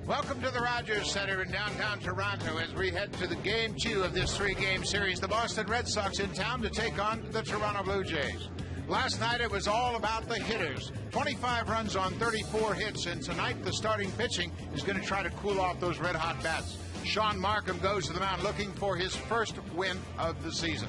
Welcome to the Rogers Center in downtown Toronto as we head to the Game 2 of this three-game series. The Boston Red Sox in town to take on the Toronto Blue Jays. Last night it was all about the hitters. 25 runs on 34 hits, and tonight the starting pitching is going to try to cool off those red-hot bats. Sean Markham goes to the mound looking for his first win of the season.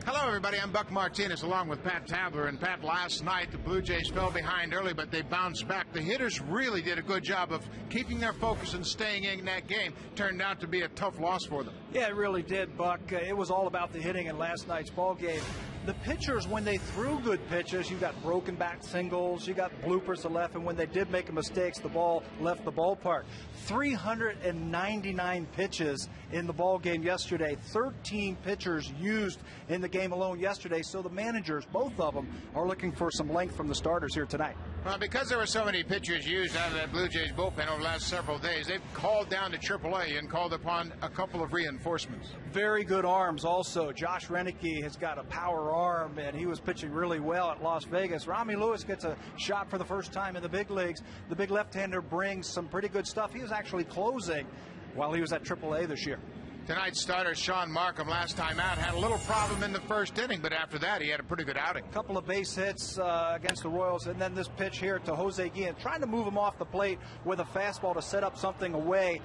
Hello, everybody. I'm Buck Martinez along with Pat Tabler. And Pat, last night the Blue Jays fell behind early, but they bounced back. The hitters really did a good job of keeping their focus and staying in that game. Turned out to be a tough loss for them. Yeah, it really did, Buck. It was all about the hitting in last night's ball game. The pitchers, when they threw good pitches, you got broken back singles, you got bloopers to left, and when they did make mistakes, the ball left the ballpark. 399 pitches in the ball game yesterday. 13 pitchers used in the game alone yesterday. So the managers, both of them, are looking for some length from the starters here tonight. Well, because there were so many pitchers used out of that Blue Jays bullpen over the last several days, they've called down to AAA and called upon a couple of reinforcements. Very good arms also. Josh Renicky has got a power arm, and he was pitching really well at Las Vegas. Rami Lewis gets a shot for the first time in the big leagues. The big left-hander brings some pretty good stuff. He was actually closing while he was at AAA this year. Tonight's starter, Sean Markham, last time out, had a little problem in the first inning, but after that, he had a pretty good outing. A couple of base hits against the Royals, and then this pitch here to Jose Guillen, trying to move him off the plate with a fastball to set up something away.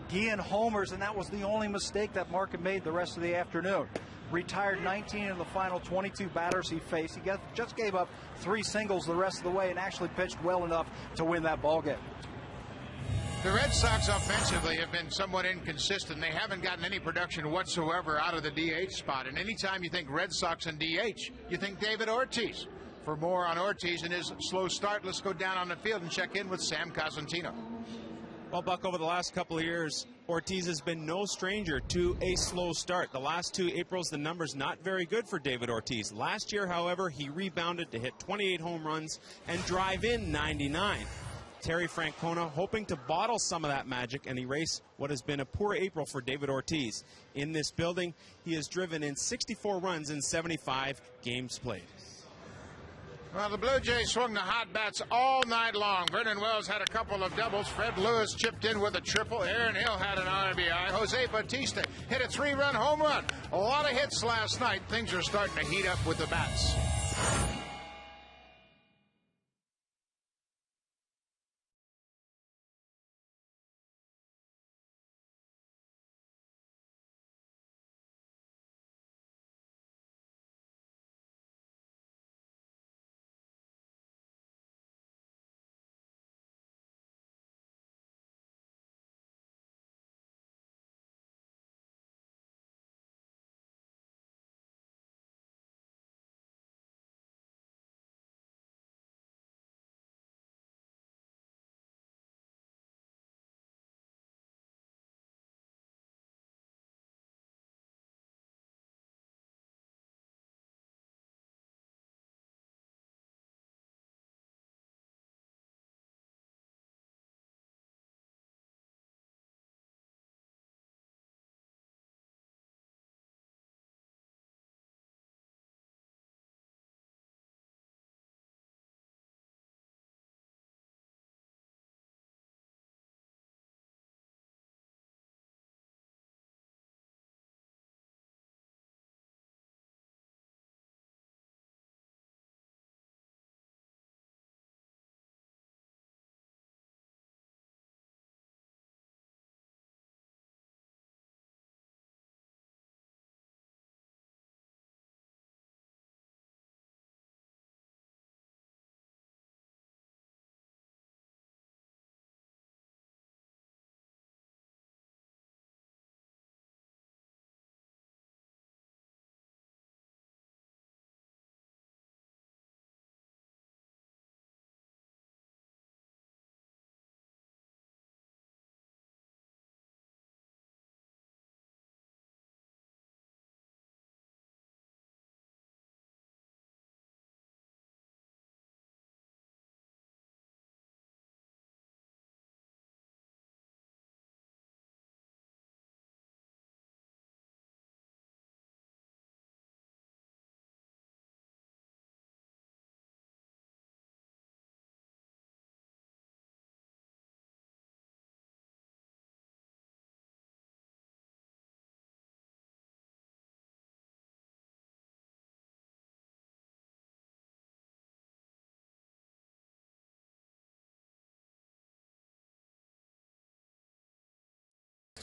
Guillen homers, and that was the only mistake that Markham made the rest of the afternoon. Retired 19 in the final 22 batters he faced. He just gave up 3 singles the rest of the way and actually pitched well enough to win that ball game. The Red Sox offensively have been somewhat inconsistent. They haven't gotten any production whatsoever out of the DH spot. And anytime you think Red Sox and DH, you think David Ortiz. For more on Ortiz and his slow start, let's go down on the field and check in with Sam Cosentino. Well, Buck, over the last couple of years, Ortiz has been no stranger to a slow start. The last 2 Aprils, the numbers not very good for David Ortiz. Last year, however, he rebounded to hit 28 home runs and drive in 99. Terry Francona hoping to bottle some of that magic and erase what has been a poor April for David Ortiz. In this building, he has driven in 64 runs in 75 games played. Well, the Blue Jays swung the hot bats all night long. Vernon Wells had a couple of doubles. Fred Lewis chipped in with a triple. Aaron Hill had an RBI. Jose Bautista hit a 3-run home run. A lot of hits last night. Things are starting to heat up with the bats.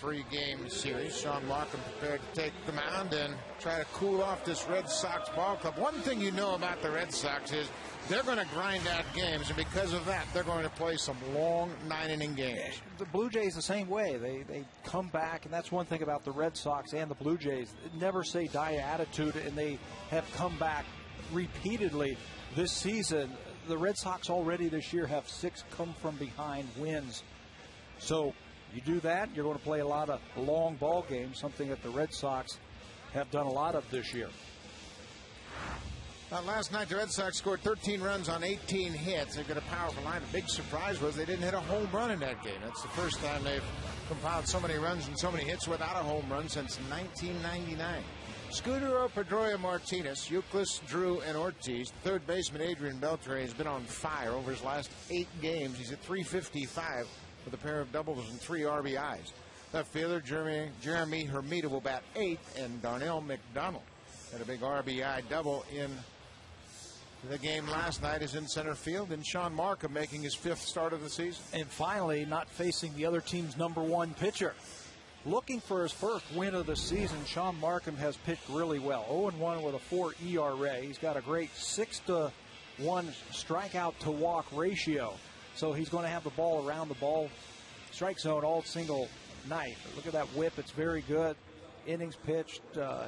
3-game series. Sean Markham prepared to take the mound and try to cool off this Red Sox ball club. One thing you know about the Red Sox is they're going to grind out games, and because of that, they're going to play some long 9-inning games. The Blue Jays the same way. They come back, and that's one thing about the Red Sox and the Blue Jays. Never say die attitude, and they have come back repeatedly this season. The Red Sox already this year have 6 come-from-behind wins. So you do that, you're going to play a lot of long ball games, something that the Red Sox have done a lot of this year. Last night, the Red Sox scored 13 runs on 18 hits. They've got a powerful line. The big surprise was they didn't hit a home run in that game. That's the first time they've compiled so many runs and so many hits without a home run since 1999. Scudero, Pedroia, Martinez, Euclid, Drew, and Ortiz. Third baseman Adrian Beltre has been on fire over his last 8 games. He's at .355 with a pair of doubles and 3 RBIs. Left fielder Jeremy Hermida will bat 8th, and Darnell McDonald had a big RBI double in the game last night. Is in center field, and Sean Markham making his 5th start of the season. And finally, not facing the other team's #1 pitcher. Looking for his first win of the season, Sean Markham has pitched really well. 0-1 with a 4 ERA. He's got a great 6-to-1 strikeout to walk ratio. So he's going to have the ball around the ball strike zone all single night. Look at that whip. It's very good. Innings pitched,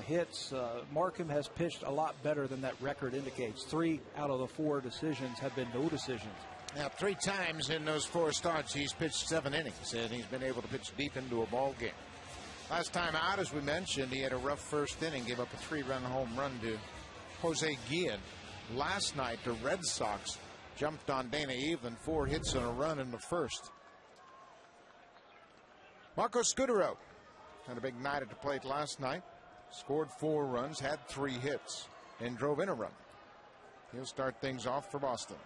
hits. Markham has pitched a lot better than that record indicates. 3 out of the 4 decisions have been no decisions. Now, 3 times in those 4 starts, he's pitched 7 innings, and he's been able to pitch deep into a ball game. Last time out, as we mentioned, he had a rough first inning, gave up a 3-run home run to Jose Guillen. Last night, the Red Sox jumped on Dana Evelyn, 4 hits and a run in the first. Marco Scudero had a big night at the plate last night. Scored 4 runs, had 3 hits, and drove in a run. He'll start things off for Boston.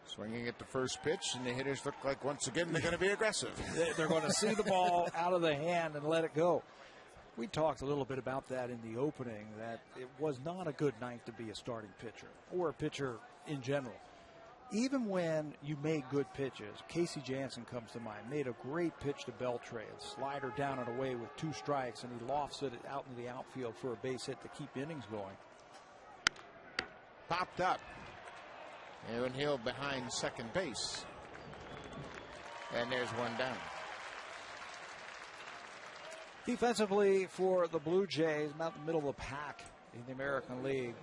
Swinging at the first pitch, and the hitters look like once again they're going to be aggressive. They're going to see the ball out of the hand and let it go. We talked a little bit about that in the opening, that it was not a good night to be a starting pitcher or a pitcher in general. Even when you made good pitches, Casey Jansen comes to mind, made a great pitch to Beltre, a slider down and away with 2 strikes, and he lofts it out into the outfield for a base hit to keep innings going. Popped up. Aaron Hill behind second base. And there's one down. Defensively for the Blue Jays, about the middle of the pack in the American League.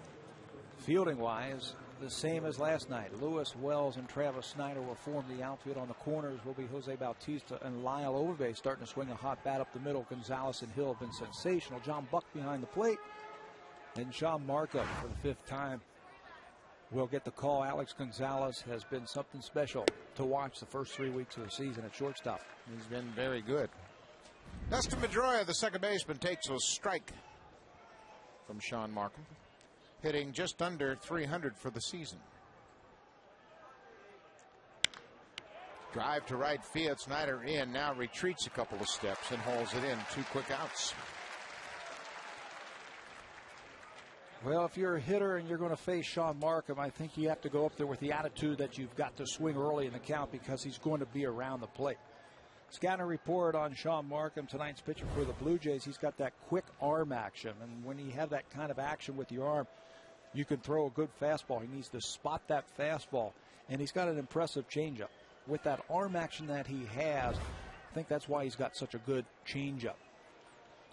Fielding-wise, the same as last night. Lewis, Wells, and Travis Snyder will form the outfield. On the corners will be Jose Bautista and Lyle Overbay starting to swing a hot bat up the middle. Gonzalez and Hill have been sensational. John Buck behind the plate. And Sean Markham for the 5th time will get the call. Alex Gonzalez has been something special to watch the first 3 weeks of the season at shortstop. He's been very good. Dustin Pedroia, the second baseman, takes a strike from Sean Markham, hitting just under .300 for the season. Drive to right field. Snyder in, now retreats a couple of steps and hauls it in. 2 quick outs. Well, if you're a hitter and you're going to face Sean Markham, I think you have to go up there with the attitude that you've got to swing early in the count because he's going to be around the plate. Scouting report on Sean Markham, tonight's pitcher for the Blue Jays. He's got that quick arm action, and when you have that kind of action with your arm, you can throw a good fastball. He needs to spot that fastball, and he's got an impressive changeup. With that arm action that he has, I think that's why he's got such a good changeup.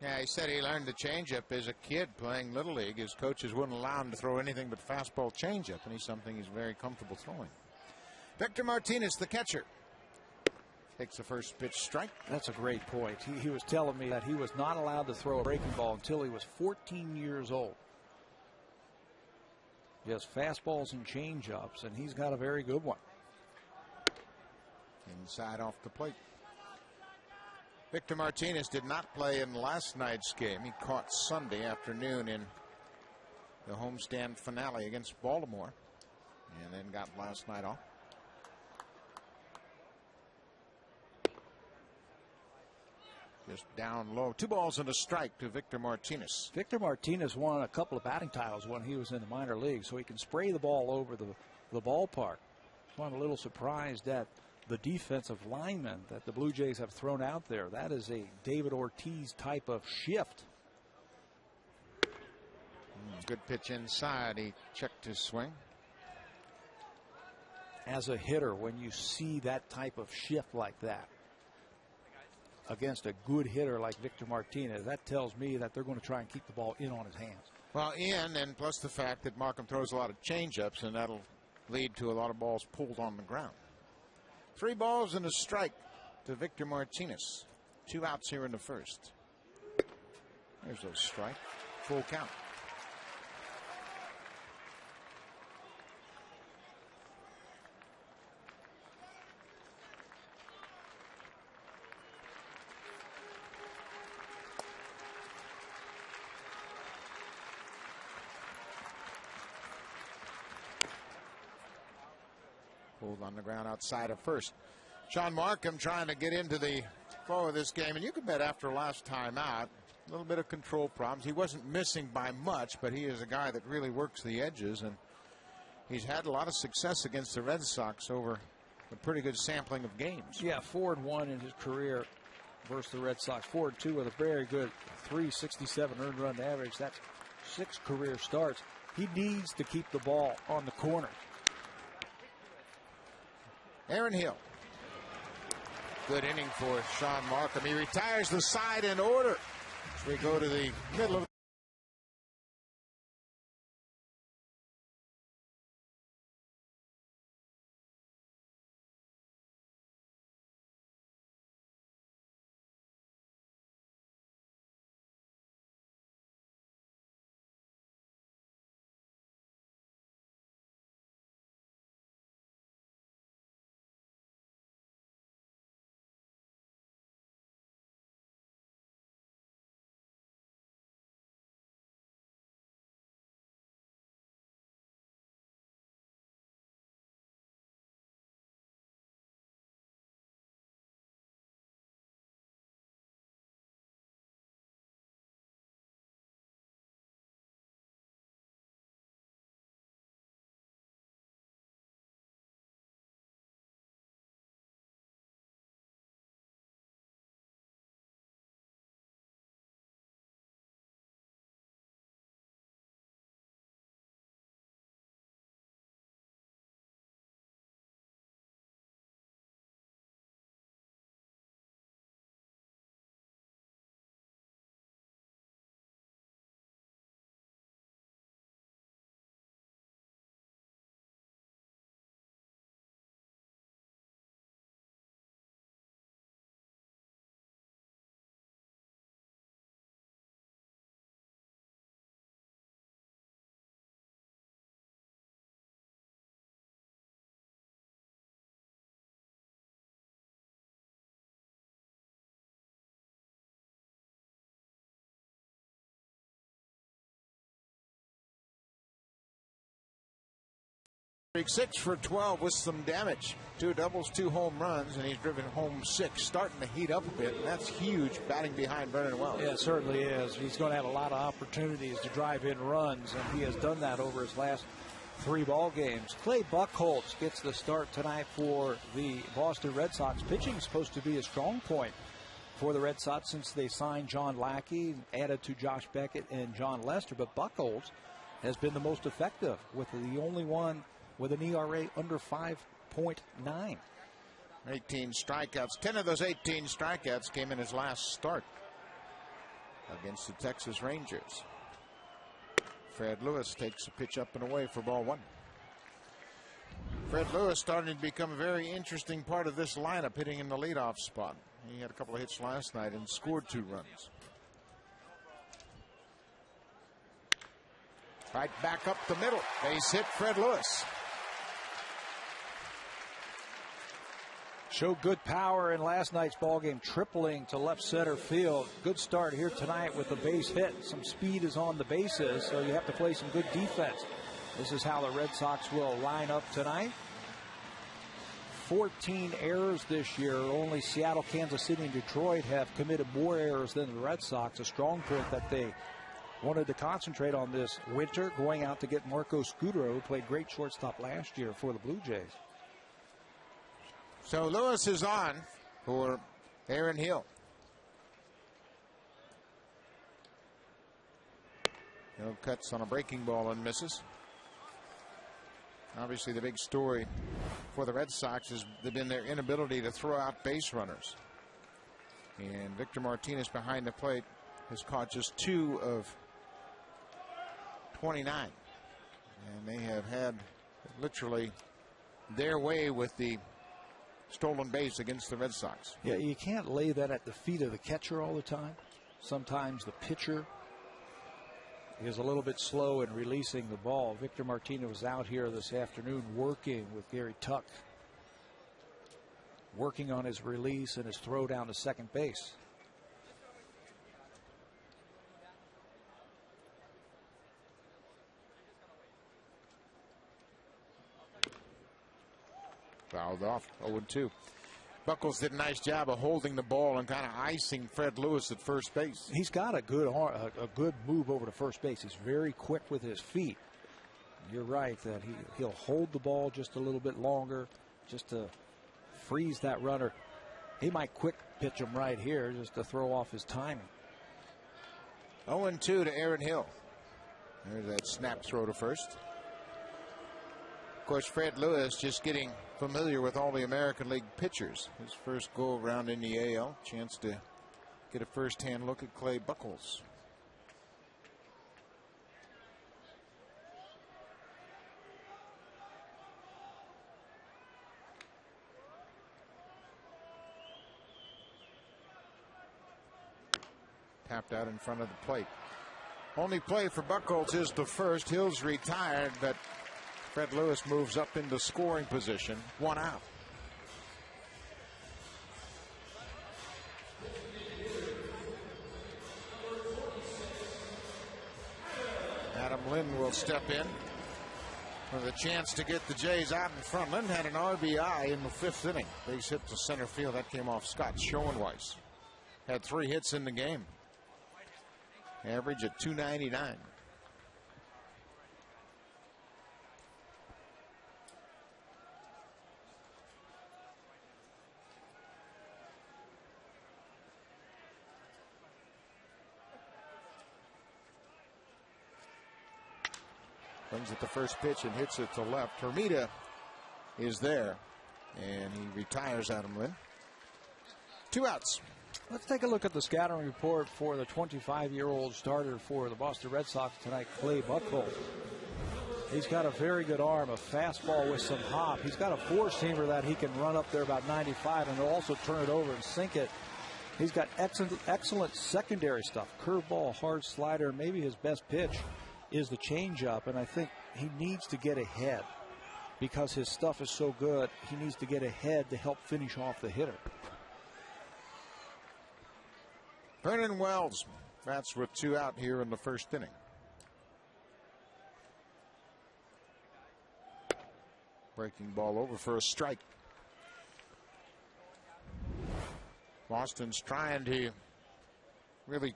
Yeah, he said he learned the changeup as a kid playing Little League. His coaches wouldn't allow him to throw anything but fastball changeup, and he's something he's very comfortable throwing. Victor Martinez, the catcher, takes the first pitch strike. That's a great point. He was telling me that he was not allowed to throw a breaking ball until he was 14 years old. He has fastballs and changeups, and he's got a very good one. Inside off the plate. Victor Martinez did not play in last night's game. He caught Sunday afternoon in the homestand finale against Baltimore, and then got last night off. Just down low. 2 balls and a strike to Victor Martinez. Victor Martinez won a couple of batting titles when he was in the minor leagues, so he can spray the ball over the ballpark. I'm a little surprised at the defensive lineman that the Blue Jays have thrown out there. That is a David Ortiz type of shift. Good pitch inside. He checked his swing. As a hitter, when you see that type of shift like that against a good hitter like Victor Martinez, that tells me that they're going to try and keep the ball in on his hands. Well, in, and plus the fact that Markham throws a lot of changeups, and that'll lead to a lot of balls pulled on the ground. 3 balls and a strike to Victor Martinez. 2 outs here in the first. There's a strike. Full count. Pulled on the ground outside of first. Sean Markham trying to get into the flow of this game, and you can bet after last time out, a little bit of control problems. He wasn't missing by much, but he is a guy that really works the edges, and he's had a lot of success against the Red Sox over a pretty good sampling of games. Yeah, 4-1 in his career versus the Red Sox. 4-2 with a very good 367 earned run average. That's 6 career starts. He needs to keep the ball on the corner. Aaron Hill. Good inning for Sean Markham. He retires the side in order. As we go to the middle of Streak 6 for 12 with some damage. 2 doubles, 2 home runs, and he's driven home 6. Starting to heat up a bit, and that's huge, batting behind Vernon Wells. Yeah, it certainly is. He's going to have a lot of opportunities to drive in runs, and he has done that over his last 3 ball games. Clay Buchholz gets the start tonight for the Boston Red Sox. Pitching is supposed to be a strong point for the Red Sox since they signed John Lackey, added to Josh Beckett and John Lester, but Buchholz has been the most effective, with the only one with an ERA under 5.9. 18 strikeouts. 10 of those 18 strikeouts came in his last start against the Texas Rangers. Fred Lewis takes a pitch up and away for ball 1. Fred Lewis starting to become a very interesting part of this lineup, hitting in the leadoff spot. He had a couple of hits last night and scored 2 runs. Right back up the middle. Base hit, Fred Lewis. Showed good power in last night's ballgame, tripling to left center field. Good start here tonight with the base hit. Some speed is on the bases, so you have to play some good defense. This is how the Red Sox will line up tonight. 14 errors this year. Only Seattle, Kansas City, and Detroit have committed more errors than the Red Sox, a strong point that they wanted to concentrate on this winter, going out to get Marco Scudero, who played great shortstop last year for the Blue Jays. So Lewis is on for Aaron Hill. Hill cuts on a breaking ball and misses. Obviously, the big story for the Red Sox has been their inability to throw out base runners. And Victor Martinez behind the plate has caught just 2 of 29. And they have had literally their way with the stolen base against the Red Sox. Yeah, you can't lay that at the feet of the catcher all the time. Sometimes the pitcher is a little bit slow in releasing the ball. Victor Martinez was out here this afternoon working with Gary Tuck, working on his release and his throw down to second base. Fouled off, 0-2. Buckles did a nice job of holding the ball and kind of icing Fred Lewis at first base. He's got a good move over to first base. He's very quick with his feet. You're right that he'll hold the ball just a little bit longer just to freeze that runner. He might quick pitch him right here just to throw off his timing. 0-2 to Aaron Hill. There's that snap throw to first. Of course, Fred Lewis just getting familiar with all the American League pitchers. His first go around in the AL. Chance to get a first-hand look at Clay Buchholz. Tapped out in front of the plate. Only play for Buchholz is the first. Hill's retired, but Fred Lewis moves up into scoring position. 1 out. Adam Lynn will step in with a chance to get the Jays out in front. Lynn had an RBI in the 5th inning. Base hit to center field. That came off Scott Schoenweiss. Had 3 hits in the game. Average at .299. Brings it the first pitch and hits it to left. Hermida is there, and he retires Adam Lynn. 2 outs. Let's take a look at the scouting report for the 25-year-old starter for the Boston Red Sox tonight, Clay Buchholz. He's got a very good arm, a fastball with some hop. He's got a four-seamer that he can run up there about 95 and also turn it over and sink it. He's got excellent secondary stuff, curveball, hard slider. Maybe his best pitch is the changeup, and I think he needs to get ahead because his stuff is so good. He needs to get ahead to help finish off the hitter. Vernon Wells bats with 2 out here in the 1st inning. Breaking ball over for a strike. Boston's trying to really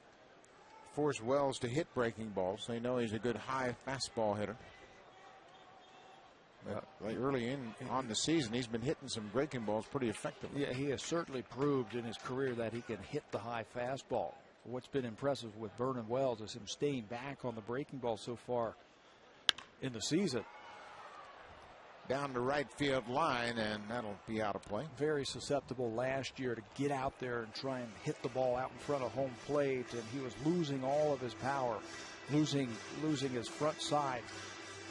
force Wells to hit breaking balls. They know he's a good high fastball hitter. But early on the season, he's been hitting some breaking balls pretty effectively. Yeah, he has certainly proved in his career that he can hit the high fastball. What's been impressive with Vernon Wells is him staying back on the breaking ball so far in the season. Down the right field line, and that'll be out of play. Very susceptible last year to get out there and try and hit the ball out in front of home plate, and he was losing all of his power, losing his front side.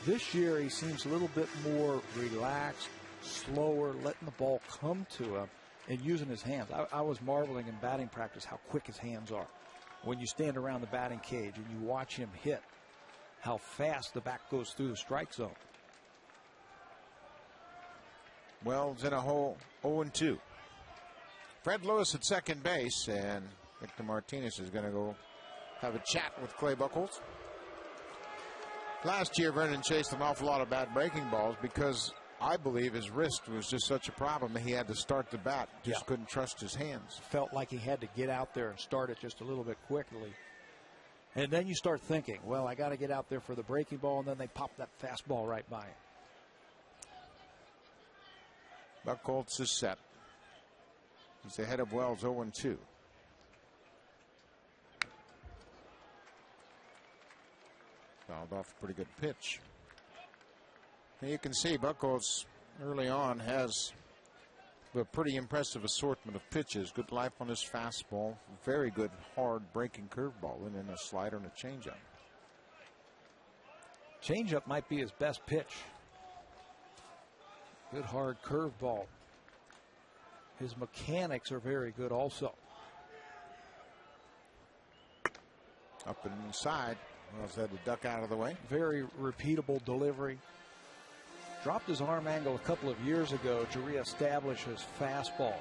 This year he seems a little bit more relaxed, slower, letting the ball come to him and using his hands. I was marveling in batting practice how quick his hands are. When you stand around the batting cage and you watch him hit, how fast the bat goes through the strike zone. Wells in a hole, 0-2. Fred Lewis at second base, and Victor Martinez is going to go have a chat with Clay Buchholz. Last year, Vernon chased an awful lot of bad breaking balls because I believe his wrist was just such a problem that he had to start the bat. Just couldn't trust his hands. Felt like he had to get out there and start it just a little bit quickly. And then you start thinking, well, I got to get out there for the breaking ball, and then they pop that fastball right by him. Buchholz is set. He's ahead of Wells 0-2. Fouled off a pretty good pitch. You can see Buchholz early on has a pretty impressive assortment of pitches. Good life on his fastball. Very good hard breaking curveball, and then a slider and a changeup. Changeup might be his best pitch. Good hard curveball. His mechanics are very good also. Up and inside. Wells had to duck out of the way. Very repeatable delivery. Dropped his arm angle a couple of years ago to reestablish his fastball.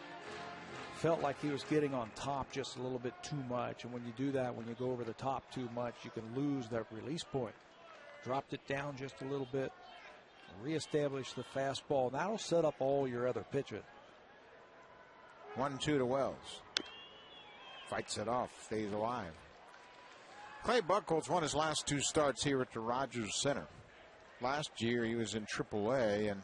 Felt like he was getting on top just a little bit too much. And when you do that, when you go over the top too much, you can lose that release point. Dropped it down just a little bit. Reestablish the fastball. That'll set up all your other pitches. 1-2 to Wells. Fights it off. Stays alive. Clay Buchholz won his last 2 starts here at the Rogers Center. Last year he was in AAA, and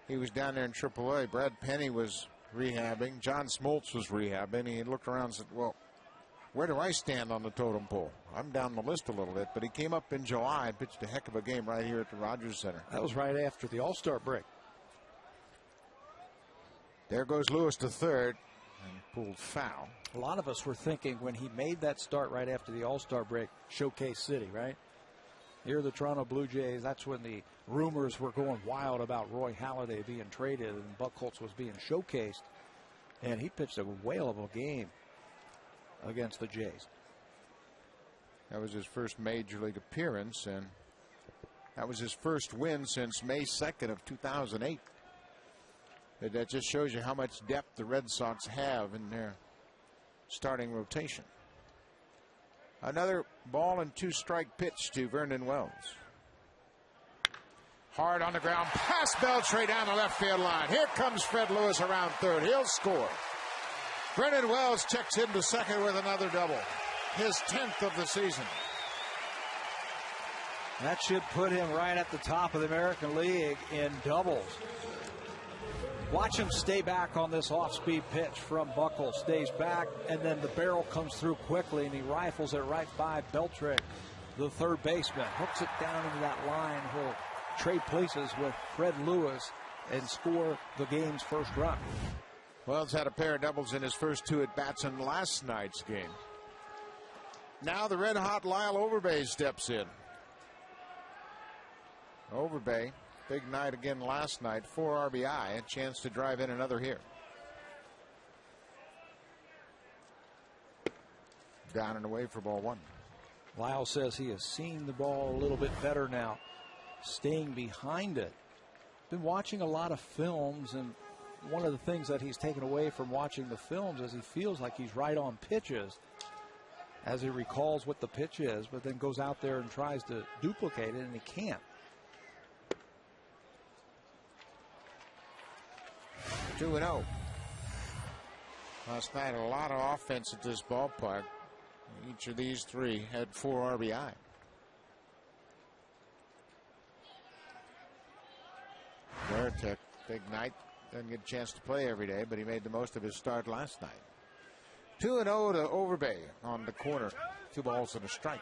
he was down there in AAA. Brad Penny was rehabbing. John Smoltz was rehabbing. He looked around and said, well, where do I stand on the totem pole? I'm down the list a little bit, but he came up in July and pitched a heck of a game right here at the Rogers Center. That was right after the All-Star break. There goes Lewis to third and pulled foul. A lot of us were thinking when he made that start right after the All-Star break, Showcase City, right? Here the Toronto Blue Jays, that's when the rumors were going wild about Roy Halladay being traded and Buchholz was being showcased. And he pitched a whale of a game against the Jays. That was his first major league appearance, and that was his first win since May 2nd of 2008. That just shows you how much depth the Red Sox have in their starting rotation. Another ball and 2-strike pitch to Vernon Wells. Hard on the ground, past Beltre down the left field line. Here comes Fred Lewis around third. He'll score. Vernon Wells checks into second with another double. His 10th of the season. That should put him right at the top of the American League in doubles. Watch him stay back on this off-speed pitch from Buchholz. Stays back, and then the barrel comes through quickly, and he rifles it right by Beltre, the third baseman. Hooks it down into that line. He'll trade places with Fred Lewis and score the game's first run. Wells had a pair of doubles in his first 2 at-bats in last night's game. Now the red-hot Lyle Overbay steps in. Overbay. Big night again last night. 4 RBI. A chance to drive in another here. Down and away for ball 1. Lyle says he has seen the ball a little bit better now. Staying behind it. Been watching a lot of films, and one of the things that he's taken away from watching the films is he feels like he's right on pitches as he recalls what the pitch is, but then goes out there and tries to duplicate it, and he can't. 2-0. Last night, a lot of offense at this ballpark. Each of these 3 had 4 RBI. Veritek, big night. Doesn't get a chance to play every day, but he made the most of his start last night. 2-0 to Overbay on the corner. 2 balls and a strike.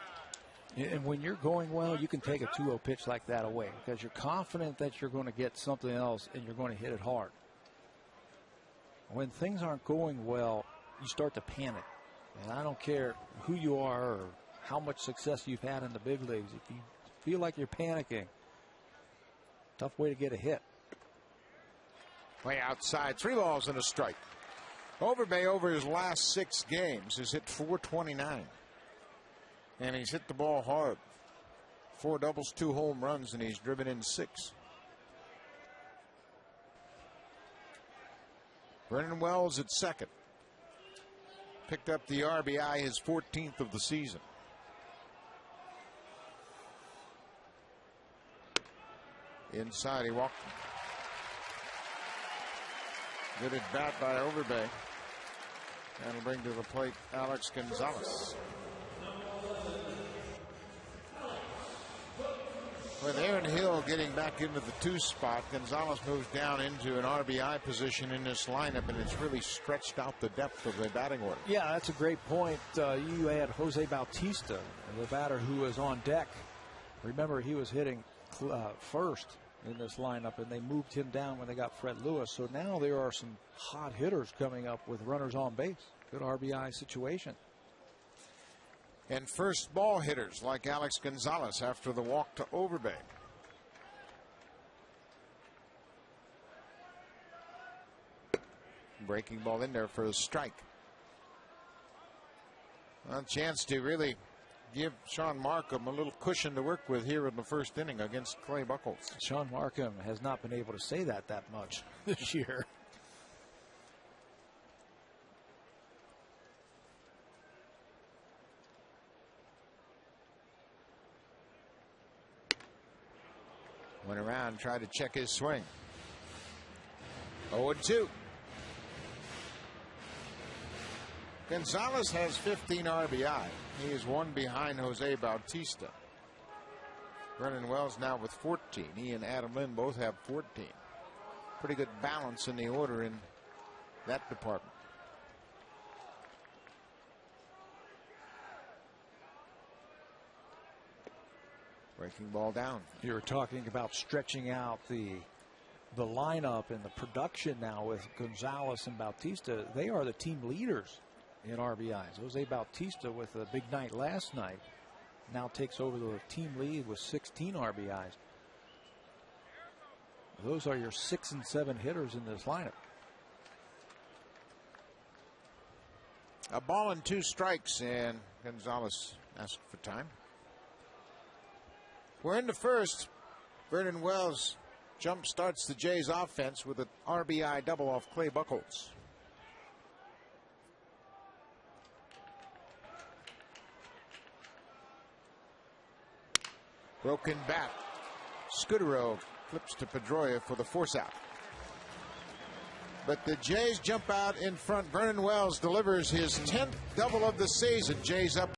And when you're going well, you can take a 2-0 pitch like that away because you're confident that you're going to get something else and you're going to hit it hard. When things aren't going well, you start to panic. And I don't care who you are or how much success you've had in the big leagues. If you feel like you're panicking, tough way to get a hit. Way outside. 3 balls and a strike. Overbay over his last 6 games has hit .429. And he's hit the ball hard. 4 doubles, 2 home runs, and he's driven in 6. Vernon Wells at second. Picked up the RBI, his 14th of the season. Inside, he walked Good at bat by Overbay. That'll bring to the plate Alex Gonzalez. With Aaron Hill getting back into the 2 spot, Gonzalez moves down into an RBI position in this lineup, and it's really stretched out the depth of the batting order. Yeah, that's a great point. You had Jose Bautista, the batter who was on deck. Remember, he was hitting first in this lineup, and they moved him down when they got Fred Lewis. So now there are some hot hitters coming up with runners on base. Good RBI situation. And first ball hitters like Alex Gonzalez after the walk to Overbay. Breaking ball in there for a strike. A chance to really give Sean Markham a little cushion to work with here in the first inning against Clay Buchholz. Sean Markham has not been able to say that much this year. Went around, tried to check his swing. 0-2. Gonzalez has 15 RBI. He is one behind Jose Bautista. Vernon Wells now with 14. He and Adam Lynn both have 14. Pretty good balance in the order in that department. Breaking ball down. You were talking about stretching out the lineup and the production now with Gonzalez and Bautista. They are the team leaders in RBIs. Jose Bautista, with a big night last night, now takes over the team lead with 16 RBIs. Those are your 6 and 7 hitters in this lineup. A ball and 2 strikes, and Gonzalez asked for time. We're in the first. Vernon Wells jump starts the Jays offense with an RBI double off Clay Buchholz. Broken bat. Scudero flips to Pedroia for the force out. But the Jays jump out in front. Vernon Wells delivers his 10th double of the season. Jays up.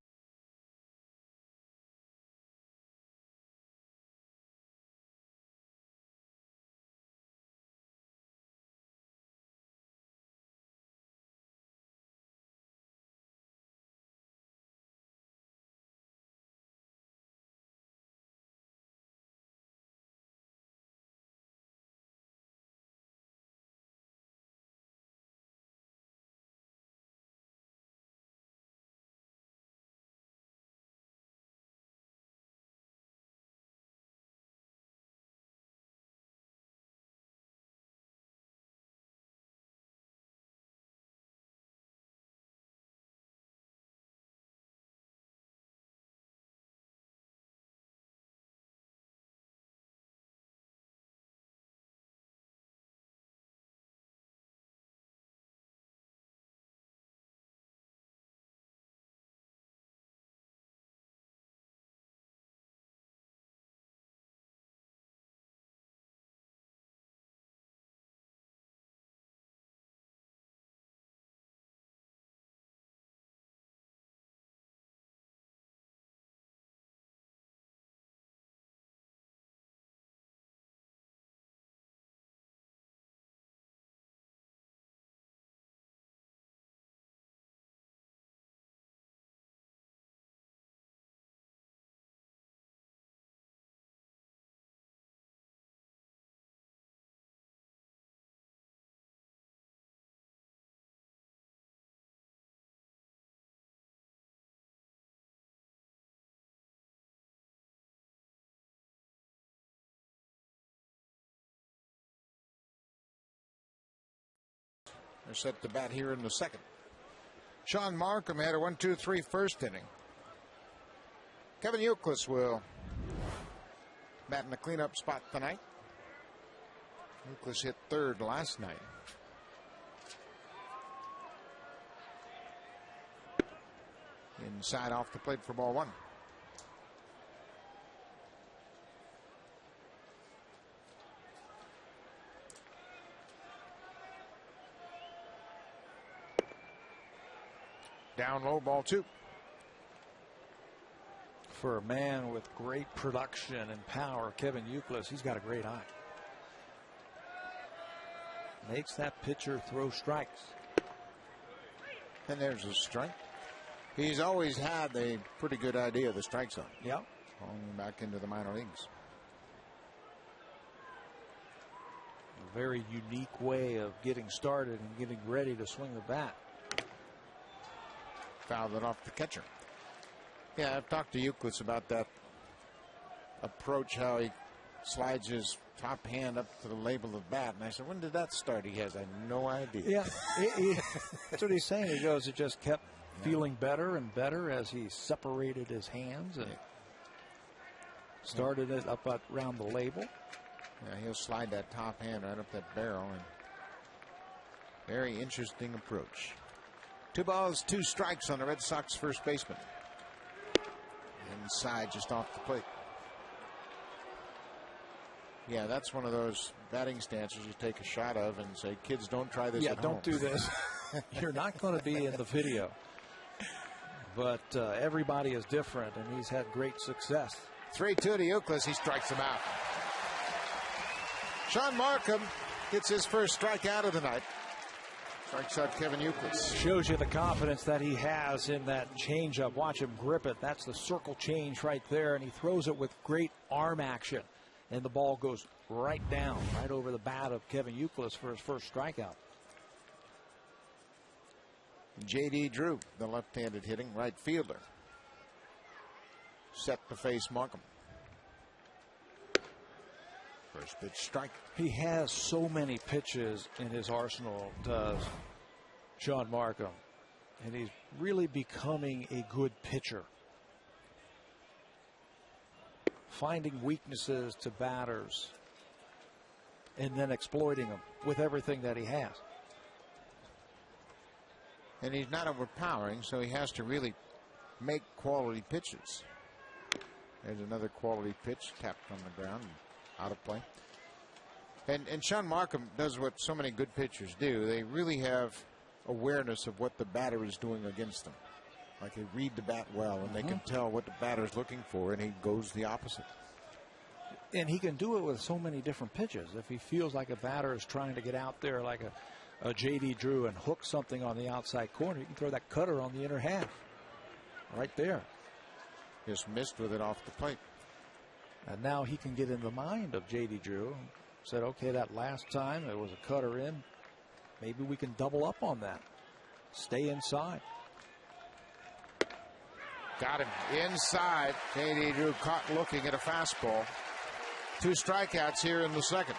They're set to bat here in the second. Sean Markham had a 1-2-3 first inning. Kevin Youkilis will bat in the cleanup spot tonight. Youkilis hit third last night. Inside off the plate for ball 1. Down low, ball 2. For a man with great production and power, Kevin Youkilis, he's got a great eye. Makes that pitcher throw strikes. And there's a strike. He's always had a pretty good idea of the strike zone. Yep. Going back into the minor leagues. A very unique way of getting started and getting ready to swing the bat. Fouled it off the catcher. Yeah, I've talked to Youkilis about that approach, how he slides his top hand up to the label of the bat. And I said, when did that start? He has no idea. Yeah, that's what he's saying. He goes, it just kept feeling better and better as he separated his hands and started it up around the label. Yeah, he'll slide that top hand right up that barrel. And very interesting approach. 2 balls, 2 strikes on the Red Sox first baseman. Inside, just off the plate. Yeah, that's one of those batting stances you take a shot of and say, kids, don't try this at home. Yeah, don't do this. You're not going to be in the video. But everybody is different, and he's had great success. 3-2 to Youkilis. He strikes him out. Sean Markham gets his first strikeout of the night. Strikes out Kevin Youkilis. Shows you the confidence that he has in that changeup. Watch him grip it. That's the circle change right there, and he throws it with great arm action. And the ball goes right down, right over the bat of Kevin Youkilis for his first strikeout. J.D. Drew, the left-handed hitting right fielder, set to face Markham. First pitch strike. He has so many pitches in his arsenal, does Sean Markham. And he's really becoming a good pitcher. Finding weaknesses to batters and then exploiting them with everything that he has. And he's not overpowering, so he has to really make quality pitches. There's another quality pitch tapped on the ground, out of play. And Sean Markham does what so many good pitchers do. They really have awareness of what the batter is doing against them. Like they read the bat well, and they can tell what the batter is looking for, and he goes the opposite. And he can do it with so many different pitches. If he feels like a batter is trying to get out there like a J.D. Drew and hook something on the outside corner, you can throw that cutter on the inner half. Right there. Just missed with it off the plate. And now he can get in the mind of J.D. Drew. Said, okay, that last time it was a cutter in. Maybe we can double up on that. Stay inside. Got him inside. J.D. Drew caught looking at a fastball. 2 strikeouts here in the second.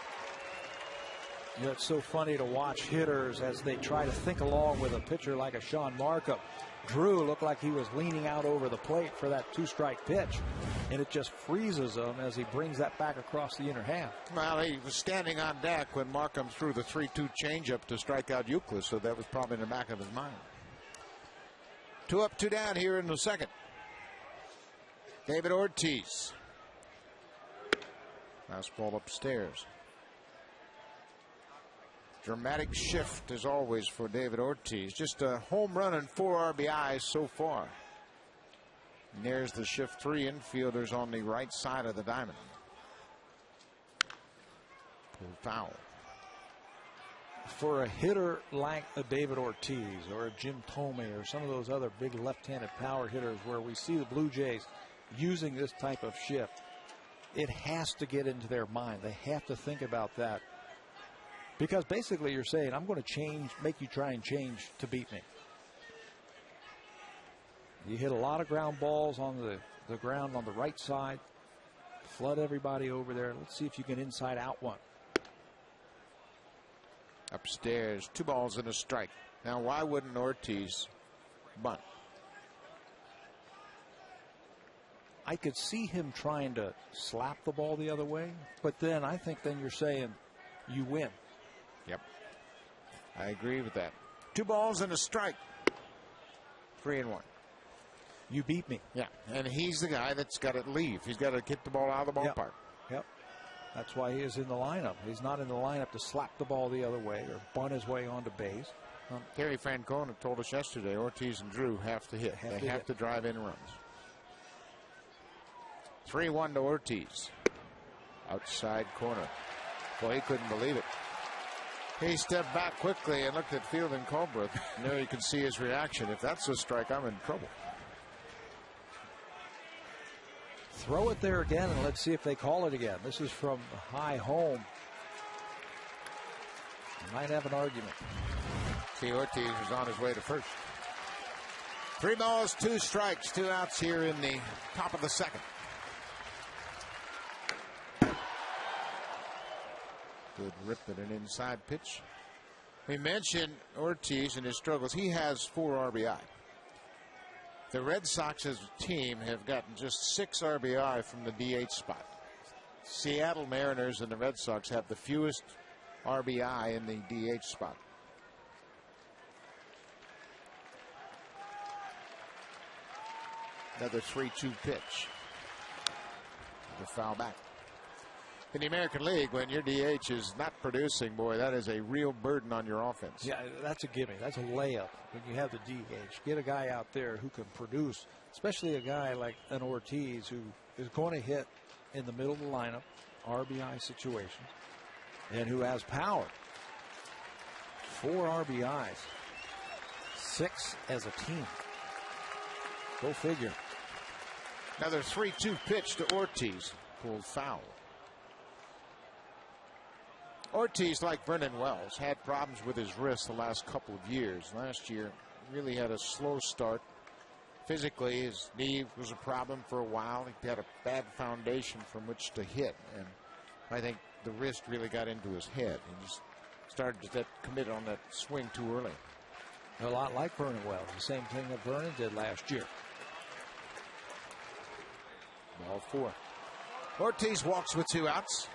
You know, it's so funny to watch hitters as they try to think along with a pitcher like a Sean Markham. Drew looked like he was leaning out over the plate for that 2-strike pitch, and it just freezes him as he brings that back across the inner half. Well, he was standing on deck when Markham threw the 3-2 changeup to strike out Youkilis, so that was probably in the back of his mind. 2 up, 2 down here in the second. David Ortiz. Fastball upstairs. Dramatic shift as always for David Ortiz. Just a home run and 4 RBIs so far. And there's the shift. 3 infielders on the right side of the diamond. Pulled foul. For a hitter like a David Ortiz or a Jim Thome or some of those other big left-handed power hitters where we see the Blue Jays using this type of shift, it has to get into their mind. They have to think about that. Because basically you're saying, I'm going to change, make you try and change to beat me. You hit a lot of ground balls on the ground on the right side. Flood everybody over there. Let's see if you can inside out one. Upstairs, 2 balls and a strike. Now, why wouldn't Ortiz bunt? I could see him trying to slap the ball the other way, but then I think then you're saying you win. Yep. I agree with that. 2 balls and a strike. 3-1. You beat me. Yeah, and he's the guy that's got to leave. He's got to get the ball out of the ballpark. Yep. That's why he is in the lineup. He's not in the lineup to slap the ball the other way or bunt his way onto base. Terry Francona told us yesterday Ortiz and Drew have to hit. They have to drive in runs. 3-1 to Ortiz. Outside corner. Boy, he couldn't believe it. He stepped back quickly and looked at Field and Colbrook. And there you can see his reaction. If that's a strike, I'm in trouble. Throw it there again, and let's see if they call it again. This is from high home. Might have an argument. See, Ortiz was on his way to first. 3 balls, 2 strikes, 2 outs here in the top of the second. Good rip at an inside pitch. We mentioned Ortiz and his struggles. He has 4 RBI. The Red Sox as a team have gotten just 6 RBI from the DH spot. Seattle Mariners and the Red Sox have the fewest RBI in the DH spot. Another 3-2 pitch. The foul back. In the American League, when your DH is not producing, boy, that is a real burden on your offense. Yeah, that's a gimme. That's a layup when you have the DH. Get a guy out there who can produce, especially a guy like an Ortiz who is going to hit in the middle of the lineup, RBI situation, and who has power. 4 RBIs, 6 as a team. Go figure. Another 3-2 pitch to Ortiz. Pulled foul. Ortiz, like Vernon Wells, had problems with his wrist the last couple of years. Last year, really had a slow start. Physically, his knee was a problem for a while. He had a bad foundation from which to hit. And I think the wrist really got into his head. He just started to get committed on that swing too early. A lot like Vernon Wells. The same thing that Vernon did last year. Ball 4. Ortiz walks with 2 outs.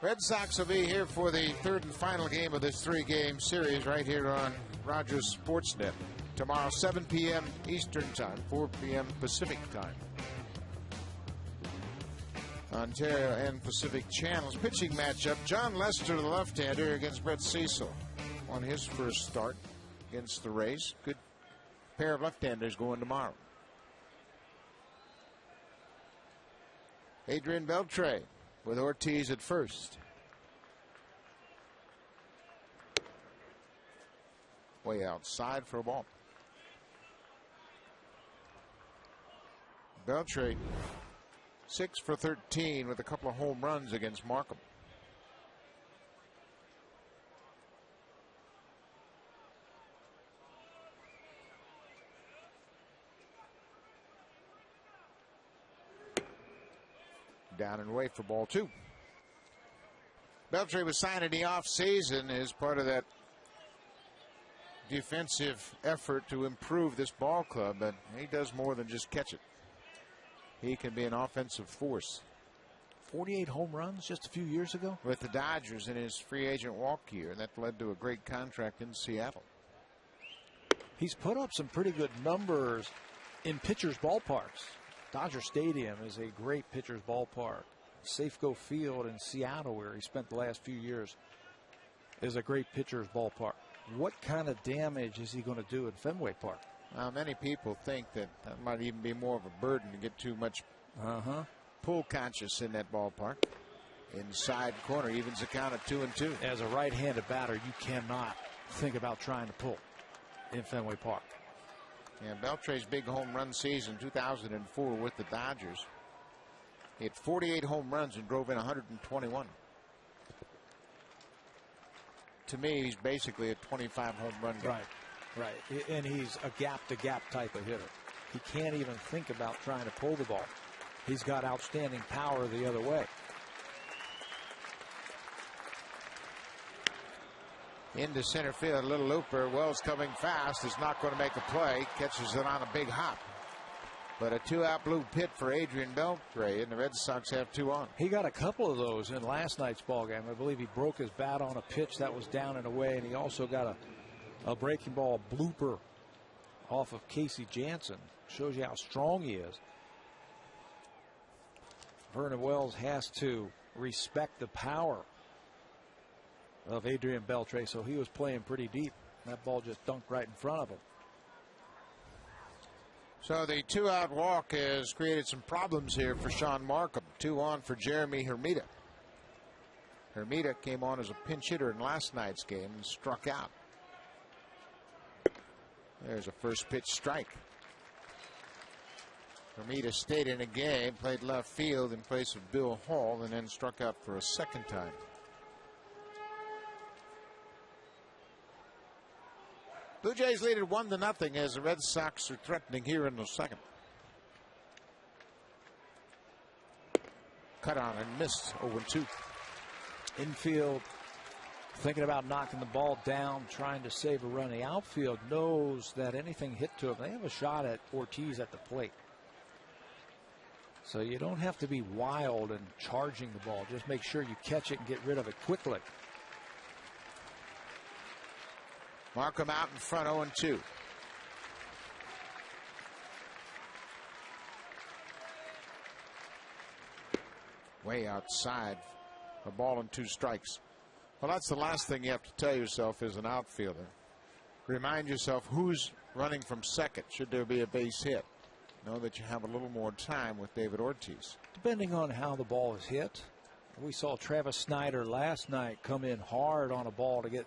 Red Sox will be here for the 3rd and final game of this 3-game series right here on Rogers Sportsnet. Tomorrow, 7 p.m. Eastern Time, 4 p.m. Pacific Time. Ontario and Pacific Channels. Pitching matchup, John Lester, the left-hander, against Brett Cecil on his first start against the Rays. Good pair of left-handers going tomorrow. Adrian Beltre with Ortiz at first. Way outside for a ball. Beltre 6 for 13 with a couple of home runs against Markham. Down and away for ball 2. Beltre was signed in the offseason as part of that defensive effort to improve this ball club, but he does more than just catch it. He can be an offensive force. 48 home runs just a few years ago with the Dodgers in his free agent walk year, and that led to a great contract in Seattle. He's put up some pretty good numbers in pitchers' ballparks. Dodger Stadium is a great pitcher's ballpark. Safeco Field in Seattle, where he spent the last few years, is a great pitcher's ballpark. What kind of damage is he going to do at Fenway Park? Many people think that might even be more of a burden to get too much pull conscious in that ballpark. Inside corner evens the count at 2-2. As a right-handed batter, you cannot think about trying to pull in Fenway Park. Yeah, Beltre's big home run season, 2004 with the Dodgers. He had 48 home runs and drove in 121. To me, he's basically a 25 home run guy. Right. And he's a gap-to-gap type of hitter. He can't even think about trying to pull the ball. He's got outstanding power the other way. Into center field, a little looper. Wells coming fast, is not going to make a play. Catches it on a big hop. But a 2-out blue pit for Adrian Beltre, and the Red Sox have 2 on. He got a couple of those in last night's ball game. I believe he broke his bat on a pitch that was down and away, and he also got a breaking ball blooper off of Casey Jansen. Shows you how strong he is. Vernon Wells has to respect the power of Adrian Beltre, so he was playing pretty deep. That ball just dunked right in front of him. So the 2-out walk has created some problems here for Sean Markham. 2 on for Jeremy Hermida. Hermida came on as a pinch hitter in last night's game and struck out. There's a first pitch strike. Hermida stayed in a game, played left field in place of Bill Hall, and then struck out for a second time. Blue Jays lead it 1-0 as the Red Sox are threatening here in the second. Cut on and missed. 0-2. Infield thinking about knocking the ball down, trying to save a run. The outfield knows that anything hit to him, they have a shot at Ortiz at the plate. So you don't have to be wild and charging the ball. Just make sure you catch it and get rid of it quickly. Markham out in front, 0-2. Way outside. A ball and 2 strikes. Well, that's the last thing you have to tell yourself as an outfielder. Remind yourself who's running from second should there be a base hit. Know that you have a little more time with David Ortiz. Depending on how the ball is hit. We saw Travis Snyder last night come in hard on a ball to get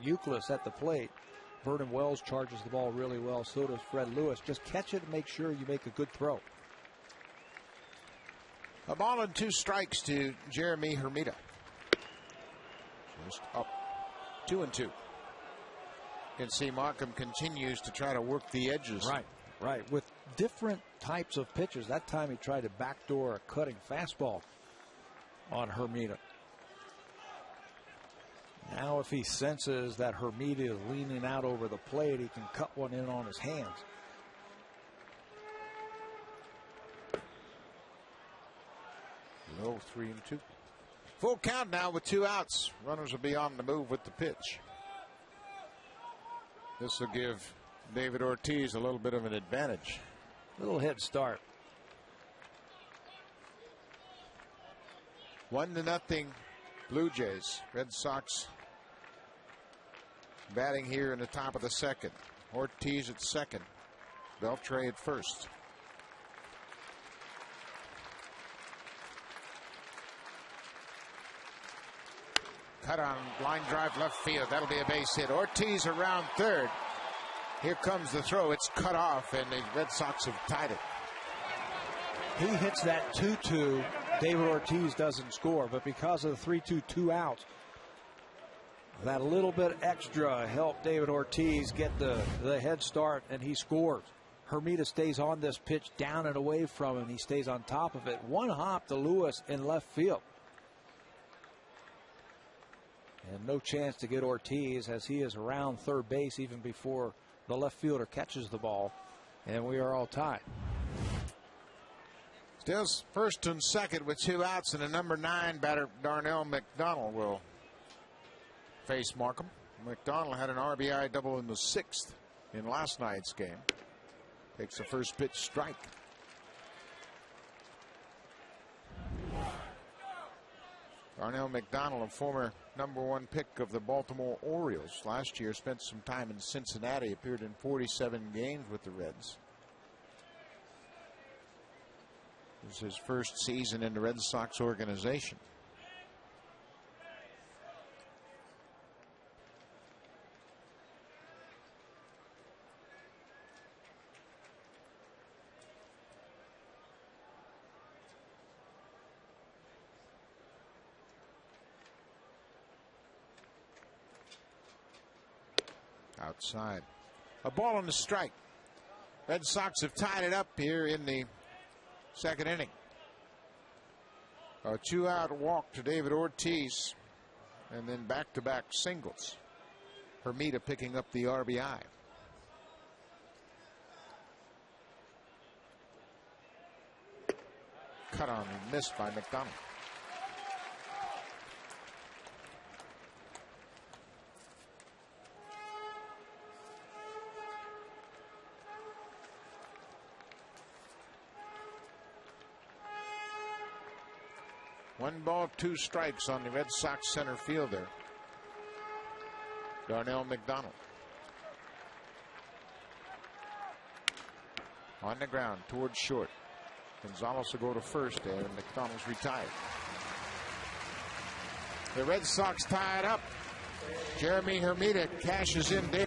Euclid at the plate. Vernon Wells charges the ball really well. So does Fred Lewis. Just catch it and make sure you make a good throw. A ball and 2 strikes to Jeremy Hermida. Just up 2-2. You can see Markham continues to try to work the edges. Right. With different types of pitches. That time he tried to backdoor a cutting fastball on Hermida. Now if he senses that Hermida is leaning out over the plate, he can cut one in on his hands. Low 3-2. Full count now with 2 outs. Runners will be on the move with the pitch. This will give David Ortiz a little bit of an advantage. Little head start. 1-0 Blue Jays. Red Sox batting here in the top of the second. Ortiz at second. Beltre at first. Cut on line drive left field. That'll be a base hit. Ortiz around third. Here comes the throw. It's cut off, and the Red Sox have tied it. He hits that 2-2. David Ortiz doesn't score, but because of the 3-2, 2 outs, that little bit extra helped David Ortiz get the head start, and he scores. Hermida stays on this pitch, down and away from him. He stays on top of it. 1 hop to Lewis in left field. And no chance to get Ortiz as he is around third base even before the left fielder catches the ball. And we are all tied. Still first and second with 2 outs, and the number 9 batter Darnell McDonald will face Markham. McDonald had an RBI double in the 6th in last night's game. Takes the first pitch strike. Darnell McDonald, a former number 1 pick of the Baltimore Orioles. Last year spent some time in Cincinnati, appeared in 47 games with the Reds. This is his first season in the Red Sox organization. Outside. A ball on the strike. Red Sox have tied it up here in the second inning. A 2-out walk to David Ortiz, and then back-to-back singles. Hermida picking up the RBI. Cut on and missed by McDonald. 1 ball, 2 strikes on the Red Sox center fielder, Darnell McDonald. On the ground towards short. Gonzalez will go to first there, and McDonald's retired. The Red Sox tie it up. Jeremy Hermida cashes in there.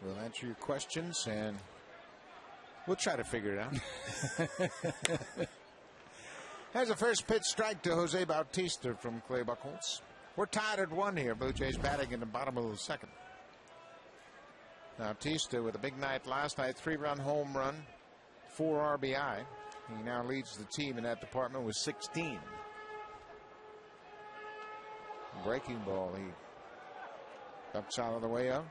We'll answer your questions, and we'll try to figure it out. Has a first pitch strike to Jose Bautista from Clay Buchholz. We're tied at 1 here. Blue Jays batting in the bottom of the second. Bautista with a big night last night, 3-run home run, 4 RBI. He now leads the team in that department with 16. Breaking ball, he ducks out of the way of.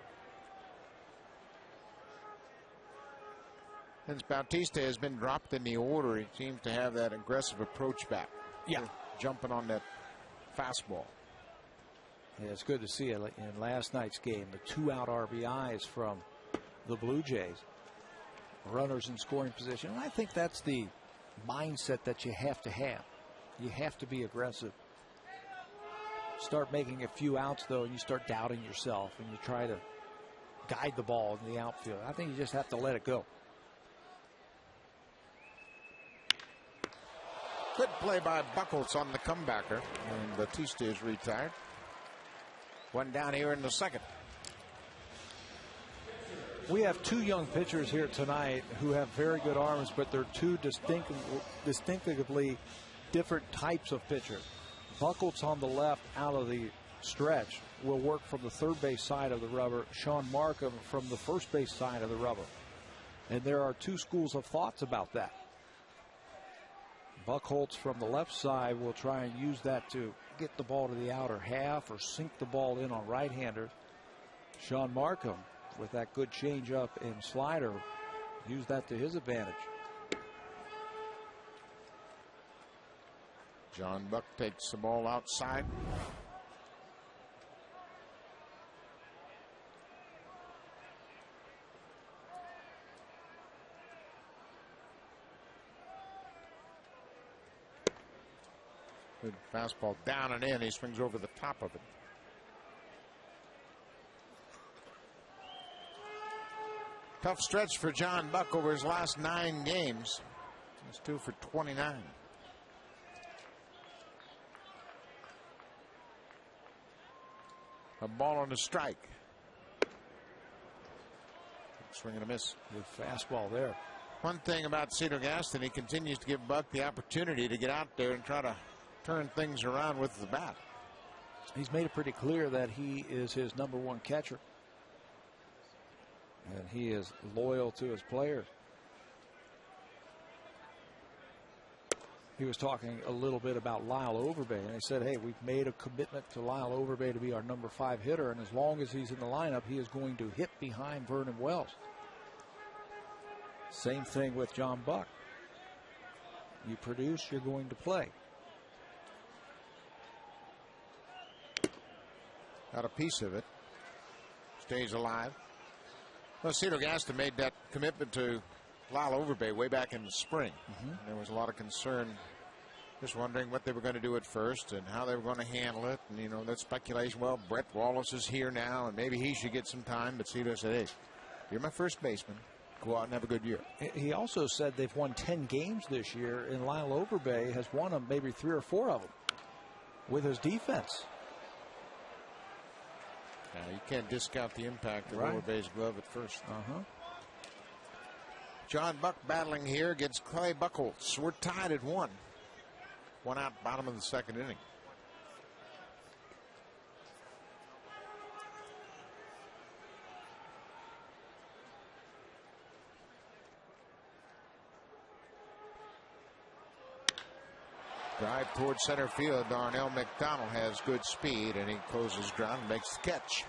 Since Bautista has been dropped in the order, he seems to have that aggressive approach back. Yeah. Jumping on that fastball. Yeah, it's good to see it in last night's game. The 2-out RBIs from the Blue Jays. Runners in scoring position. And I think that's the mindset that you have to have. You have to be aggressive. Start making a few outs, though, and you start doubting yourself, and you try to guide the ball in the outfield. I think you just have to let it go. Good play by Buchholz on the comebacker, and Bautista is retired. 1 down here in the second. We have 2 young pitchers here tonight who have very good arms, but they're 2 distinctively different types of pitcher. Buchholz on the left out of the stretch will work from the third base side of the rubber. Sean Markham from the first base side of the rubber. And there are 2 schools of thoughts about that. Buchholz from the left side will try and use that to get the ball to the outer half or sink the ball in on right-handers. Sean Markham, with that good changeup and slider, use that to his advantage. John Buck takes the ball outside. Good fastball down and in. He swings over the top of it. Tough stretch for John Buck over his last 9 games. He's 2 for 29. A ball on a strike. It's Swing and a miss. Good fastball there. One thing about Cedar Gaston, he continues to give Buck the opportunity to get out there and try to turn things around with the bat. He's made it pretty clear that he is his #1 catcher. And he is loyal to his players. He was talking a little bit about Lyle Overbay, and he said, hey, we've made a commitment to Lyle Overbay to be our #5 hitter, and as long as he's in the lineup, he is going to hit behind Vernon Wells. Same thing with John Buck. You produce, you're going to play. Got a piece of it. Stays alive. Well, Cedar Gaston made that commitment to Lyle Overbay way back in the spring. There was a lot of concern, just wondering what they were going to do at first and how they were going to handle it. And, you know, that speculation, well, Brett Wallace is here now and maybe he should get some time. But Cedar said, hey, you're my first baseman. Go out and have a good year. He also said they've won 10 games this year, and Lyle Overbay has won them, maybe 3 or 4 of them, with his defense. Now, you can't discount the impact of Overbay's glove at first. John Buck battling here against Clay Buchholz. We're tied at 1. 1 out, bottom of the 2nd inning. Drive towards center field. Darnell McDonald has good speed, and he closes ground and makes the catch.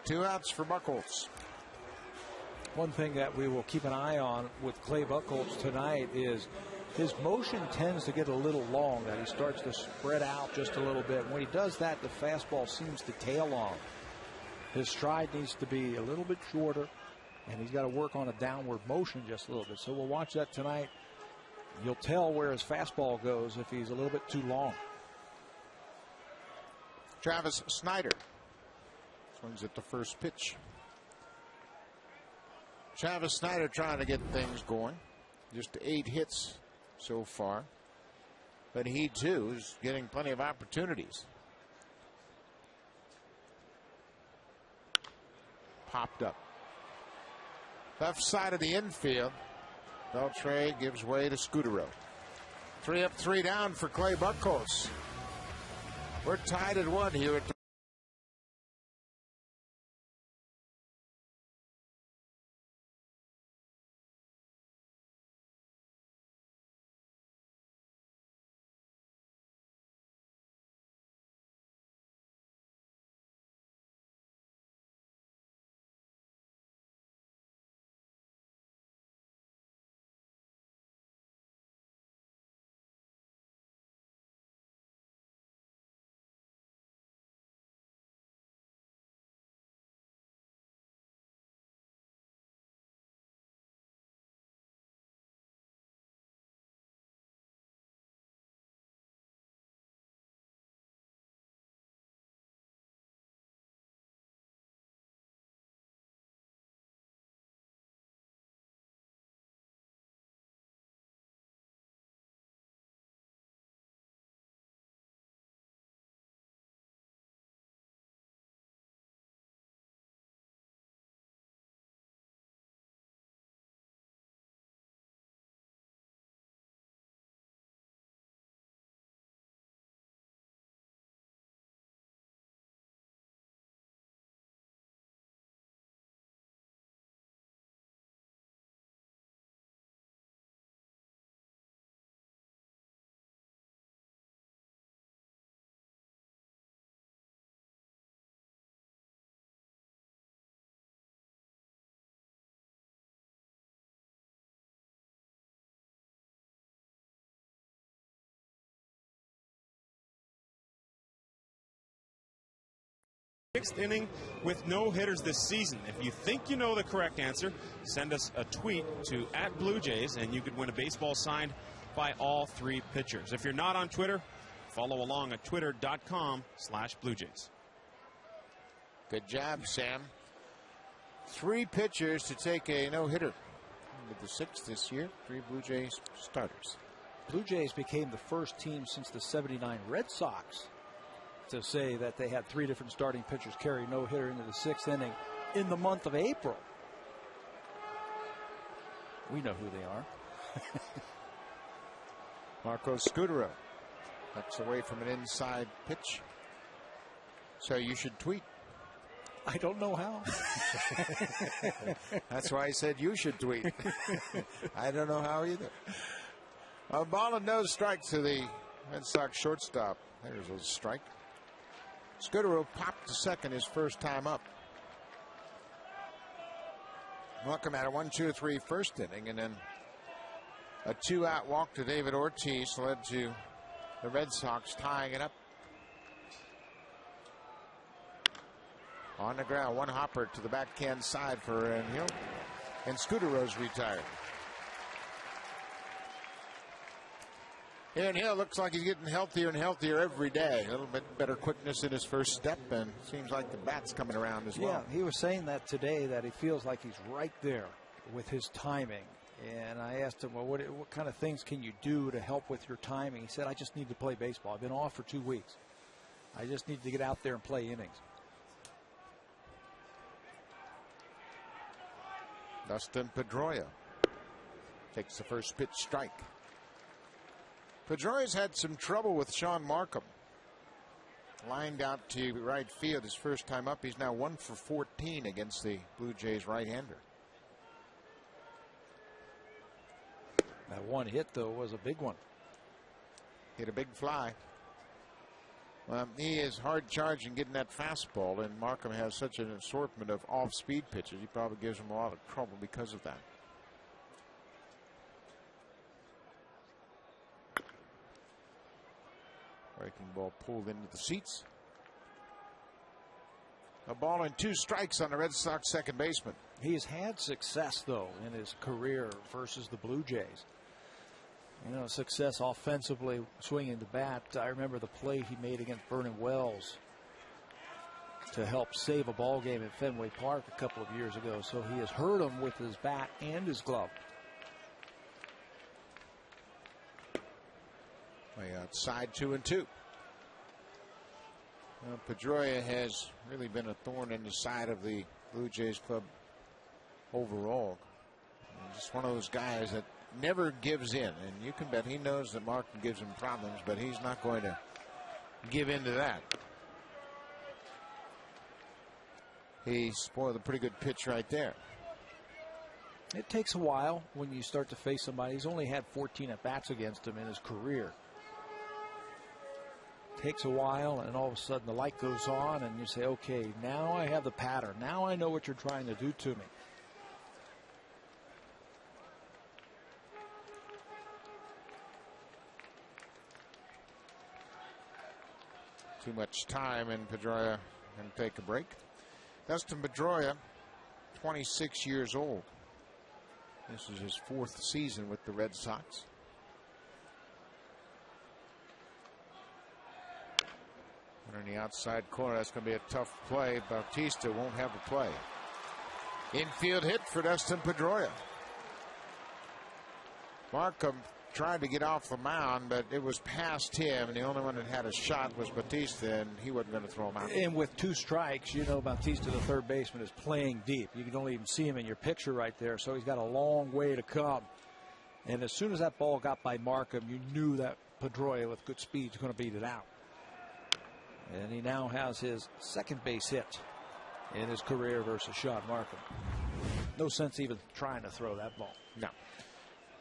2 outs for Buchholz. One thing that we will keep an eye on with Clay Buchholz tonight is his motion tends to get a little long, that he starts to spread out just a little bit. When he does that, the fastball seems to tail off. His stride needs to be a little bit shorter, and he's got to work on a downward motion just a little bit. So we'll watch that tonight. You'll tell where his fastball goes if he's a little bit too long. Travis Snyder swings at the first pitch. Travis Snyder trying to get things going. Just 8 hits so far. But he, too, is getting plenty of opportunities. Popped up. Left side of the infield. Beltre gives way to Scudero. 3 up, 3 down for Clay Buchholz. We're tied at 1 here at Sixth inning with no hitters this season. If you think you know the correct answer, send us a tweet to @BlueJays, and you could win a baseball signed by all 3 pitchers. If you're not on Twitter, follow along at twitter.com/BlueJays. Good job, Sam. 3 pitchers to take a no-hitter. With the 6th this year, 3 Blue Jays starters. Blue Jays became the first team since the '79 Red Sox to say that they had 3 different starting pitchers carry no-hitter into the 6th inning. in the month of April. We know who they are. Marco Scudero. That's away from an inside pitch. So you should tweet. I don't know how. That's why I said you should tweet. I don't know how either. A ball and no strike to the Red Sox shortstop. There's a strike. Scudero popped to second his first time up. Markham had a 1-2-3 first inning, and then a 2-out walk to David Ortiz led to the Red Sox tying it up. On the ground, one hopper to the backhand side for Aaron Hill, and Scudero's retired. Aaron Hill looks like he's getting healthier and healthier every day. A little bit better quickness in his first step, and seems like the bat's coming around as well. Yeah, he was saying that today, that he feels like he's right there with his timing. And I asked him, well, what kind of things can you do to help with your timing? He said, I just need to play baseball. I've been off for 2 weeks. I just need to get out there and play innings. Dustin Pedroia takes the first pitch strike. Pedroia's had some trouble with Sean Markham. Lined out to right field his first time up. He's now 1 for 14 against the Blue Jays right-hander. That one hit, though, was a big one. Hit a big fly. He is hard charging getting that fastball, and Markham has such an assortment of off-speed pitches. He probably gives him a lot of trouble because of that. Breaking ball pulled into the seats. A ball and 2 strikes on the Red Sox second baseman. He's had success, though, in his career versus the Blue Jays. You know, success offensively, swinging the bat. I remember the play he made against Vernon Wells to help save a ball game at Fenway Park a couple of years ago. So he has hurt him with his bat and his glove. Way outside, 2-2. Well, Pedroia has really been a thorn in the side of the Blue Jays club overall. Just one of those guys that never gives in, and you can bet he knows that Markham gives him problems, but he's not going to give in to that. He spoiled a pretty good pitch right there. It takes a while when you start to face somebody. He's only had 14 at-bats against him in his career. Takes a while, and all of a sudden the light goes on, and you say, okay, now I have the pattern. Now I know what you're trying to do to me. Too much time, and Pedroia can take a break. Dustin Pedroia, 26 years old. This is his 4th season with the Red Sox. In the outside corner, that's going to be a tough play. Bautista won't have a play. Infield hit for Dustin Pedroia. Markham tried to get off the mound, but it was past him, and the only one that had a shot was Bautista, and he wasn't going to throw him out. And with 2 strikes, you know Bautista, the third baseman, is playing deep. You can only even see him in your picture right there, so he's got a long way to come. And as soon as that ball got by Markham, you knew that Pedroia with good speed is going to beat it out. And he now has his second base hit in his career versus Sean Markham. No sense even trying to throw that ball. No.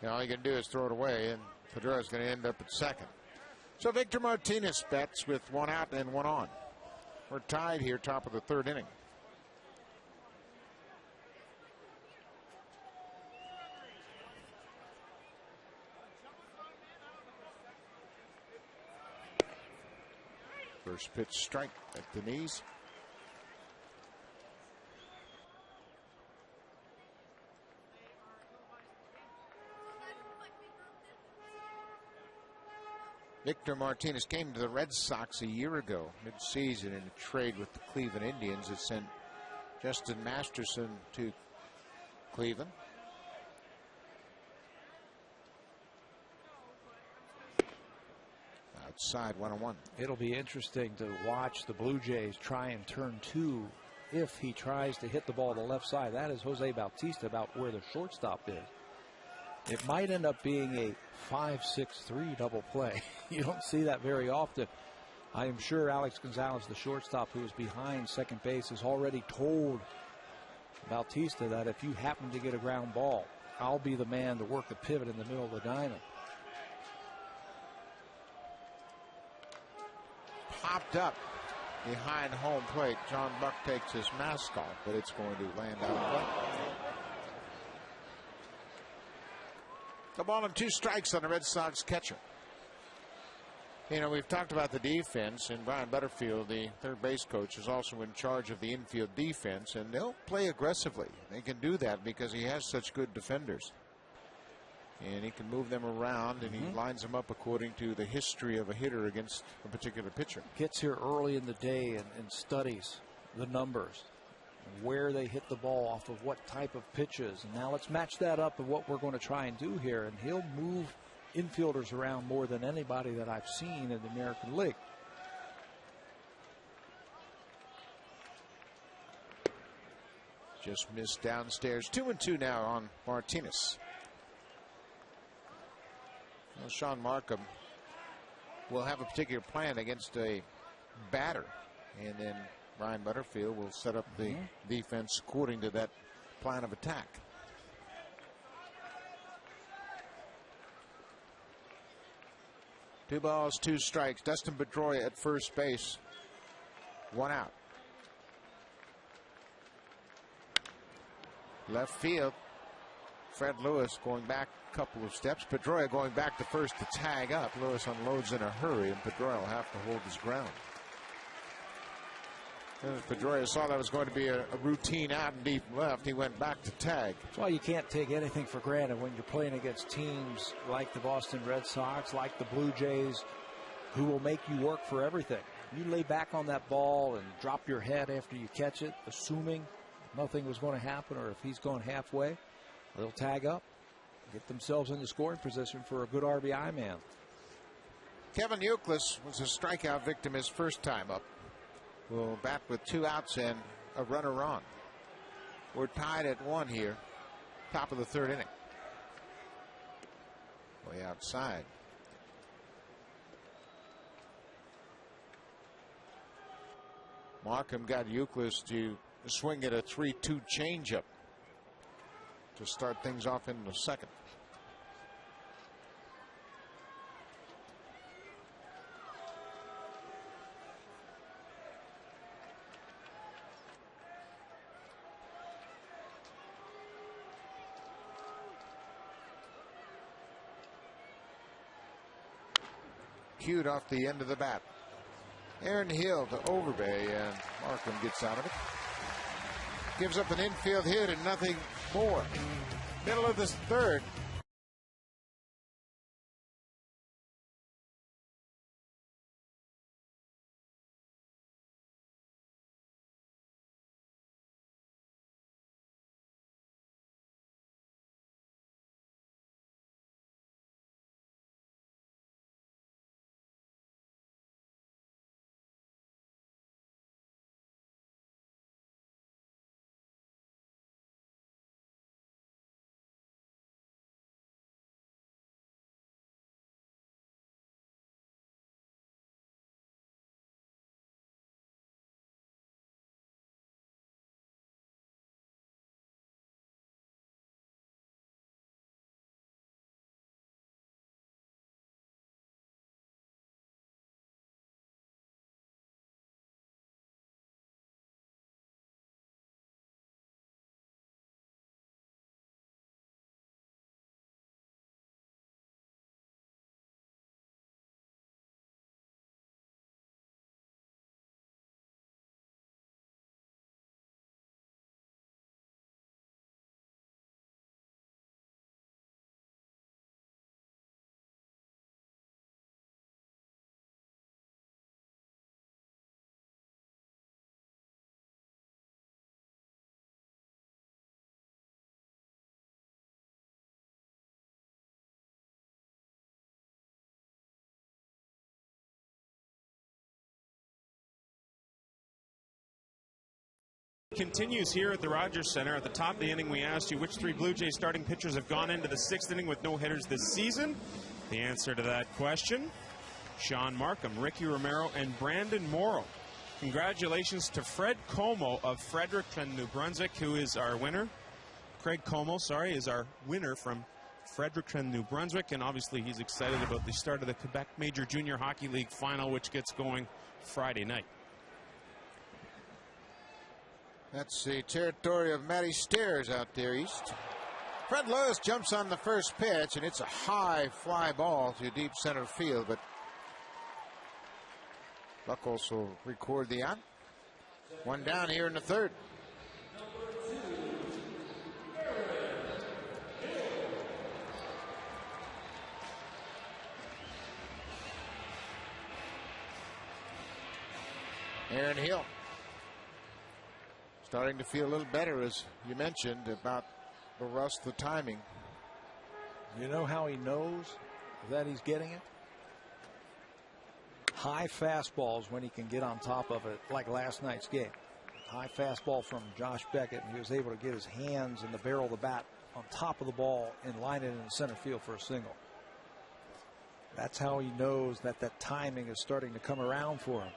You know, all you can do is throw it away, and Pedroia's going to end up at second. So Victor Martinez bats with 1 out and 1 on. We're tied here, top of the 3rd inning. First pitch strike at the knees. Victor Martinez came to the Red Sox a year ago, mid-season, in a trade with the Cleveland Indians that sent Justin Masterson to Cleveland. Outside, 1-1. It'll be interesting to watch the Blue Jays try and turn 2 if he tries to hit the ball to the left side. That is Jose Bautista, about where the shortstop is. It might end up being a 5-6-3 double play. You don't see that very often. I am sure Alex Gonzalez, the shortstop who is behind second base, has already told Bautista that if you happen to get a ground ball, I'll be the man to work the pivot in the middle of the diamond. Popped up behind home plate. John Buck takes his mask off, but it's going to land out of play. The ball and 2 strikes on the Red Sox catcher. You know, we've talked about the defense, and Brian Butterfield, the third base coach, is also in charge of the infield defense, and they'll play aggressively. They can do that because he has such good defenders. And he can move them around, and he lines them up according to the history of a hitter against a particular pitcher. Gets here early in the day and studies the numbers, where they hit the ball off of what type of pitches. And now let's match that up with what we're going to try and do here. And he'll move infielders around more than anybody that I've seen in the American League. Just missed downstairs. 2-2 now on Martinez. Well, Sean Markham will have a particular plan against a batter, and then Brian Butterfield will set up the defense according to that plan of attack. Two balls, 2 strikes. Dustin Pedroia at first base. 1 out. Left field. Fred Lewis going back a couple of steps. Pedroia going back to first to tag up. Lewis unloads in a hurry, and Pedroia will have to hold his ground. Pedroia saw that was going to be a routine out and deep left. He went back to tag. That's why you can't take anything for granted when you're playing against teams like the Boston Red Sox, like the Blue Jays, who will make you work for everything. You lay back on that ball and drop your head after you catch it, assuming nothing was going to happen, or if he's gone halfway, they'll tag up, get themselves into scoring position for a good RBI man. Kevin Youkilis was a strikeout victim his first time up. Will bat with 2 outs and a runner on. We're tied at 1 here. Top of the 3rd inning. Way outside. Markham got Youkilis to swing at a 3-2 changeup to start things off in the 2nd. Cued off the end of the bat. Aaron Hill to Overbay, and Markham gets out of it. Gives up an infield hit and nothing more. Middle of the 3rd. Continues here at the Rogers Center. At the top of the inning, we asked you which 3 Blue Jays starting pitchers have gone into the 6th inning with no hitters this season. The answer to that question, Sean Markham, Ricky Romero, and Brandon Morrow. Congratulations to Fred Como of Fredericton, New Brunswick, who is our winner. Craig Como, sorry, is our winner from Fredericton, New Brunswick, and obviously he's excited about the start of the Quebec Major Junior Hockey League final, which gets going Friday night. That's the territory of Matty Stairs out there east. Fred Lewis jumps on the first pitch, and it's a high fly ball to deep center field, but Buckles will record the out. 1 down here in the 3rd. Aaron Hill starting to feel a little better, as you mentioned, about the rust, the timing. You know how he knows that he's getting it? High fastballs when he can get on top of it, like last night's game. High fastball from Josh Beckett, and he was able to get his hands in the barrel of the bat on top of the ball and line it in the center field for a single. That's how he knows that that timing is starting to come around for him.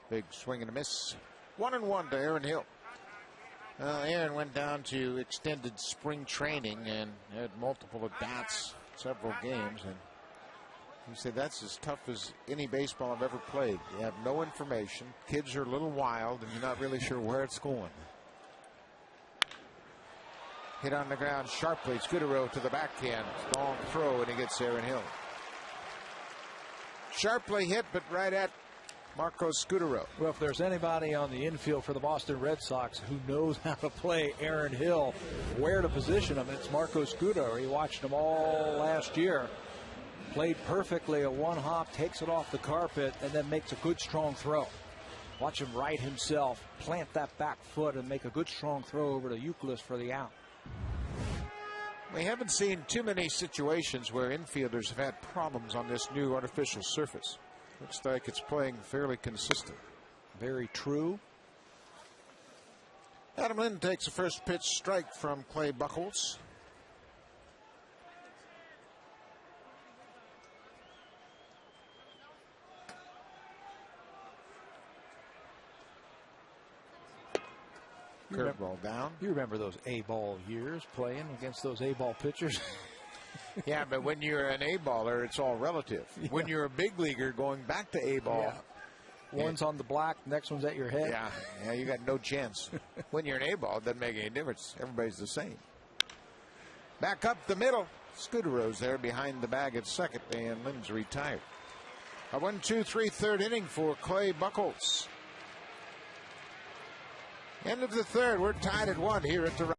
Big swing and a miss. 1-1 to Aaron Hill. Aaron went down to extended spring training and had multiple at-bats, several games, and he said that's as tough as any baseball I've ever played. You have no information. Kids are a little wild, and you're not really sure where it's going. Hit on the ground sharply. Scudero to the backhand. Long throw, and he gets Aaron Hill. Sharply hit, but right at Marco Scudero. Well, if there's anybody on the infield for the Boston Red Sox who knows how to play Aaron Hill, where to position him, it's Marco Scudero. He watched him all last year. Played perfectly at one hop, takes it off the carpet, and then makes a good strong throw. Watch him right himself, plant that back foot, and make a good strong throw over to Euclid for the out. We haven't seen too many situations where infielders have had problems on this new artificial surface. Looks like it's playing fairly consistent. Very true. Adam Lind takes a first pitch strike from Clay Buchholz. Curveball down. You remember those A-ball years playing against those A-ball pitchers? Yeah, but when you're an A-baller, it's all relative. Yeah. When you're a big leaguer going back to A-ball. Yeah. One's on the block, next one's at your head. Yeah, you got no chance. When you're an A-ball, it doesn't make any difference. Everybody's the same. Back up the middle. Scudero's there behind the bag at second, and Lind's retired. A 1-2-3 third inning for Clay Buchholz. End of the 3rd. We're tied at 1 here at the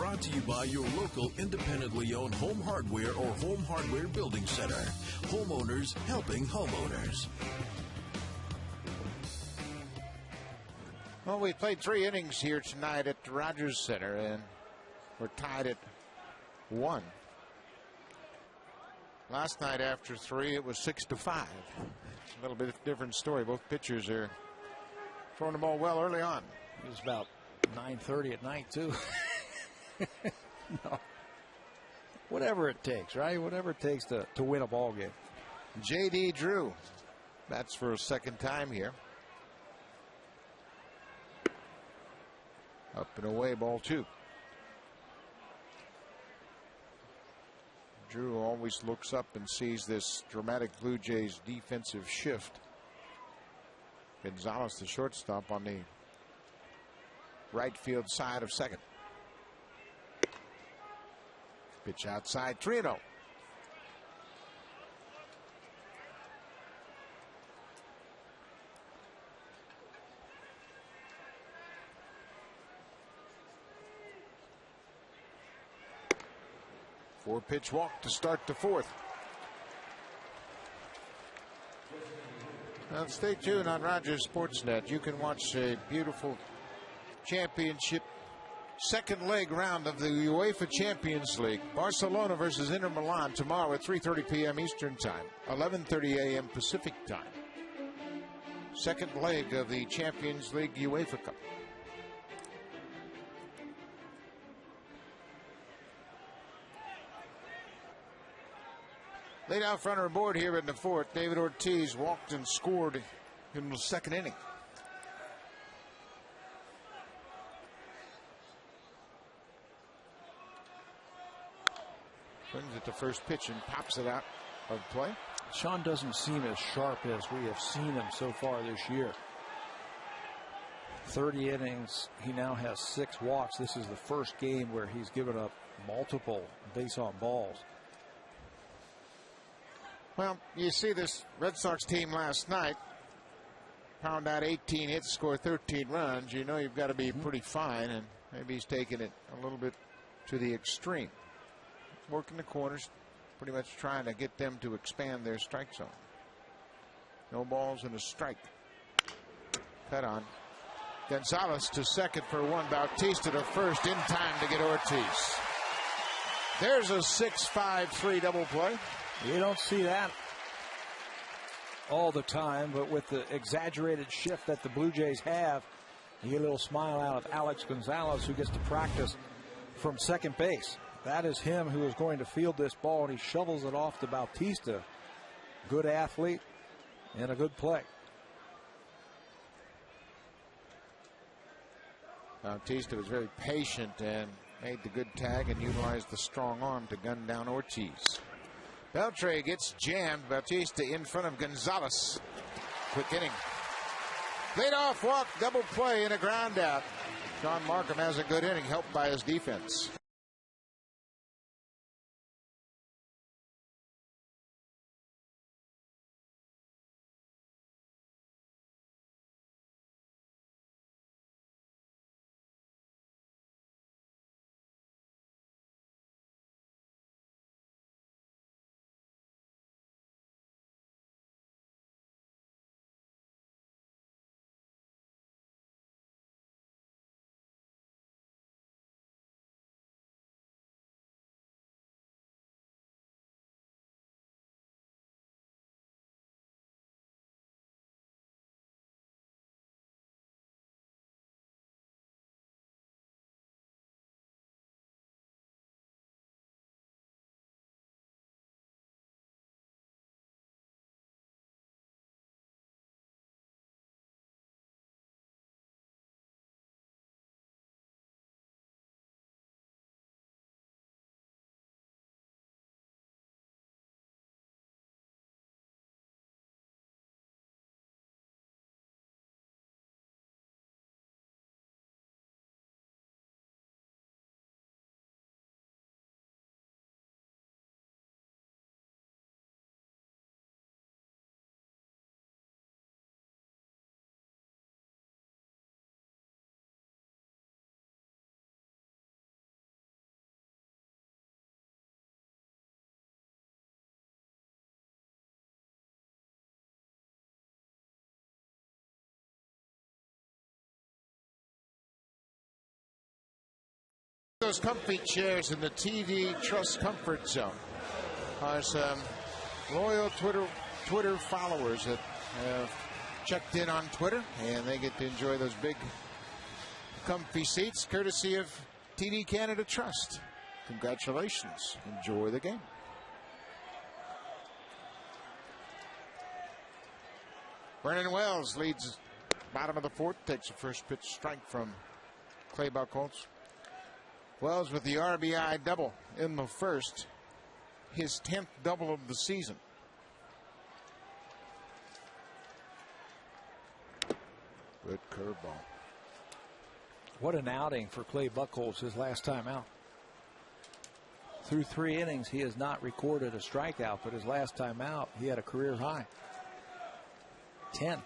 brought to you by your local independently owned home hardware or home hardware building center. Homeowners helping homeowners. Well, we played 3 innings here tonight at the Rogers Center, and we're tied at 1. Last night after 3, it was 6-5. A little bit different story. Both pitchers are throwing the ball well early on. It was about 9:30 at night, too. No. Whatever it takes, right? Whatever it takes to win a ball game. J.D. Drew. That's for a second time here. Up and away, ball 2. Drew always looks up and sees this dramatic Blue Jays defensive shift. Gonzalez, the shortstop, on the right field side of second. Pitch outside, 3-0. Four-pitch walk to start the 4th. Now stay tuned on Rogers Sportsnet. You can watch a beautiful championship second leg round of the UEFA Champions League. Barcelona versus Inter Milan tomorrow at 3:30 p.m. Eastern Time, 11:30 a.m. Pacific Time. Second leg of the Champions League UEFA Cup. Laid out front or board here in the 4th. David Ortiz walked and scored in the second inning. Swings at the first pitch and pops it out of play. Sean doesn't seem as sharp as we have seen him so far this year. 30 innings. He now has 6 walks. This is the first game where he's given up multiple base on balls. Well, you see this Red Sox team last night pound out 18 hits, score 13 runs. You know you've got to be pretty fine, and maybe he's taking it a little bit to the extreme. Working the corners, pretty much trying to get them to expand their strike zone. No balls and a strike. Cut on. Gonzalez to second for 1. Bautista to first in time to get Ortiz. There's a 6-5-3 double play. You don't see that all the time, but with the exaggerated shift that the Blue Jays have, you get a little smile out of Alex Gonzalez, who gets to practice from second base. That is him who is going to field this ball, and he shovels it off to Bautista. Good athlete and a good play. Bautista was very patient and made the good tag and utilized the strong arm to gun down Ortiz. Beltre gets jammed. Bautista in front of Gonzalez. Quick inning. Lead off walk, double play, and a ground out. John Markham has a good inning, helped by his defense. Those comfy chairs in the TD Trust Comfort Zone are some loyal Twitter followers that have checked in on Twitter, and they get to enjoy those big comfy seats courtesy of TD Canada Trust. Congratulations. Enjoy the game. Vernon Wells leads bottom of the fourth, takes a first pitch strike from Clay Buchholz. Wells with the RBI double in the first, his 10th double of the season. Good curveball. What an outing for Clay Buchholz his last time out. Through 3 innings, he has not recorded a strikeout, but his last time out, he had a career high. 10.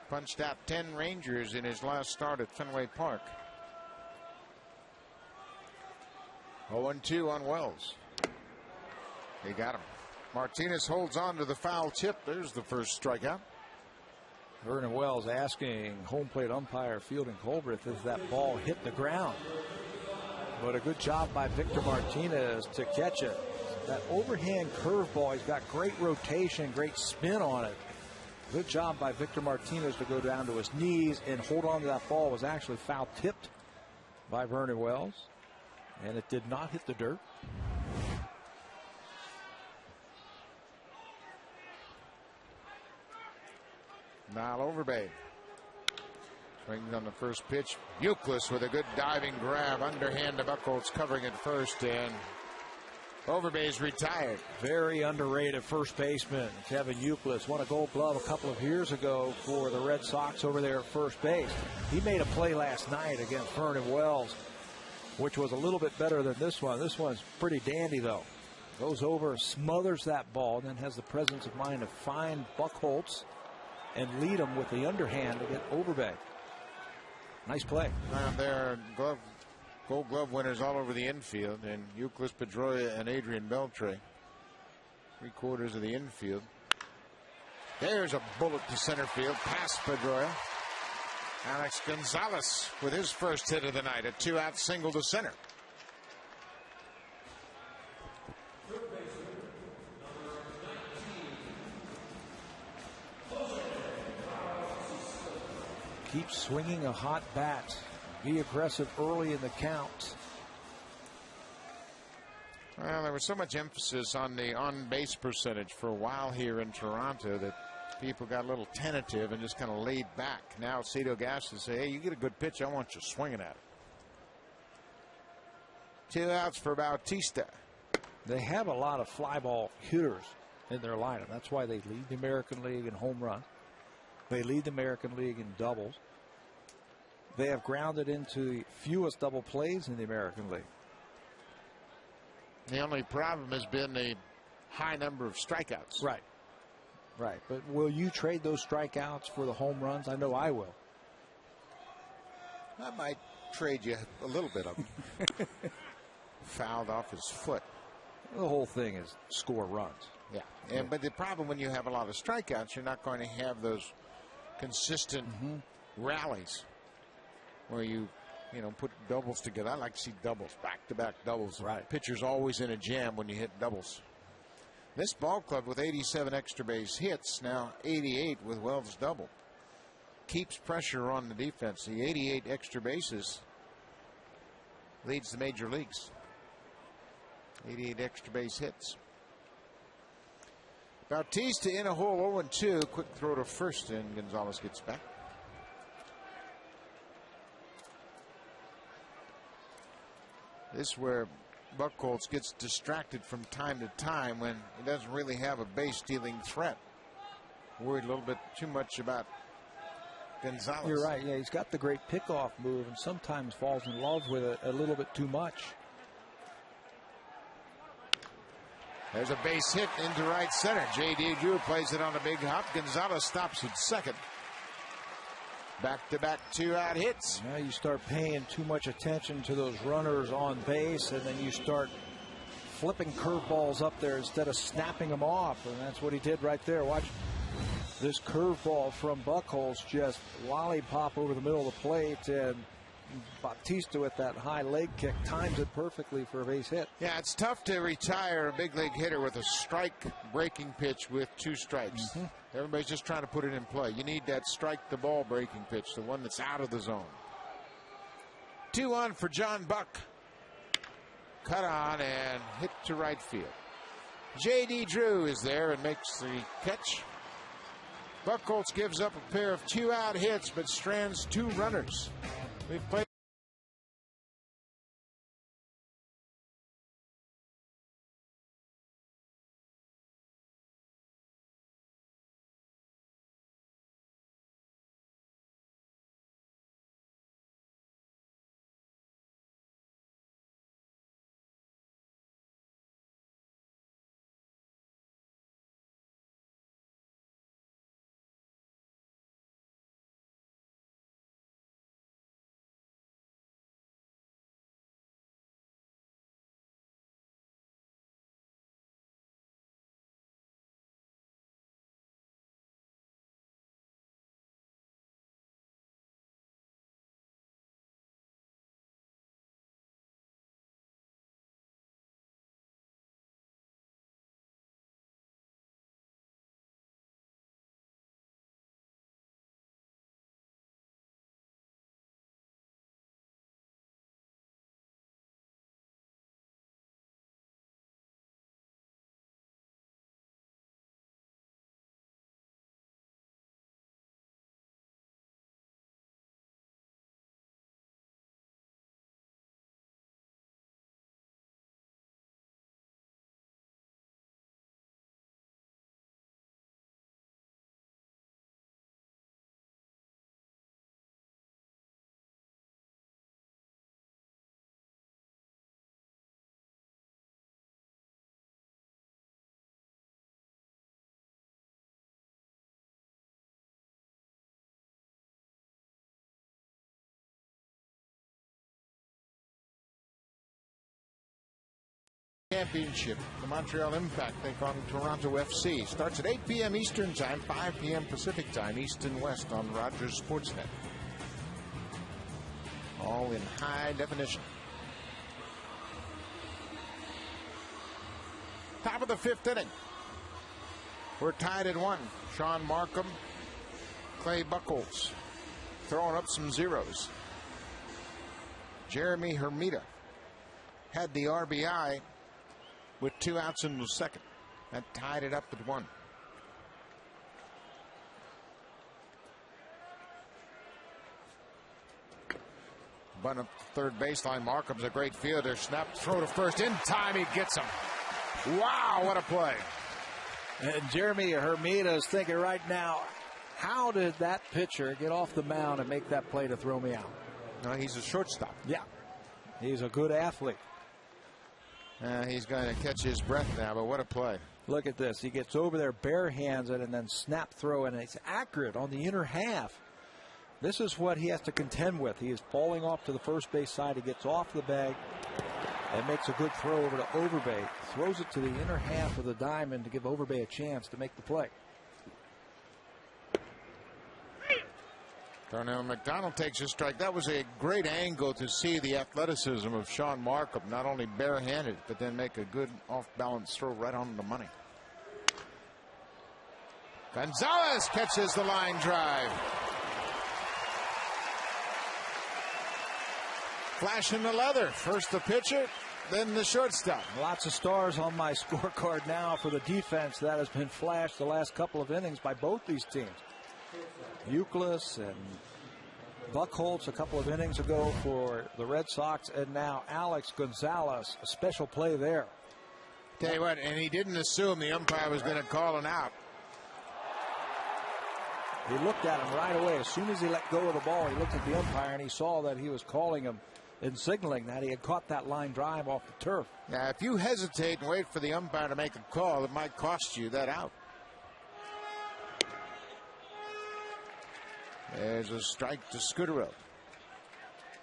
Punched out 10 Rangers in his last start at Fenway Park. 0-2 on Wells. He got him. Martinez holds on to the foul tip. There's the first strikeout. Vernon Wells asking home plate umpire Fielding Colbreth if that ball hit the ground. But a good job by Victor Martinez to catch it. That overhand curveball, he's got great rotation, great spin on it. Good job by Victor Martinez to go down to his knees and hold on to that ball. It was actually foul tipped by Vernon Wells, and it did not hit the dirt. Mal Overbay swings on the first pitch. Euclid with a good diving grab, underhand to Buchholz covering at first, and Overbay's retired. Very underrated first baseman Kevin Euclid won a Gold Glove a couple of years ago for the Red Sox over there at first base. He made a play last night against Vernon Wells, which was a little bit better than this one. This one's pretty dandy though. Goes over, smothers that ball, and then has the presence of mind to find Buchholz and lead him with the underhand to get Overbay. Nice play. Around there, Gold Glove winners all over the infield, and Euclid, Pedroia, and Adrian Beltre. 3/4 of the infield. There's a bullet to center field, past Pedroia. Alex Gonzalez with his first hit of the night, a 2-out single to center. Keep swinging a hot bat. Be aggressive early in the count. Well, there was so much emphasis on the on-base percentage for a while here in Toronto that people got a little tentative and just kind of laid back. Now Cito Gaston say, hey, you get a good pitch, I want you swinging at it. 2 outs for Bautista. They have a lot of fly ball hitters in their lineup. That's why they lead the American League in home runs. They lead the American League in doubles. They have grounded into the fewest double plays in the American League. The only problem has been the high number of strikeouts. Right. Right. But will you trade those strikeouts for the home runs? I know I will. I might trade you a little bit of them. Fouled off his foot. The whole thing is score runs. Yeah. But the problem when you have a lot of strikeouts, you're not going to have those consistent rallies where you put doubles together. I like to see doubles, back-to-back doubles. Right. Pitcher's always in a jam when you hit doubles. This ball club with 87 extra base hits, now 88 with Wells' double. Keeps pressure on the defense. The 88 extra bases leads the major leagues. 88 extra base hits. Bautista in a hole, 0-2. Quick throw to first, and Gonzalez gets back. This is where Buchholz gets distracted from time to time when he doesn't really have a base stealing threat. Worried a little bit too much about Gonzalez. You're right. Yeah, he's got the great pickoff move and sometimes falls in love with it a little bit too much. There's a base hit into right center. J.D. Drew plays it on a big hop. Gonzalez stops at second. Back-to-back 2-out hits. Now you start paying too much attention to those runners on base, and then you start flipping curveballs up there instead of snapping them off, and that's what he did right there. Watch this curveball from Buchholz just lollipop over the middle of the plate, and Bautista with that high leg kick times it perfectly for a base hit. Yeah, it's tough to retire a big league hitter with a strike breaking pitch with 2 strikes. Everybody's just trying to put it in play. You need that strike the ball breaking pitch, the one that's out of the zone. 2-1 for John Buck. Cut on and hit to right field. J.D. Drew is there and makes the catch. Buchholz gives up a pair of 2-out hits but strands 2 runners. We've played championship. The Montreal Impact take on Toronto FC. Starts at 8 p.m. Eastern Time, 5 p.m. Pacific Time, East and West on Rogers Sportsnet. All in high definition. Top of the 5th inning. We're tied at 1. Sean Markham, Clay Buchholz throwing up some zeros. Jeremy Hermida had the RBI with 2 outs in the second. That tied it up at 1. Bunt up the third baseline. Markham's a great fielder. Snap, throw to first. In time, he gets him. Wow, what a play. And Jeremy Hermida is thinking right now, how did that pitcher get off the mound and make that play to throw me out? No, he's a shortstop. Yeah, he's a good athlete. He's going to catch his breath now, but what a play. Look at this. He gets over there, bare hands it, and then snap throw, and it's accurate on the inner half. This is what he has to contend with. He is falling off to the first base side. He gets off the bag and makes a good throw over to Overbay. Throws it to the inner half of the diamond to give Overbay a chance to make the play. Darnell McDonald takes a strike. That was a great angle to see the athleticism of Sean Markham, not only barehanded, but then make a good off-balance throw right on the money. Gonzalez catches the line drive. Flashing the leather. First the pitcher, then the shortstop. Lots of stars on my scorecard now for the defense that has been flashed the last couple of innings by both these teams. Euclid and Buchholz a couple of innings ago for the Red Sox, and now Alex Gonzalez, a special play there. Tell you what, and he didn't assume the umpire was going to call an out. He looked at him right away. As soon as he let go of the ball, he looked at the umpire and he saw that he was calling him and signaling that he had caught that line drive off the turf. Now, if you hesitate and wait for the umpire to make a call, it might cost you that out. There's a strike to Scudero.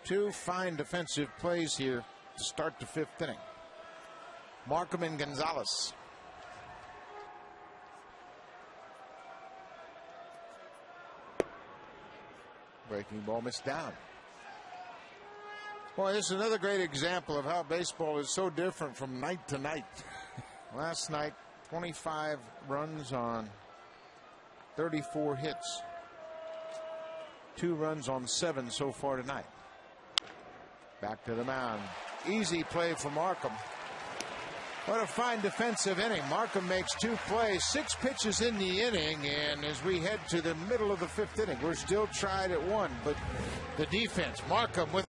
2 fine defensive plays here to start the 5th inning. Markham and Gonzalez. Breaking ball missed down. Boy, this is another great example of how baseball is so different from night to night. Last night, 25 runs on 34 hits. 2 runs on 7 so far tonight. Back to the mound. Easy play for Markham. What a fine defensive inning. Markham makes 2 plays, 6 pitches in the inning, and as we head to the middle of the 5th inning, we're still tied at 1, but the defense, Markham with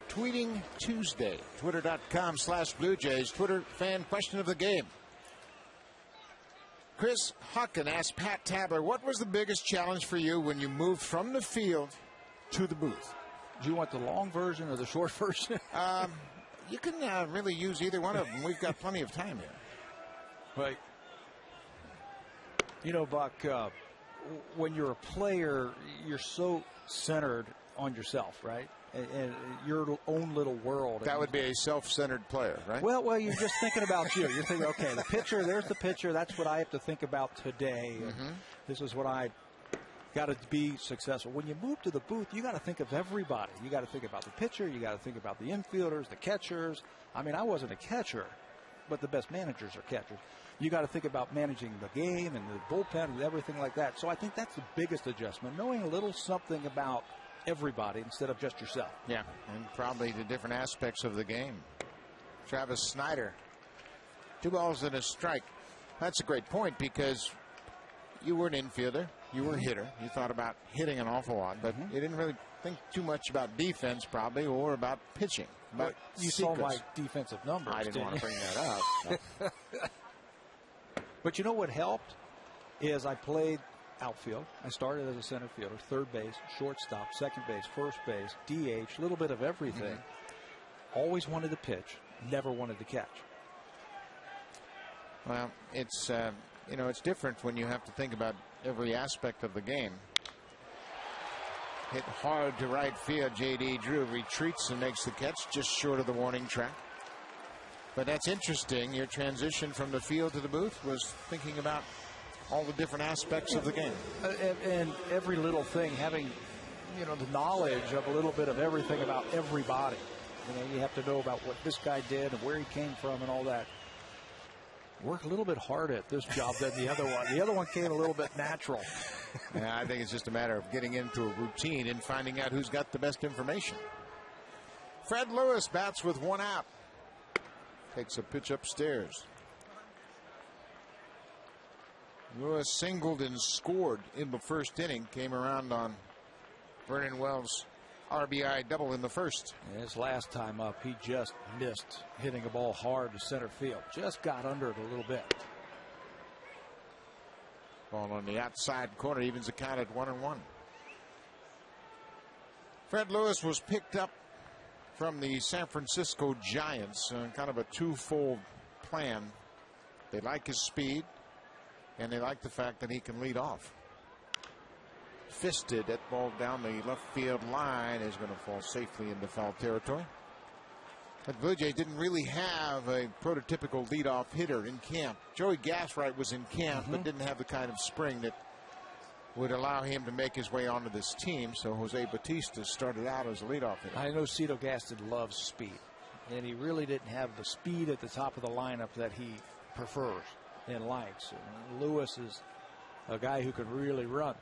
Tweeting Tuesday. Twitter.com/Blue Jays. Twitter fan question of the game. Chris Hucken asked Pat Tabler, what was the biggest challenge for you when you moved from the field to the booth? Do you want the long version or the short version? You can really use either one of them. We've got plenty of time here. Right. You know, Buck, when you're a player, you're so centered on yourself, right? And your own little world. That would be a self-centered player, right? Well, you're just thinking about you. You're thinking, okay, the pitcher, there's the pitcher. That's what I have to think about today. Mm-hmm. This is what I got to be successful. When you move to the booth, you got to think of everybody. You got to think about the pitcher. You got to think about the infielders, the catchers. I mean, I wasn't a catcher, but the best managers are catchers. You got to think about managing the game and the bullpen and everything like that. So I think that's the biggest adjustment, knowing a little something about everybody instead of just yourself. Yeah, and probably the different aspects of the game. Travis Snyder, 2 balls and a strike. That's a great point because you were an infielder, you were a hitter. You thought about hitting an awful lot, but you didn't really think too much about defense probably or about pitching. But you saw my defensive numbers. I didn't want to bring that up. But you know what helped is I played outfield. I started as a center fielder, third base, shortstop, second base, first base, DH, a little bit of everything. Always wanted to pitch, never wanted to catch. Well, it's it's different when you have to think about every aspect of the game. Hit hard to right field. J.D. Drew retreats and makes the catch just short of the warning track. But that's interesting. Your transition from the field to the booth was thinking about all the different aspects of the game. And every little thing, having, the knowledge of a little bit of everything about everybody. You have to know about what this guy did and where he came from and all that. Work a little bit harder at this job than the other one. The other one came a little bit natural. Yeah, I think it's just a matter of getting into a routine and finding out who's got the best information. Fred Lewis bats with 1 out. Takes a pitch upstairs. Lewis singled and scored in the first inning. Came around on Vernon Wells' RBI double in the first. His last time up, he just missed hitting a ball hard to center field. Just got under it a little bit. Ball on the outside corner evens the count at 1-1. Fred Lewis was picked up from the San Francisco Giants. Kind of a twofold plan. They like his speed, and they like the fact that he can lead off. Fisted, that ball down the left field line is going to fall safely into foul territory. But Blue Jays didn't really have a prototypical leadoff hitter in camp. Joey Gaswright was in camp, but didn't have the kind of spring that would allow him to make his way onto this team. So Jose Bautista started out as a leadoff hitter. I know Cito Gaston loves speed, and he really didn't have the speed at the top of the lineup that he prefers and likes. And Lewis is a guy who can really run.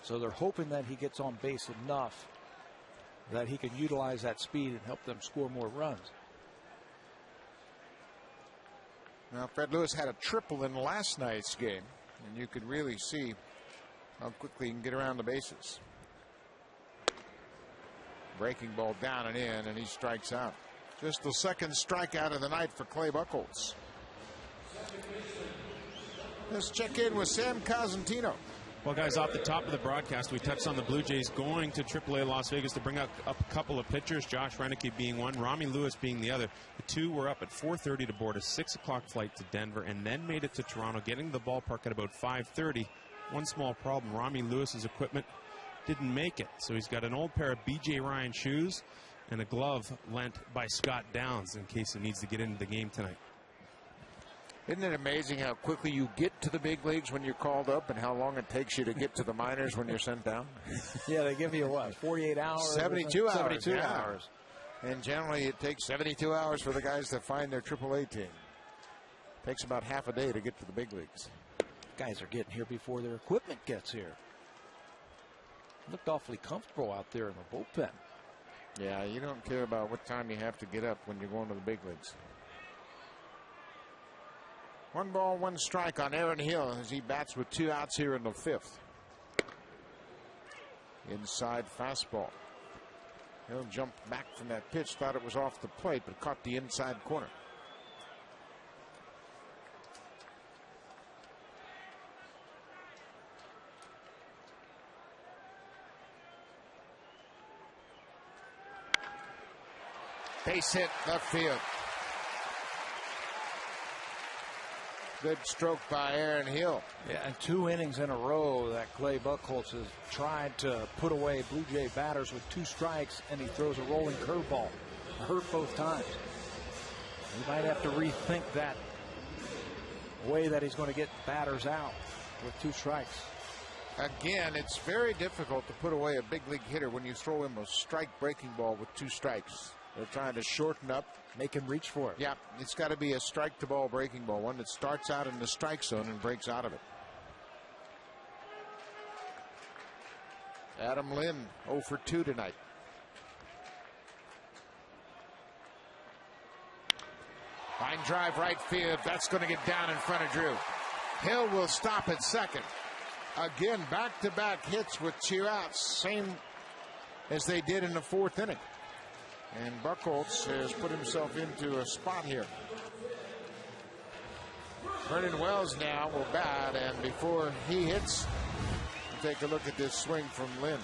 So they're hoping that he gets on base enough that he can utilize that speed and help them score more runs. Now, Fred Lewis had a triple in last night's game, and you could really see how quickly he can get around the bases. Breaking ball down and in, and he strikes out. Just the second strikeout of the night for Clay Buchholz. Let's check in with Sam Cosentino. Well, guys, off the top of the broadcast, we touched on the Blue Jays going to AAA Las Vegas to bring up a couple of pitchers, Josh Reineke being one, Rami Lewis being the other. The two were up at 4:30 to board a 6 o'clock flight to Denver and then made it to Toronto, getting to the ballpark at about 5:30. One small problem, Rami Lewis's equipment didn't make it. So he's got an old pair of B.J. Ryan shoes and a glove lent by Scott Downs in case he needs to get into the game tonight. Isn't it amazing how quickly you get to the big leagues when you're called up and how long it takes you to get to the minors when you're sent down? Yeah, they give you what, 48 hours? 72 hours. 72 hours. And generally it takes 72 hours for the guys to find their AAA team. Takes about half a day to get to the big leagues. Guys are getting here before their equipment gets here. Looked awfully comfortable out there in the bullpen. Yeah, you don't care about what time you have to get up when you're going to the big leagues. 1 ball, 1 strike on Aaron Hill as he bats with 2 outs here in the 5th. Inside fastball. Hill jumped back from that pitch, thought it was off the plate, but caught the inside corner. Base hit left field. Good stroke by Aaron Hill. Yeah, and 2 innings in a row that Clay Buchholz has tried to put away Blue Jay batters with 2 strikes, and he throws a rolling curveball. Hurt both times. He might have to rethink that way that he's going to get batters out with 2 strikes. Again, it's very difficult to put away a big league hitter when you throw him a strike breaking ball with 2 strikes. They're trying to shorten up. Make him reach for it. Yeah, it's got to be a strike to ball breaking ball, one that starts out in the strike zone and breaks out of it. Adam Lynn 0 for 2 tonight. Line drive right field. That's going to get down in front of Drew. Hill will stop at second. Again, back-to-back hits with 2 outs, same as they did in the 4th inning. And Buchholz has put himself into a spot here. Vernon Wells now will bat, and before he hits, we'll take a look at this swing from Lynn.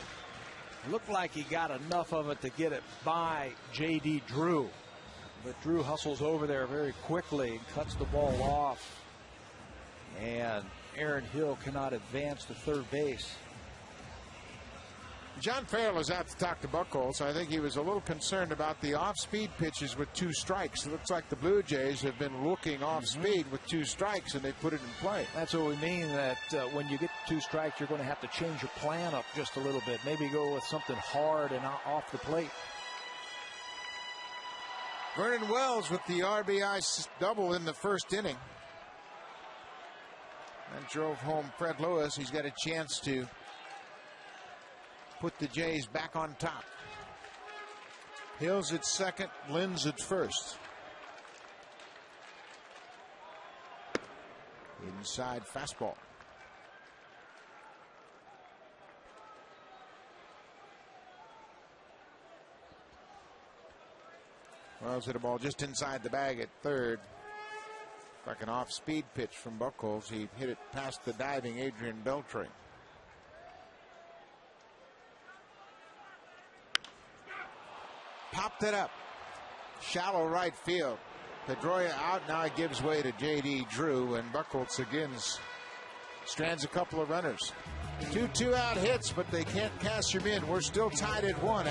Looked like he got enough of it to get it by J.D. Drew. But Drew hustles over there very quickly and cuts the ball off. And Aaron Hill cannot advance to third base. John Farrell is out to talk to Buchholz. I think he was a little concerned about the off-speed pitches with 2 strikes. It looks like the Blue Jays have been looking off-speed with 2 strikes, and they put it in play. That's what we mean, that when you get 2 strikes, you're going to have to change your plan up just a little bit. Maybe go with something hard and off the plate. Vernon Wells with the RBI double in the 1st inning. And drove home Fred Lewis. He's got a chance to put the Jays back on top. Hill's at second, Lynn's at first. Inside fastball. Wells hit a ball just inside the bag at third. Like an off-speed pitch from Buchholz. He hit it past the diving Adrian Beltre. popped it up. Shallow right field. Pedroia out. Now it gives way to J.D. Drew, and Buchholz again strands a couple of runners. 2 2-out hits, but they can't cash him in. We're still tied at 1.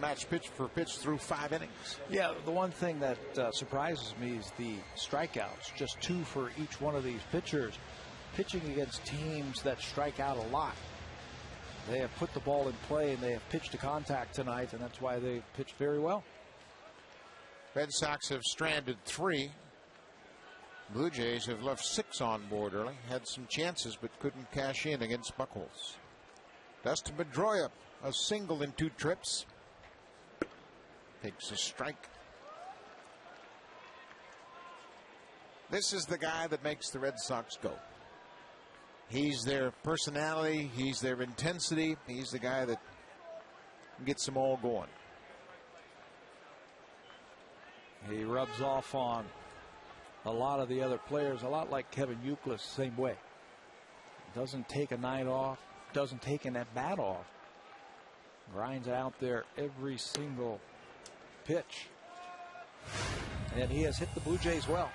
Match pitch for pitch through 5 innings. Yeah, the one thing that surprises me is the strikeouts. Just 2 for each one of these pitchers. Pitching against teams that strike out a lot. They have put the ball in play, and they have pitched to contact tonight, and that's why they pitched very well. Red Sox have stranded 3. Blue Jays have left 6 on board early. Had some chances, but couldn't cash in against Buchholz. Dustin Pedroia, a single in 2 trips. Takes a strike. This is the guy that makes the Red Sox go. He's their personality. He's their intensity. He's the guy that gets them all going. He rubs off on a lot of the other players, a lot like Kevin Youkilis, same way. Doesn't take a night off, doesn't take an at-bat off. Grinds out there every single pitch. And he has hit the Blue Jays well.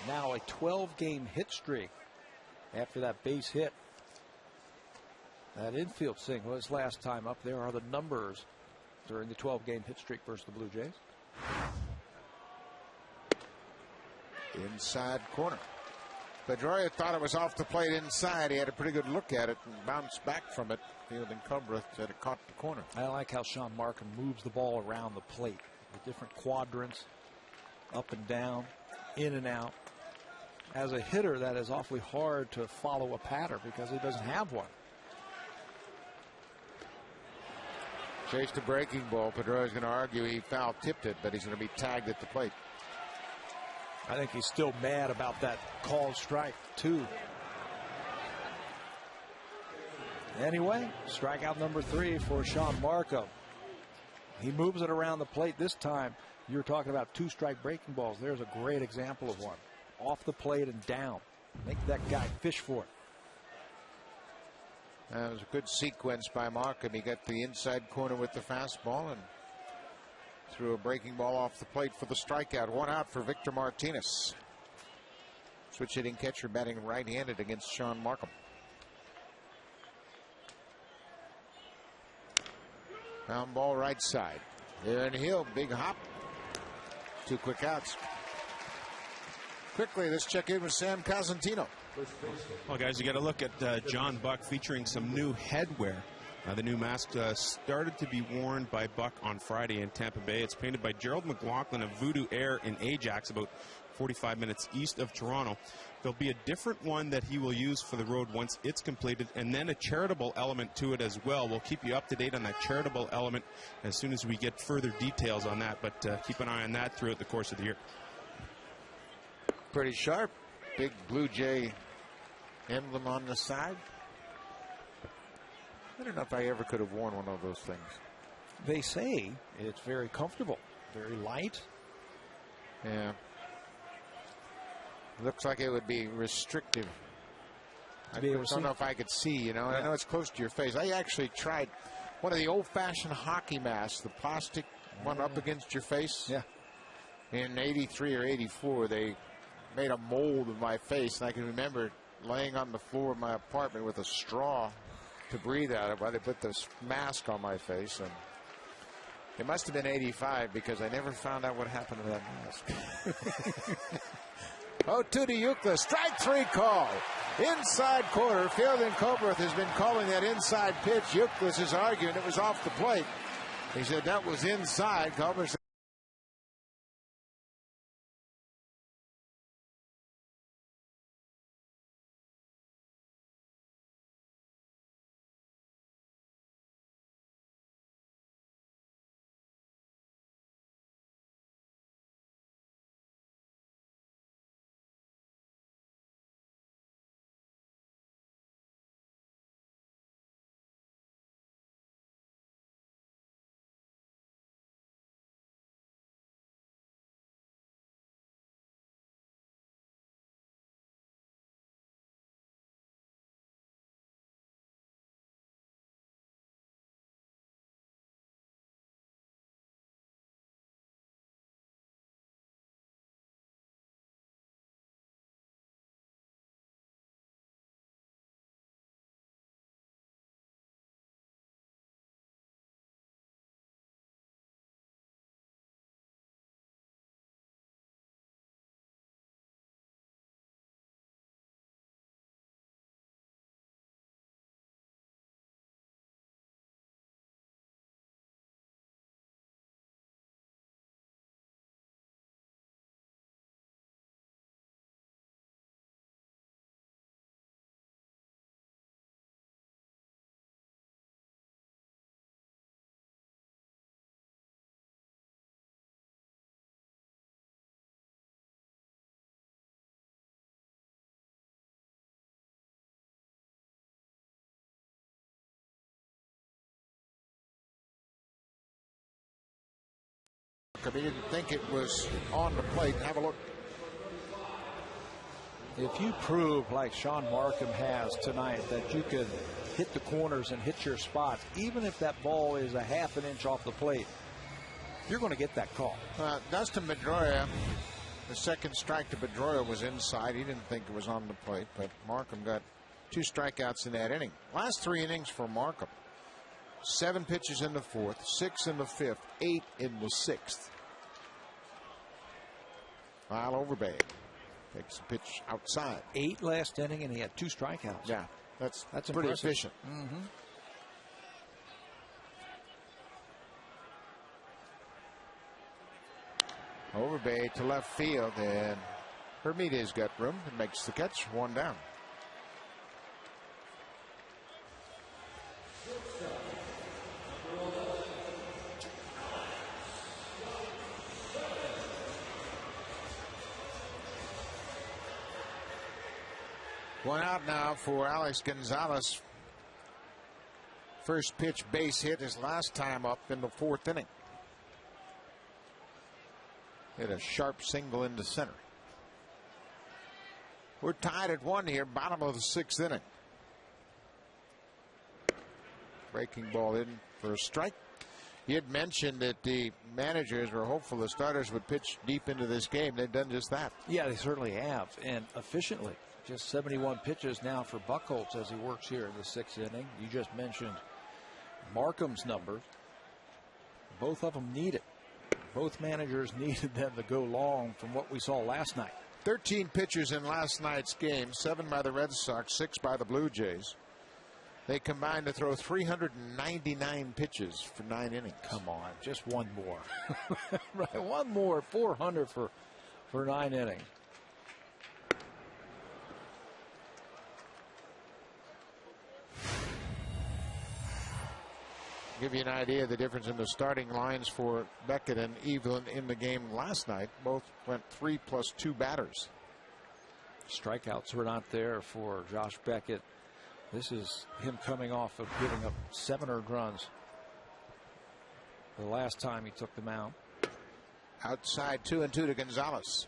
Now a 12-game hit streak after that base hit. That infield single, his last time up. There are the numbers during the 12-game hit streak versus the Blue Jays. Inside corner. Pedroia thought it was off the plate inside. He had a pretty good look at it and bounced back from it. Fielding cover said it caught the corner. I like how Sean Markham moves the ball around the plate. The different quadrants, up and down, in and out. As a hitter, that is awfully hard to follow a pattern because he doesn't have one. Chased a breaking ball. Pedroia's going to argue he foul tipped it, but he's going to be tagged at the plate. I think he's still mad about that called strike, too. Anyway, strikeout number 3 for Sean Markham. He moves it around the plate this time. You're talking about 2-strike breaking balls. There's a great example of one. Off the plate and down. Make that guy fish for it. That was a good sequence by Markham. He got the inside corner with the fastball and threw a breaking ball off the plate for the strikeout. 1 out for Victor Martinez. Switch hitting catcher batting right-handed against Sean Markham. Ground ball right side. Aaron Hill, big hop. 2 quick outs. Quickly, let's check in with Sam Cosentino. Well, guys, you got to look at John Buck featuring some new headwear. The new mask started to be worn by Buck on Friday in Tampa Bay. It's painted by Gerald McLaughlin of Voodoo Air in Ajax, about 45 minutes east of Toronto. There'll be a different one that he will use for the road once it's completed, and then a charitable element to it as well. We'll keep you up to date on that charitable element as soon as we get further details on that, but keep an eye on that throughout the course of the year. Pretty sharp. Big Blue Jay emblem on the side. I don't know if I ever could have worn one of those things. They say it's very comfortable, very light. Yeah. Looks like it would be restrictive. I don't know if I could see, you know. Yeah. I know it's close to your face. I actually tried one of the old-fashioned hockey masks, the plastic one up against your face. Yeah. In 83 or 84, they made a mold of my face, and I can remember laying on the floor of my apartment with a straw to breathe out of while they put this mask on my face. And it must have been 85 because I never found out what happened to that mask. 0-2 to Euclid. Strike 3 call. Inside corner. Fielding Cobrath has been calling that inside pitch. Euclid is arguing it was off the plate. He said that was inside. Cobrath. He didn't think it was on the plate. Have a look. If you prove, like Sean Markham has tonight, that you can hit the corners and hit your spots, even if that ball is a half an inch off the plate, you're going to get that call. Dustin Pedroia, the second strike to Pedroia was inside. He didn't think it was on the plate, but Markham got 2 strikeouts in that inning. Last 3 innings for Markham. 7 pitches in the 4th, 6 in the 5th, 8 in the 6th. Lyle Overbay takes a pitch outside. 8 last inning, and he had 2 strikeouts. Yeah, that's pretty impressive. efficient. Overbay to left field, and Hermides got room and makes the catch. 1 down. One out now for Alex Gonzalez. First pitch base hit his last time up in the 4th inning. Hit a sharp single into center. We're tied at 1 here, bottom of the 6th inning. Breaking ball in for a strike. He had mentioned that the managers were hopeful the starters would pitch deep into this game. They've done just that. Yeah, they certainly have, and efficiently. Just 71 pitches now for Buchholz as he works here in the 6th inning. You just mentioned Markham's numbers. Both of them need it. Both managers needed them to go long from what we saw last night. 13 pitchers in last night's game, 7 by the Red Sox, 6 by the Blue Jays. They combined to throw 399 pitches for 9 innings. Come on, just one more. Right, one more, 400 for 9 innings. Give you an idea of the difference in the starting lines for Beckett and Evelyn in the game last night. Both went 3 plus 2 batters. Strikeouts were not there for Josh Beckett. This is him coming off of giving up 7 earned runs the last time he took the mound. Outside 2-2 to Gonzalez.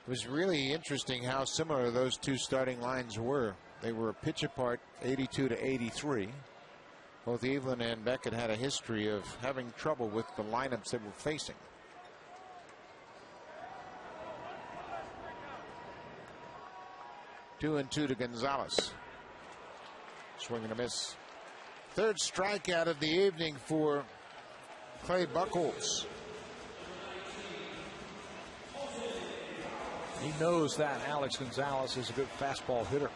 It was really interesting how similar those two starting lines were. They were a pitch apart, 82 to 83. Both Evelyn and Beckett had a history of having trouble with the lineups they were facing. Two and two to Gonzalez. Swing and a miss. Third strikeout of the evening for Clay Buchholz. He knows that Alex Gonzalez is a good fastball hitter.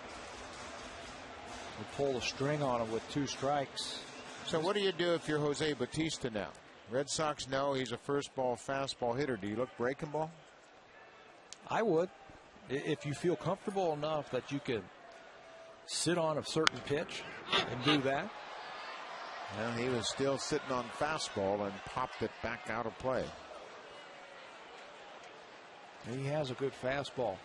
He pulled a string on him with 2 strikes. So what do you do if you're Jose Bautista now? Red Sox know he's a first ball fastball hitter. Do you look breaking ball? I would. If you feel comfortable enough that you can sit on a certain pitch and do that. Well, he was still sitting on fastball and popped it back out of play. He has a good fastball.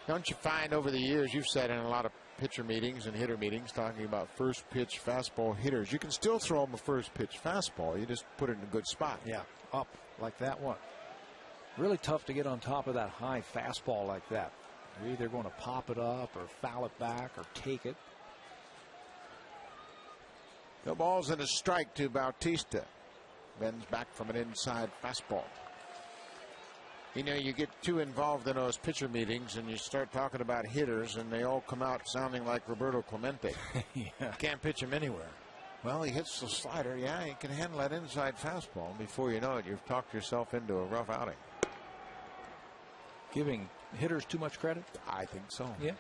Don't you find over the years, you've sat in a lot of pitcher meetings and hitter meetings talking about first pitch fastball hitters. You can still throw them a first pitch fastball. You just put it in a good spot. Yeah, up like that one. Really tough to get on top of that high fastball like that. You're either going to pop it up or foul it back or take it. No balls and a strike to Bautista. Bends back from an inside fastball. You know, you get too involved in those pitcher meetings and you start talking about hitters and they all come out sounding like Roberto Clemente. Yeah. Can't pitch him anywhere. Well, he hits the slider. Yeah, he can handle that inside fastball. Before you know it, you've talked yourself into a rough outing. Giving hitters too much credit? I think so. Yeah.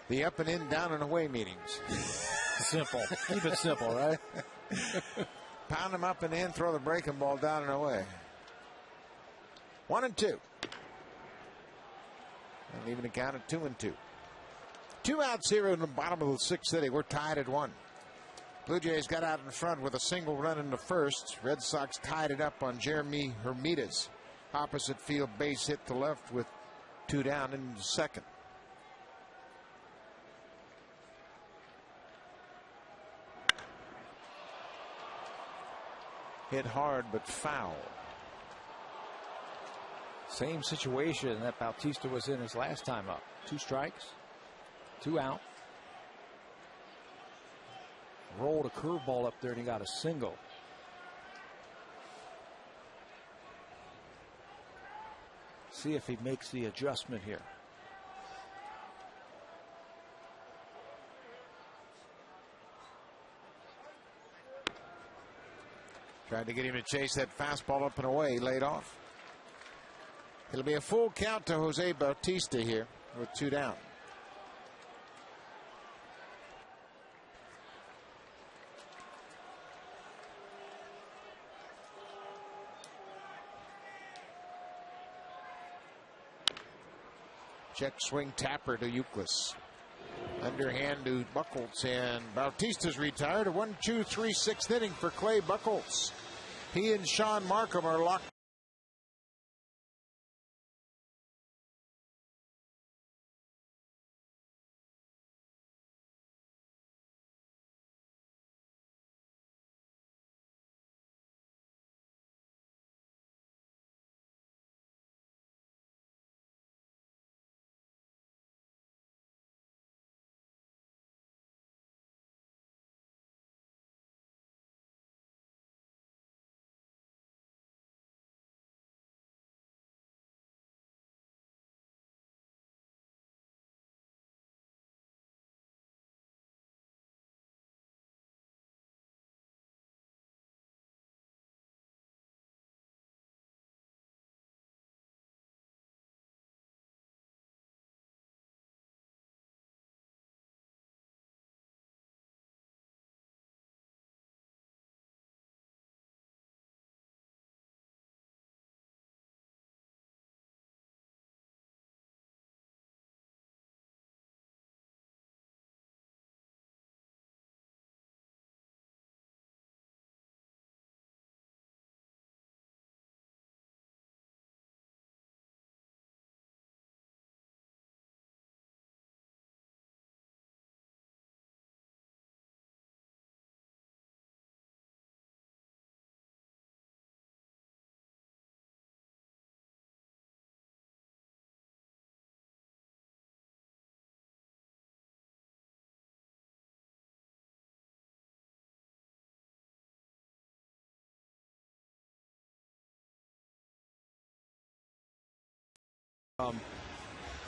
The up and in, down and away meetings. Simple. Keep it simple, right? Pound them up and in, throw the breaking ball down and away. 1-2. And leaving the count at 2-2. 2 outs here in the bottom of the 6th inning. We're tied at 1. Blue Jays got out in front with a single run in the first. Red Sox tied it up on Jeremy Hermitas. Opposite field base hit to left with 2 down in the second. Hit hard but foul. Same situation that Bautista was in his last time up. 2 strikes, 2 out. Rolled a curveball up there and he got a single. See if he makes the adjustment here. Tried to get him to chase that fastball up and away, laid off. It'll be a full count to Jose Bautista here with 2 down. Check swing tapper to Euclid. Underhand to Buchholz, and Bautista's retired. A 1-2-3 6th inning for Clay Buchholz. He and Sean Markham are locked.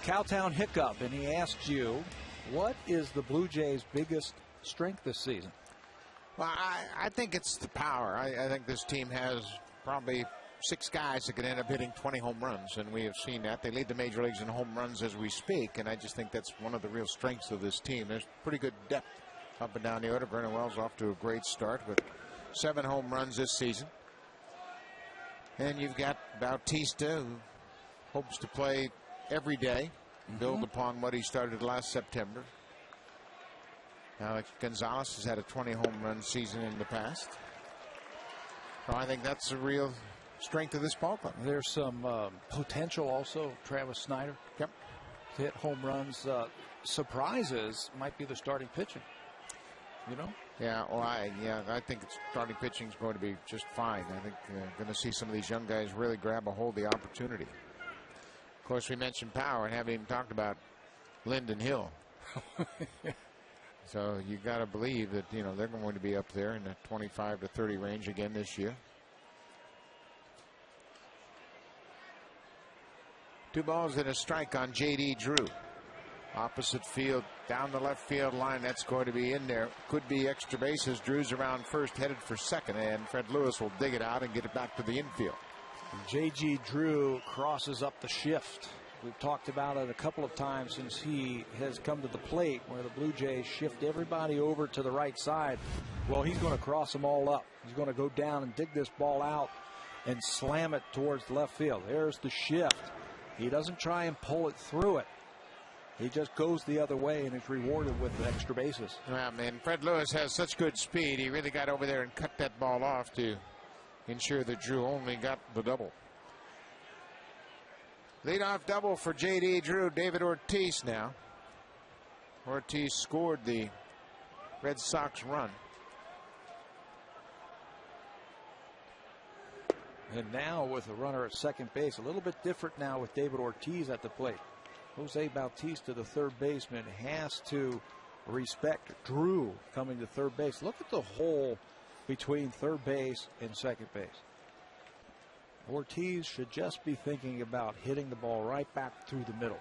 Cowtown Hiccup, and he asked you, what is the Blue Jays' biggest strength this season? Well, I think it's the power. I think this team has probably 6 guys that can end up hitting 20 home runs, and we have seen that. They lead the major leagues in home runs as we speak, and I just think that's one of the real strengths of this team. There's pretty good depth up and down the order. Vernon Wells off to a great start with 7 home runs this season. And you've got Bautista, who hopes to play every day, build upon what he started last September. Alex Gonzalez has had a 20 home run season in the past. So I think that's a real strength of this ballpark. There's some potential also. Travis Snyder. Yep. To hit home runs. Surprises might be the starting pitching. You know? Yeah, well, I think starting pitching is going to be just fine. I think going to see some of these young guys really grab a hold of the opportunity. Of course, we mentioned power and haven't even talked about Lyndon Hill. So you got to believe that they're going to be up there in the 25 to 30 range again this year. 2 balls and a strike on J.D. Drew. Opposite field, down the left field line. That's going to be in there. Could be extra bases. Drew's around first, headed for second, and Fred Lewis will dig it out and get it back to the infield. J.G. Drew crosses up the shift. We've talked about it a couple of times since he has come to the plate, where the Blue Jays shift everybody over to the right side. Well, he's going to cross them all up. He's going to go down and dig this ball out and slam it towards left field. There's the shift. He doesn't try and pull it through it. He just goes the other way and is rewarded with the extra bases. Yeah, man, Fred Lewis has such good speed. He really got over there and cut that ball off to ensure that Drew only got the double. Leadoff double for J.D. Drew. David Ortiz now. Ortiz scored the Red Sox run. And now with a runner at second base, a little bit different now with David Ortiz at the plate. Jose Bautista, the third baseman, has to respect Drew coming to third base. Look at the hole between third base and second base. Ortiz should just be thinking about hitting the ball right back through the middle.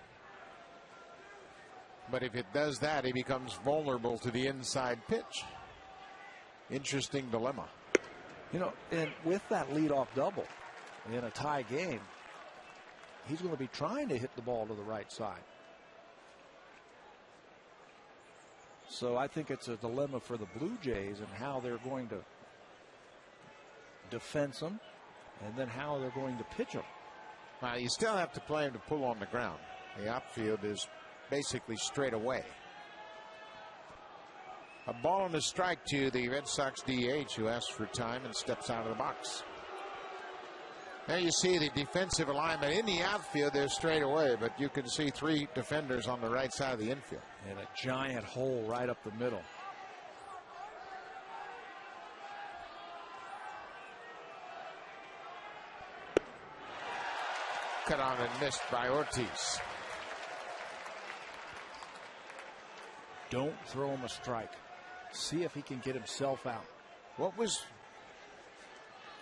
But if it does that, he becomes vulnerable to the inside pitch. Interesting dilemma. And with that leadoff double in a tie game, he's going to be trying to hit the ball to the right side. So I think it's a dilemma for the Blue Jays and how they're going to defense him and then how they're going to pitch him. Well, you still have to play him to pull on the ground. The outfield is basically straight away. A ball and a strike to the Red Sox DH, who asks for time and steps out of the box. There you see the defensive alignment in the outfield there straight away, but you can see 3 defenders on the right side of the infield. And a giant hole right up the middle. Cut on and missed by Ortiz. Don't throw him a strike. See if he can get himself out. What was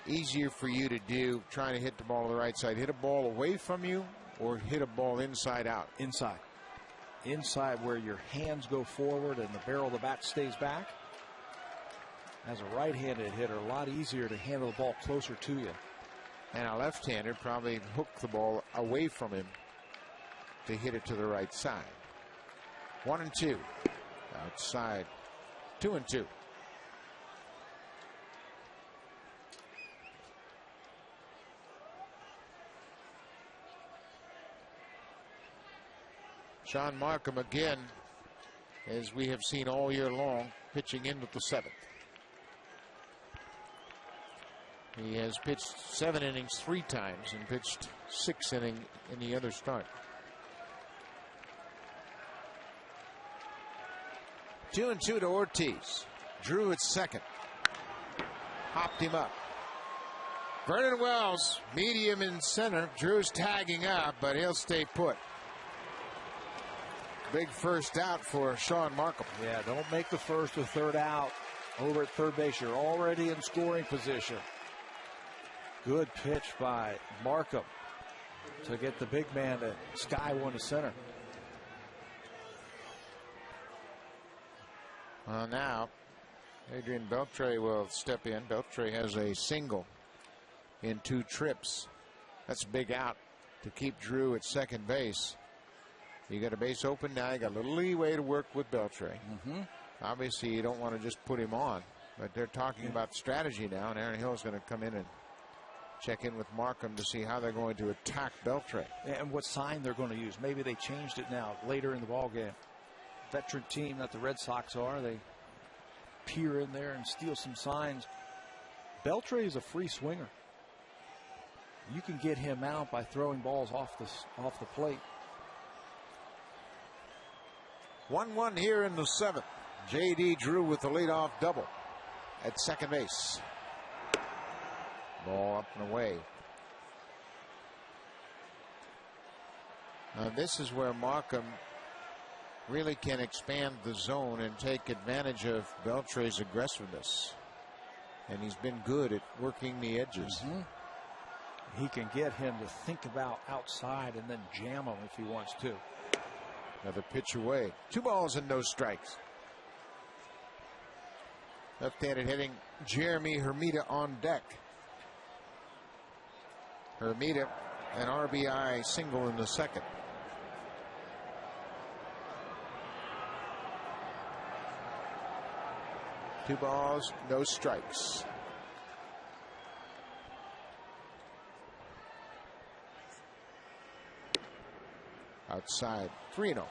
easier for you to do trying to hit the ball to the right side? Hit a ball away from you or hit a ball inside out? Inside. Inside, where your hands go forward and the barrel of the bat stays back. As a right-handed hitter, a lot easier to handle the ball closer to you. And a left-hander probably hooked the ball away from him to hit it to the right side. 1-2. Outside. 2-2. Sean Markham again, as we have seen all year long, pitching into the 7th. He has pitched 7 innings 3 times and pitched 6 innings in the other start. 2-2 to Ortiz. Drew at second. Hopped him up. Vernon Wells, medium in center. Drew's tagging up, but he'll stay put. Big first out for Sean Markham. Yeah, don't make the first or third out over at third base. You're already in scoring position. Good pitch by Markham. to get the big man to sky one to center. Well, now Adrian Beltre will step in. Beltre has a single in 2 trips. That's a big out to keep Drew at second base. You got a base open now. You got a little leeway to work with Beltre. Obviously, you don't want to just put him on, but they're talking about strategy now, and Aaron Hill is going to come in and check in with Markham to see how they're going to attack Beltre. And what sign they're going to use. Maybe they changed it now later in the ball game. Veteran team that the Red Sox are, they peer in there and steal some signs. Beltre is a free swinger. You can get him out by throwing balls off the plate. 1-1 here in the 7th. J.D. Drew with the leadoff double at second base. Ball up and away. Now this is where Markham really can expand the zone and take advantage of Beltre's aggressiveness. And he's been good at working the edges. He can get him to think about outside and then jam him if he wants to. Another pitch away. 2 balls and no strikes. Left-handed hitting Jeremy Hermida on deck. Hermida, an RBI single in the 2nd. Two balls, no strikes. Outside, 3-0.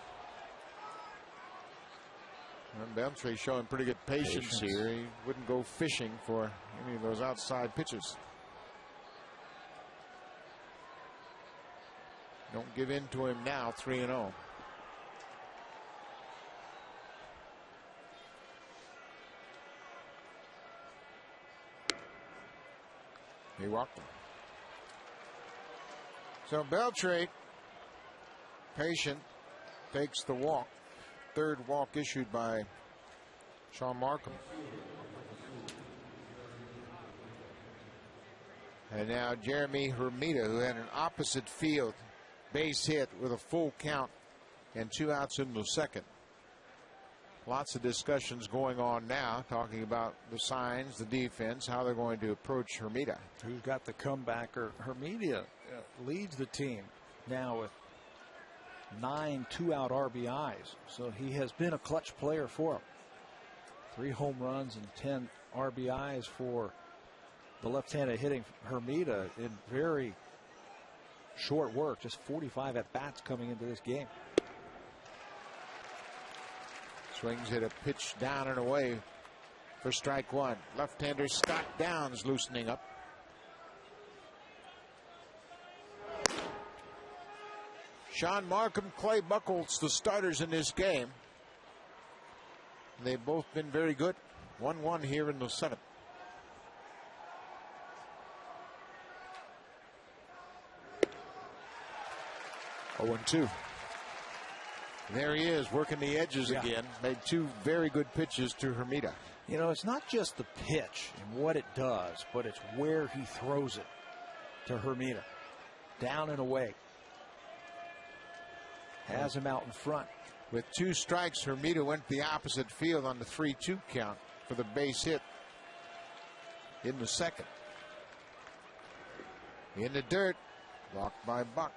Beltre showing pretty good patience here. He wouldn't go fishing for any of those outside pitches. Don't give in to him now, 3-0. He walked him. So Beltre, patient, takes the walk. 3rd walk issued by Sean Markham. And now Jeremy Hermida, who had an opposite field base hit with a full count and 2 outs in the 2nd. Lots of discussions going on now, talking about the signs, the defense, how they're going to approach Hermida. Who's got the comebacker? Hermida leads the team now with 9 2-out RBIs. So he has been a clutch player for him. 3 home runs and 10 RBIs for the left-handed hitting Hermida in very short work. Just 45 at-bats coming into this game. Swings hit a pitch down and away for strike 1. Left-hander Scott Downs loosening up. Sean Markham, Clay Buchholz, the starters in this game. They've both been very good. 1-1 here in the 7th. Oh, 2. There he is, working the edges again. Made 2 very good pitches to Hermida. You know, it's not just the pitch and what it does, but it's where he throws it to Hermida. Down and away. Has him out in front. With 2 strikes, Hermida went the opposite field on the 3-2 count for the base hit in the 2nd. In the dirt, blocked by Buck.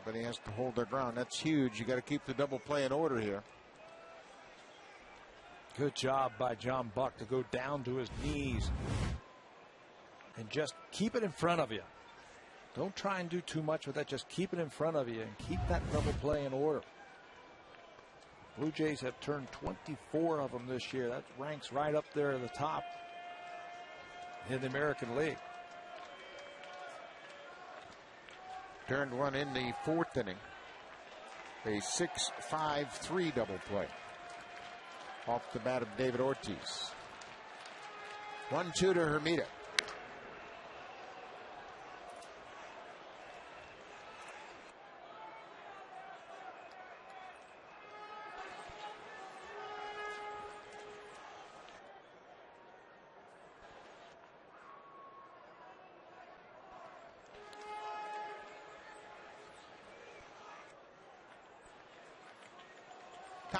Everybody has to hold their ground. That's huge. You got to keep the double play in order here. Good job by John Buck to go down to his knees and just keep it in front of you. Don't try and do too much with that. Just keep it in front of you and keep that double play in order. Blue Jays have turned 24 of them this year. That ranks right up there at the top in the American League. Turned one in the 4th inning. A 6-5-3 double play off the bat of David Ortiz. 1-2 to Hermida.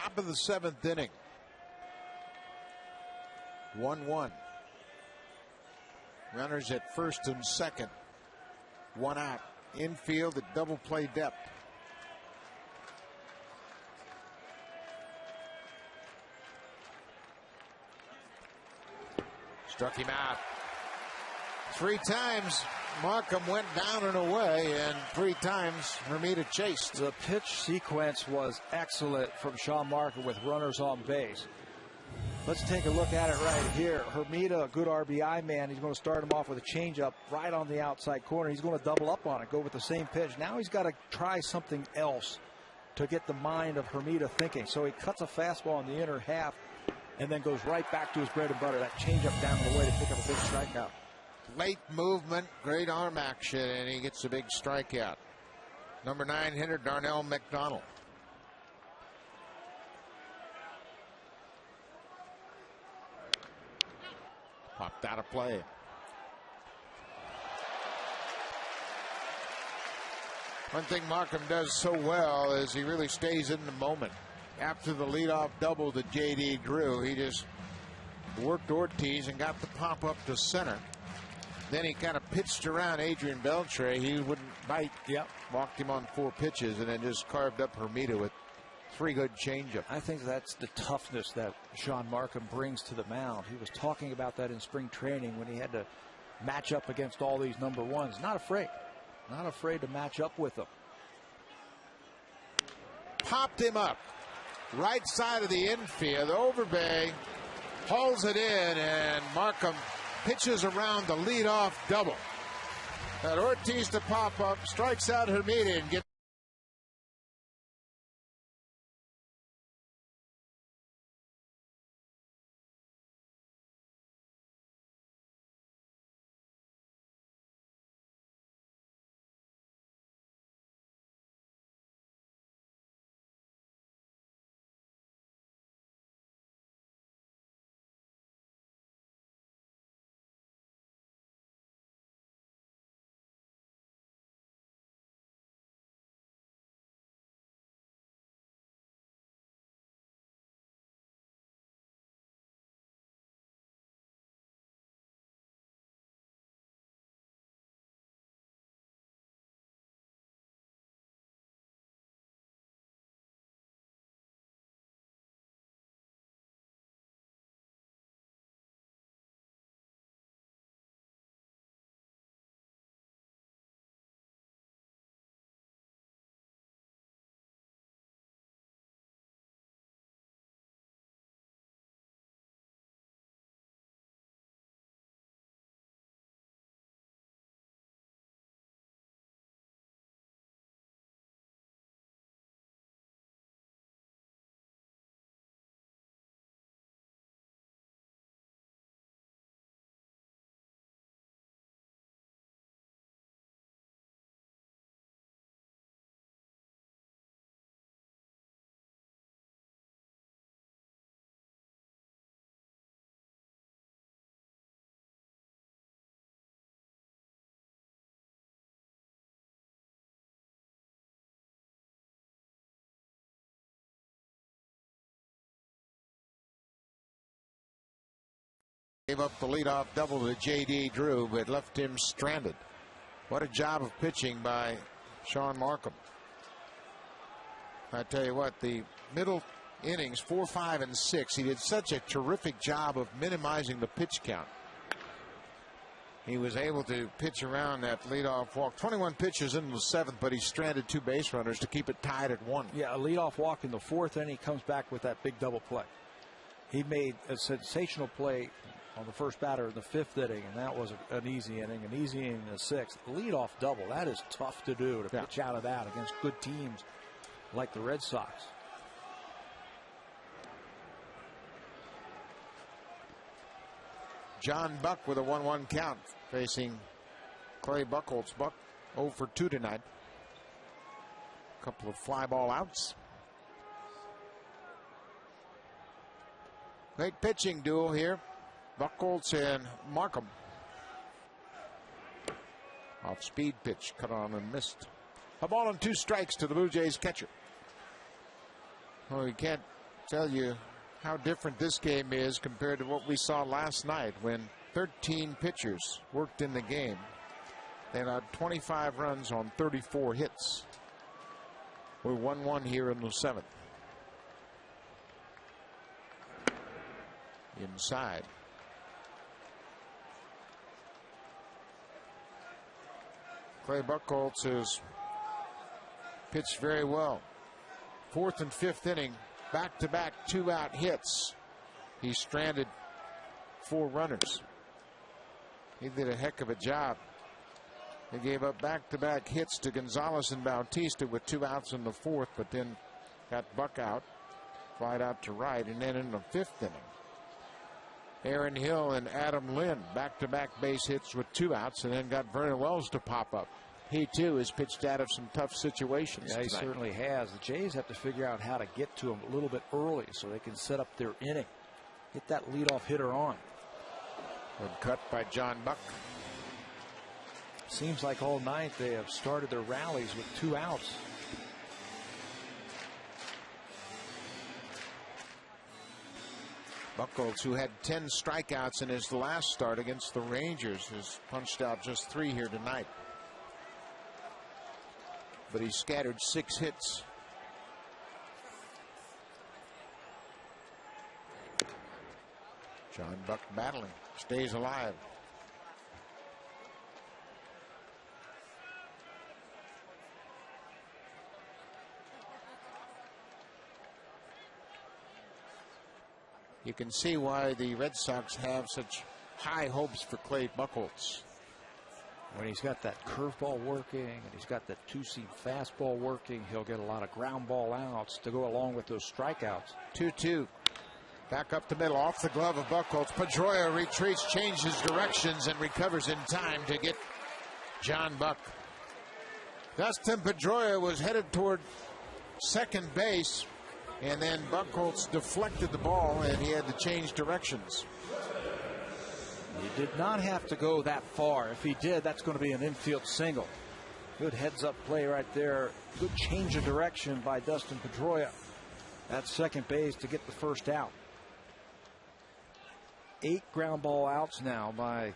top of the 7th inning. 1-1. Runners at first and second. One out. Infield at double play depth. Struck him out. 3 times Markham went down and away, and 3 times Hermida chased. The pitch sequence was excellent from Sean Markham with runners on base. Let's take a look at it right here. Hermida, a good RBI man. He's going to start him off with a changeup right on the outside corner. He's going to double up on it, go with the same pitch. Now he's got to try something else to get the mind of Hermida thinking. So he cuts a fastball in the inner half and then goes right back to his bread and butter. That changeup down the way to pick up a big strikeout. Late movement, great arm action, and he gets a big strikeout. Number 9 hitter Darnell McDonald. Popped out of play. One thing Markham does so well is he really stays in the moment. After the leadoff double to J.D. Drew, he just worked Ortiz and got the pop up to center. Then he kind of pitched around Adrian Beltre. He wouldn't bite. Yep. Walked him on 4 pitches and then just carved up Hermida with 3 good changeups. I think that's the toughness that Sean Markham brings to the mound. He was talking about that in spring training when he had to match up against all these number ones. Not afraid to match up with them. Popped him up. Right side of the infield. Overbay hauls it in, and Markham pitches around the leadoff double. That Ortiz to pop up, strikes out Hermida and gets. Gave up the leadoff double to J.D. Drew, but left him stranded. What a job of pitching by Sean Markham. I tell you what, the middle innings, 4, 5, and 6, he did such a terrific job of minimizing the pitch count. He was able to pitch around that leadoff walk. 21 pitches into the 7th, but he stranded 2 base runners to keep it tied at 1. Yeah, a leadoff walk in the 4th, and he comes back with that big double play. He made a sensational play on the first batter in the 5th inning, and that was an easy inning. An easy inning in the 6th. Leadoff double, that is tough to do, to pitch out of that against good teams like the Red Sox. John Buck with a 1-1 count facing Clay Buchholz. Buck 0 for 2 tonight. A couple of fly ball outs. Great pitching duel here. Buchholz and Markham. Off speed pitch, cut on and missed. A ball and 2 strikes to the Blue Jays catcher. Well, you can't Tell you how different this game is compared to what we saw last night when 13 pitchers worked in the game. They had 25 runs on 34 hits. We're 1-1 here in the 7th. Inside. Clay Buchholz has pitched very well. 4th and 5th inning, back-to-back 2-out hits. He stranded 4 runners. He did a heck of a job. He gave up back-to-back hits to Gonzalez and Bautista with 2 outs in the 4th, but then got Buck out, flied out to right, and then in the 5th inning, Aaron Hill and Adam Lynn back-to-back base hits with 2 outs, and then got Vernon Wells to pop up. He too has pitched out of some tough situations. Yeah, he certainly has. The Jays have to figure out how to get to him a little bit early so they can set up their inning. Get that leadoff hitter on. Good cut by John Buck. Seems like all night they have started their rallies with 2 outs. Buchholz, who had 10 strikeouts in his last start against the Rangers, has punched out just 3 here tonight. But he scattered 6 hits. John Buck battling, stays alive. You can see why the Red Sox have such high hopes for Clay Buchholz. When he's got that curveball working and he's got that 2-seam fastball working, he'll get a lot of ground ball outs to go along with those strikeouts. 2-2. Back up the middle, off the glove of Buchholz. Pedroia retreats, changes directions, and recovers in time to get John Buck. Dustin Pedroia was headed toward second base, and then Buchholz deflected the ball, and he had to change directions. He did not have to go that far. If he did, that's going to be an infield single. Good heads-up play right there. Good change of direction by Dustin Pedroia at second base to get the first out. 8 ground ball outs now by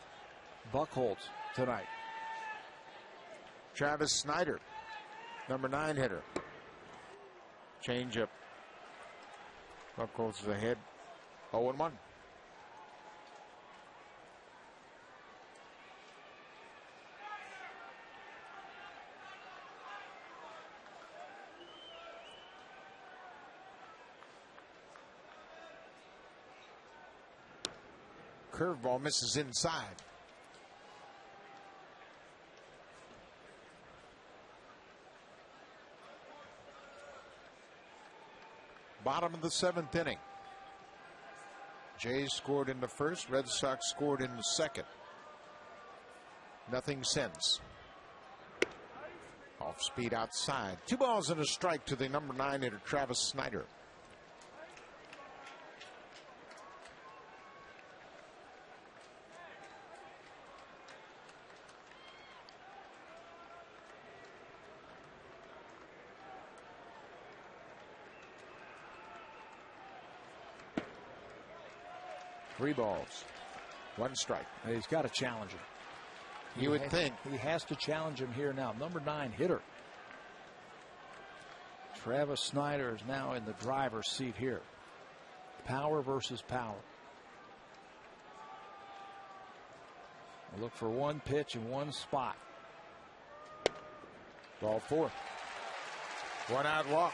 Buchholz tonight. Travis Snyder, number 9 hitter. Change up. Buchholz is ahead, 0-1. Curveball misses inside. Bottom of the 7th inning. Jays scored in the first. Red Sox scored in the second. Nothing since. Off speed outside. 2 balls and a strike to the number 9 hitter, Travis Snyder. Three balls, 1 strike. He's got to challenge him. You would think. He has to challenge him here now. Number 9 hitter. Travis Snyder is now in the driver's seat here. Power versus power. We'll look for 1 pitch in 1 spot. Ball 4. 1 out walk.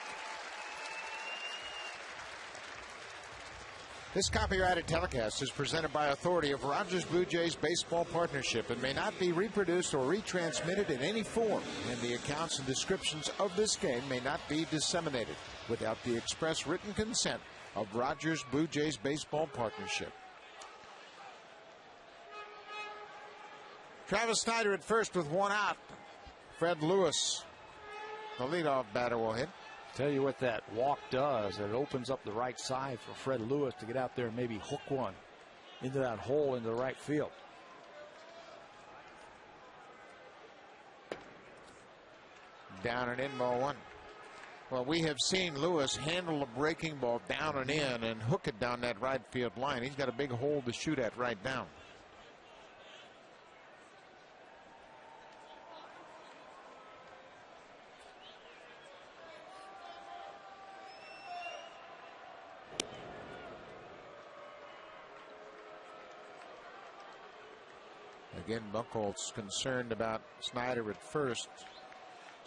This copyrighted telecast is presented by authority of Rogers Blue Jays Baseball Partnership and may not be reproduced or retransmitted in any form, and the accounts and descriptions of this game may not be disseminated without the express written consent of Rogers Blue Jays Baseball Partnership. Travis Snyder at first with 1 out. Fred Lewis, the leadoff batter, will hit. Tell you what that walk does. It opens up the right side for Fred Lewis to get out there and maybe hook one into that hole into the right field. Down and in, ball 1. Well, we have seen Lewis handle a breaking ball down and in and hook it down that right field line. He's got a big hole to shoot at right now. Again, Buchholz concerned about Snyder at first.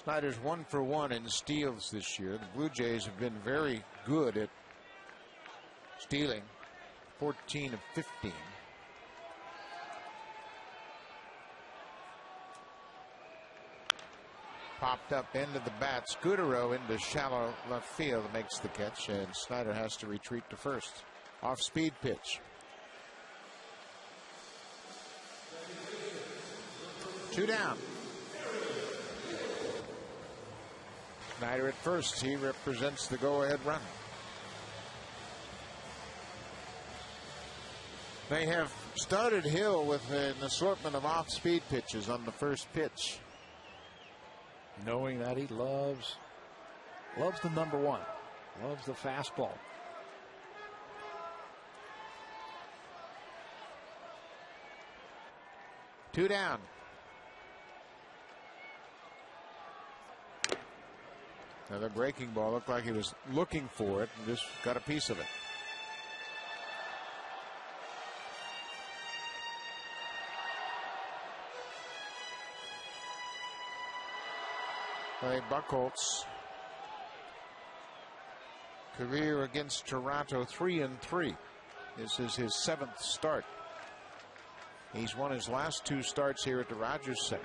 Snyder's 1 for 1 in steals this year. The Blue Jays have been very good at stealing, 14 of 15. Popped up end of the bat. Scudero into shallow left field makes the catch, and Snyder has to retreat to first. Off speed pitch. 2 down. Snyder at first. He represents the go-ahead run. They have started Hill with an assortment of off-speed pitches on the first pitch. Knowing that he loves the number one, loves the fastball. Two down. Another breaking ball. Looked like he was looking for it and just got a piece of it. By Buchholz. Career against Toronto 3-3. This is his 7th start. He's won his last 2 starts here at the Rogers Center.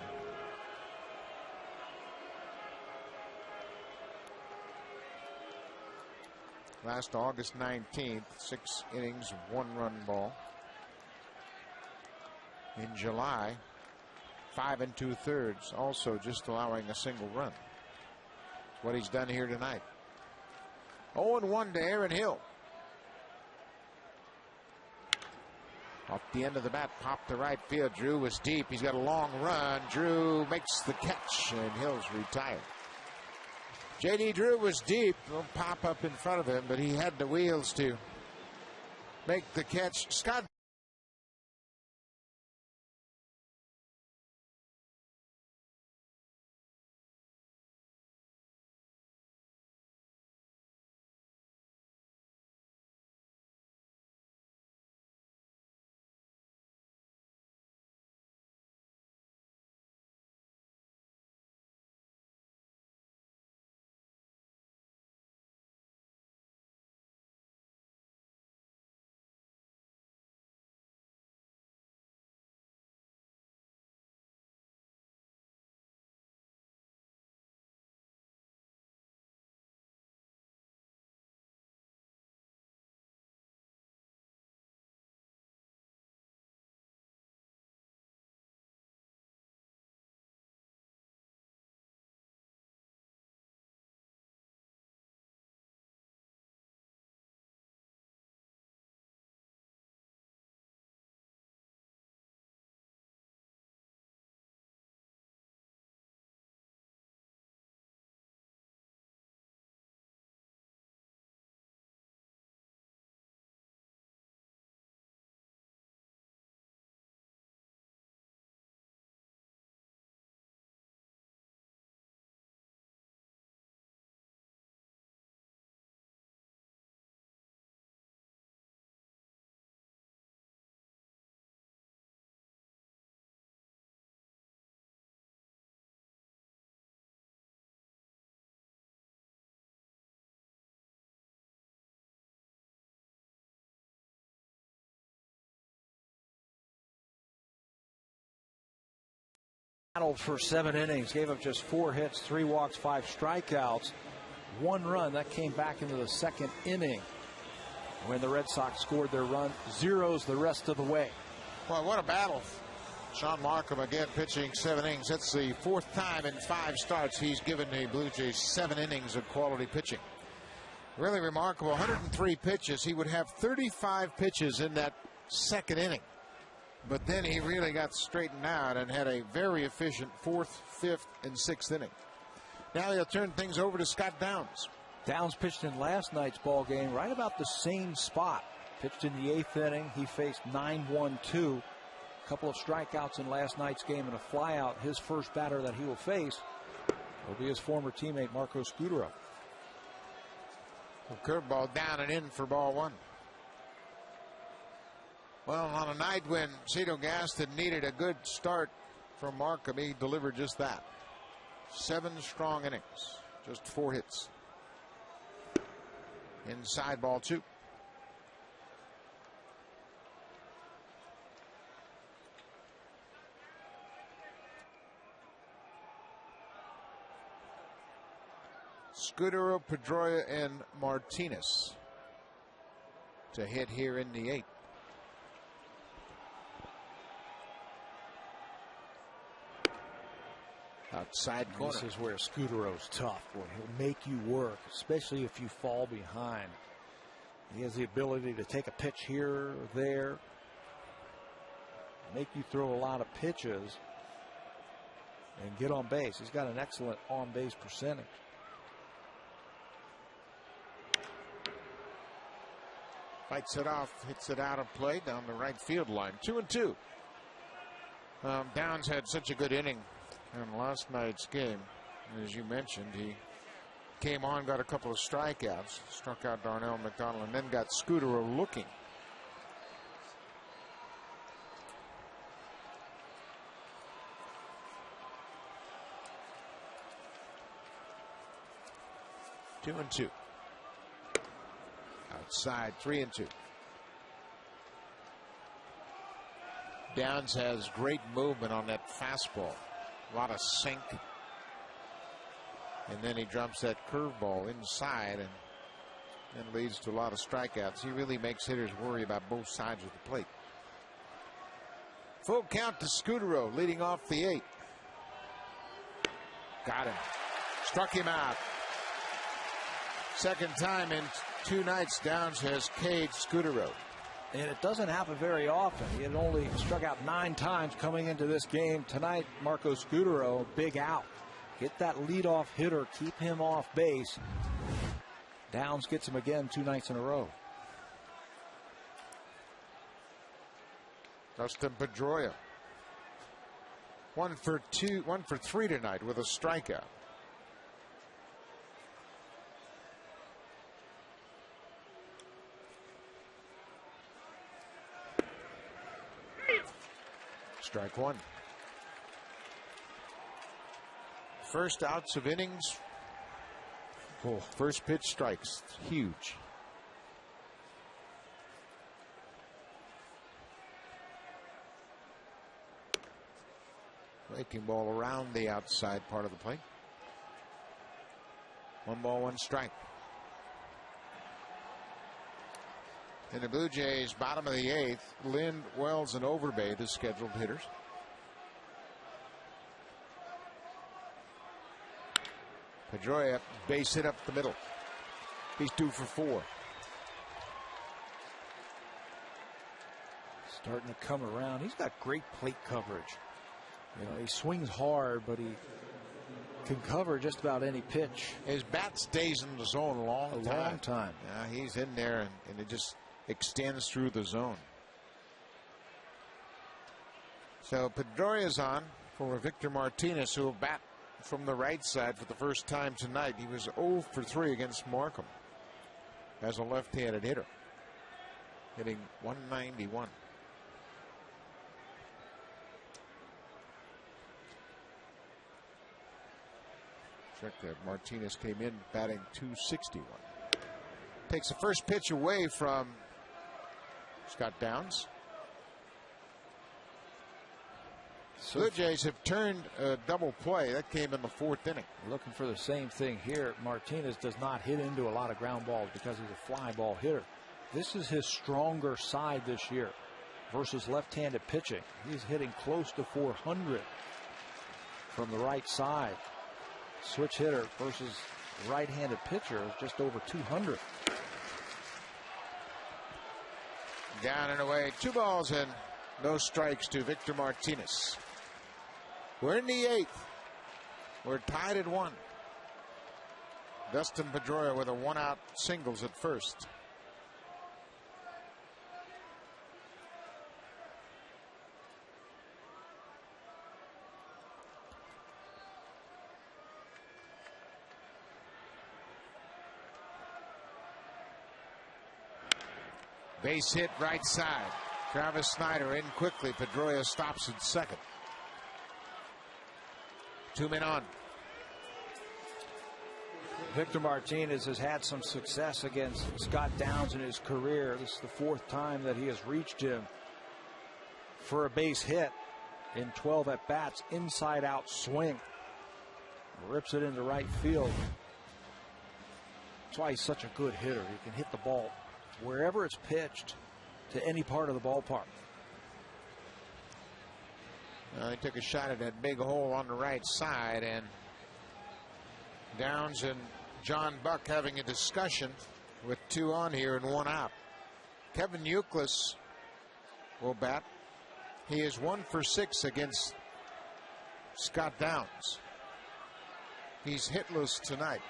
Last August 19th, 6 innings, 1-run ball. In July, 5 2/3, also just allowing a single run. That's what he's done here tonight. 0-1 to Aaron Hill. Off the end of the bat, popped to right field. Drew was deep. He's got a long run. Drew makes the catch, and Hill's retired. J.D. Drew was deep. Will pop up in front of him, but he had the wheels to make the catch. Scott. Battled for 7 innings, gave up just 4 hits, 3 walks, 5 strikeouts, 1 run. That came back into the 2nd inning when the Red Sox scored their run. Zeros the rest of the way. Well, what a battle. Sean Markham again pitching 7 innings. That's the 4th time in 5 starts he's given the Blue Jays 7 innings of quality pitching. Really remarkable. 103 pitches. He would have 35 pitches in that 2nd inning. But then he really got straightened out and had a very efficient 4th, 5th, and 6th inning. Now he'll turn things over to Scott Downs. Downs pitched in last night's ball game right about the same spot. Pitched in the 8th inning. He faced 9-1-2. A couple of strikeouts in last night's game and a flyout. His first batter that he will face will be his former teammate Marco Scutaro. Curveball down and in for ball 1. Well, on a night when Cito Gaston needed a good start from Markham, he delivered just that. 7 strong innings, just 4 hits. Inside ball 2. Scutaro, Pedroia, and Martinez to hit here in the 8th. Outside corner. This is where Scutaro's tough. Boy, he'll make you work, especially if you fall behind. He has the ability to take a pitch here or there, make you throw a lot of pitches, and get on base. He's got an excellent on-base percentage. Fights it off, hits it out of play down the right field line. 2-2. Downs had such a good inning in last night's game. As you mentioned, he came on, got a couple of strikeouts, struck out Darnell McDonald, and then got Scutaro looking. Two and two. Outside, 3-2. Downs has great movement on that fastball. A lot of sink. And then he drops that curveball inside and leads to a lot of strikeouts. He really makes hitters worry about both sides of the plate. Full count to Scutaro, leading off the 8th. Got him. Struck him out. Second time in 2 nights Downs has K'd Scutaro. And it doesn't happen very often. He had only struck out 9 times coming into this game. Tonight, Marco Scutaro, big out. Get that leadoff hitter, keep him off base. Downs gets him again 2 nights in a row. Dustin Pedroia. 1 for 3 tonight with a strikeout. Strike 1. First outs of innings. Oh, first pitch strikes. Huge. Breaking ball around the outside part of the plate. 1 ball, 1 strike. In the Blue Jays, bottom of the 8th, Lind, Wells, and Overbay, the scheduled hitters. Pedroia, base hit up the middle. He's due for 4. Starting to come around. He's got great plate coverage. You know, he swings hard, but he can cover just about any pitch. His bat stays in the zone a long time. Yeah, he's in there, and it just extends through the zone. So Pedroia's on for Victor Martinez, who will bat from the right side for the first time tonight. He was 0 for 3 against Markham as a left-handed hitter, hitting .191. Check that. Martinez came in batting .261. Takes the first pitch away from Scott Downs. So Blue Jays have turned a double play. That came in the 4th inning. Looking for the same thing here. Martinez does not hit into a lot of ground balls because he's a fly ball hitter. This is his stronger side this year versus left-handed pitching. He's hitting close to 400 from the right side. Switch hitter versus right-handed pitcher is just over 200. Down and away. 2 balls and no strikes to Victor Martinez. We're in the 8th. We're tied at 1. Dustin Pedroia with a 1-out singles at first. Base hit right side. Travis Snyder in quickly. Pedroia stops at second. 2 men on. Victor Martinez has had some success against Scott Downs in his career. This is the 4th time that he has reached him for a base hit in 12 at-bats. Inside out swing. Rips it into right field. That's why he's such a good hitter. He can hit the ball wherever it's pitched to any part of the ballpark. He took a shot at that big hole on the right side, and Downs and John Buck having a discussion with 2 on here and 1 out. Kevin Youkilis will bat. He is 1 for 6 against Scott Downs. He's hitless tonight.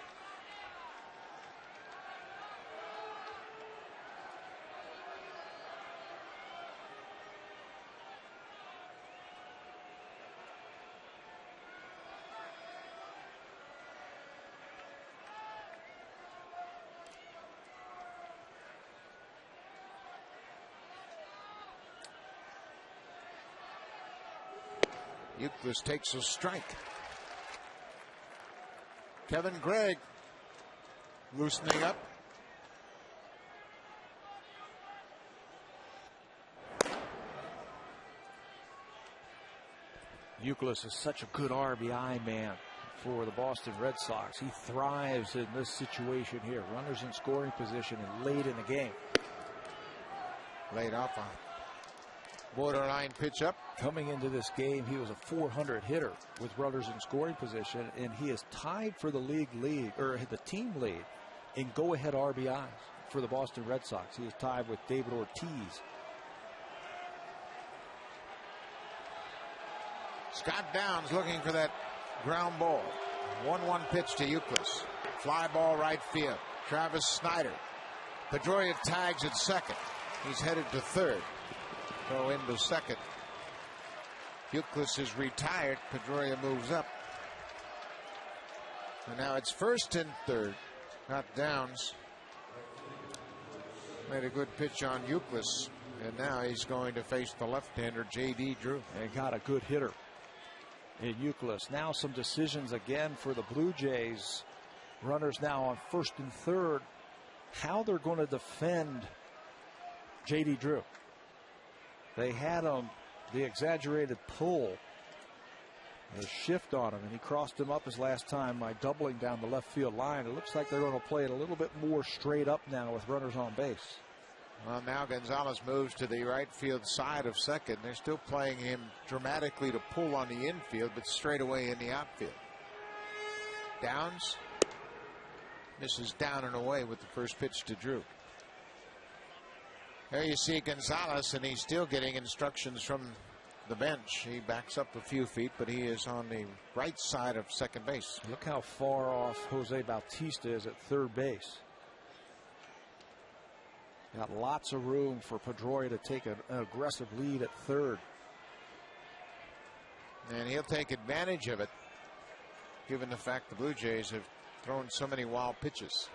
Youkilis takes a strike. Kevin Gregg loosening up. Youkilis is such a good RBI man for the Boston Red Sox. He thrives in this situation here. Runners in scoring position and late in the game. Laid off a borderline pitch up. Coming into this game, he was a .400 hitter with runners in scoring position, and he is tied for the league or the team lead in go-ahead RBIs for the Boston Red Sox. He is tied with David Ortiz. Scott Downs looking for that ground ball. 1-1 pitch to Youkilis. Fly ball right field. Travis Snyder. Pedroia tags at second. He's headed to third. Go into second. Youkilis is retired. Pedroia moves up. And now it's first and third. Not Downs. Made a good pitch on Youkilis. And now he's going to face the left-hander, J.D. Drew. And got a good hitter in Youkilis. Now some decisions again for the Blue Jays. Runners now on first and third. How they're going to defend J.D. Drew. They had him, the exaggerated pull, a shift on him, and he crossed him up his last time by doubling down the left field line. It looks like they're going to play it a little bit more straight up now with runners on base. Well, now Gonzalez moves to the right field side of second. They're still playing him dramatically to pull on the infield, but straight away in the outfield. Downs misses down and away with the first pitch to Drew. There you see Gonzalez, and he's still getting instructions from the bench. He backs up a few feet, but he is on the right side of second base. Look how far off Jose Bautista is at third base. Got lots of room for Pedroia to take an aggressive lead at third. And he'll take advantage of it, given the fact the Blue Jays have thrown so many wild pitches.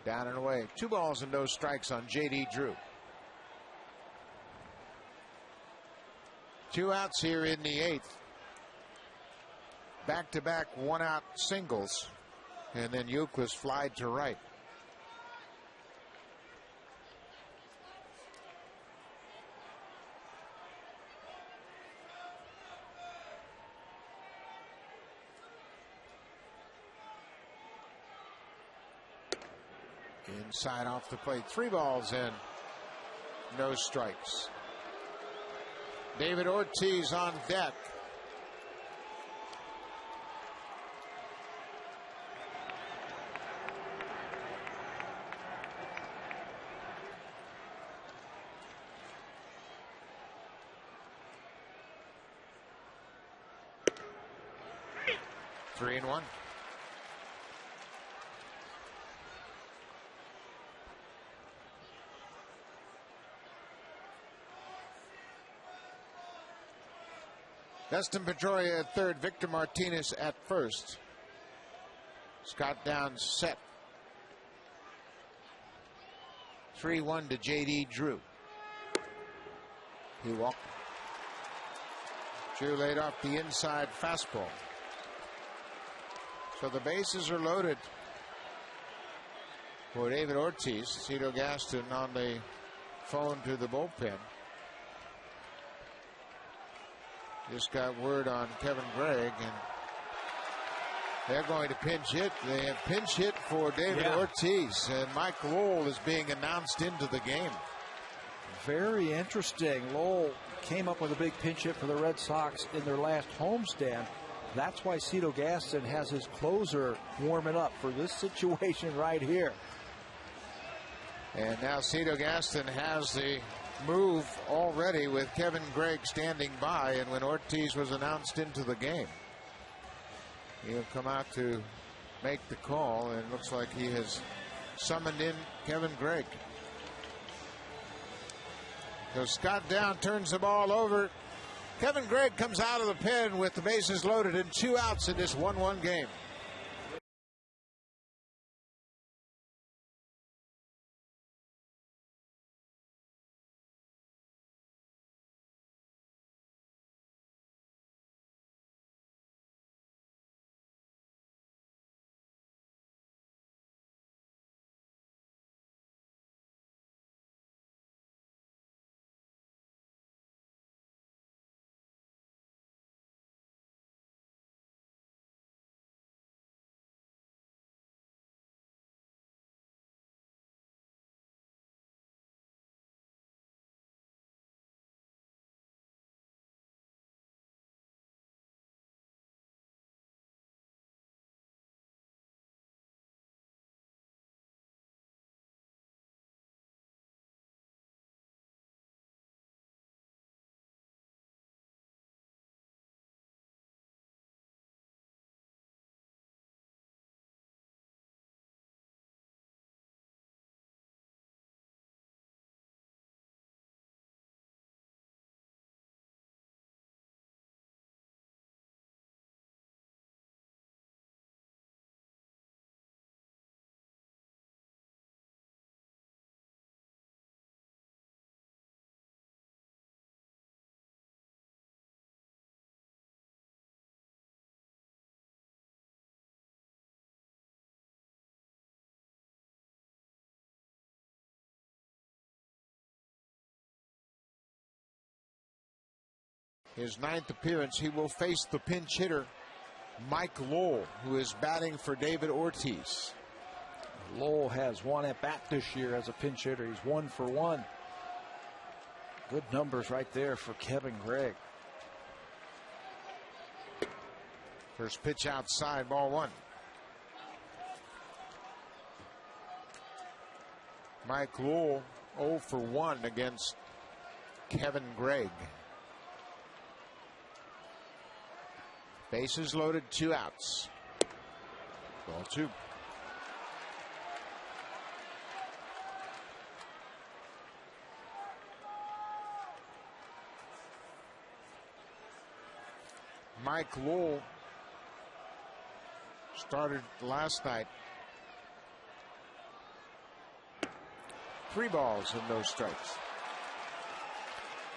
Down and away. 2 balls and no strikes on J.D. Drew. 2 outs here in the 8th. Back-to-back 1-out singles. And then Youkilis flied to right. Inside off the plate. 3 balls and no strikes. David Ortiz on deck. 3-1. Dustin Pedroia at third, Victor Martinez at first. Scott Downs set. 3-1 to J.D. Drew. He walked. Drew laid off the inside fastball. So the bases are loaded for David Ortiz. Cito Gaston on the phone to the bullpen. Just got word on Kevin Gregg, and they're going to pinch hit. They have pinch hit for David Ortiz, and Mike Lowell is being announced into the game. Very interesting. Lowell came up with a big pinch hit for the Red Sox in their last homestand. That's why Cito Gaston has his closer warming up for this situation right here. And now Cito Gaston has the move already with Kevin Gregg standing by, and when Ortiz was announced into the game, he'll come out to make the call, and it looks like he has summoned in Kevin Gregg. So Scott Down turns the ball over. Kevin Gregg comes out of the pen with the bases loaded and 2 outs in this 1-1 game. His 9th appearance, he will face the pinch hitter, Mike Lowell, who is batting for David Ortiz. Lowell has 1 at bat this year as a pinch hitter. He's 1 for 1. Good numbers right there for Kevin Gregg. First pitch outside, ball 1. Mike Lowell 0 for 1 against Kevin Gregg. Bases loaded, 2 outs. Ball 2. Mike Lowell started last night. 3 balls and no strikes.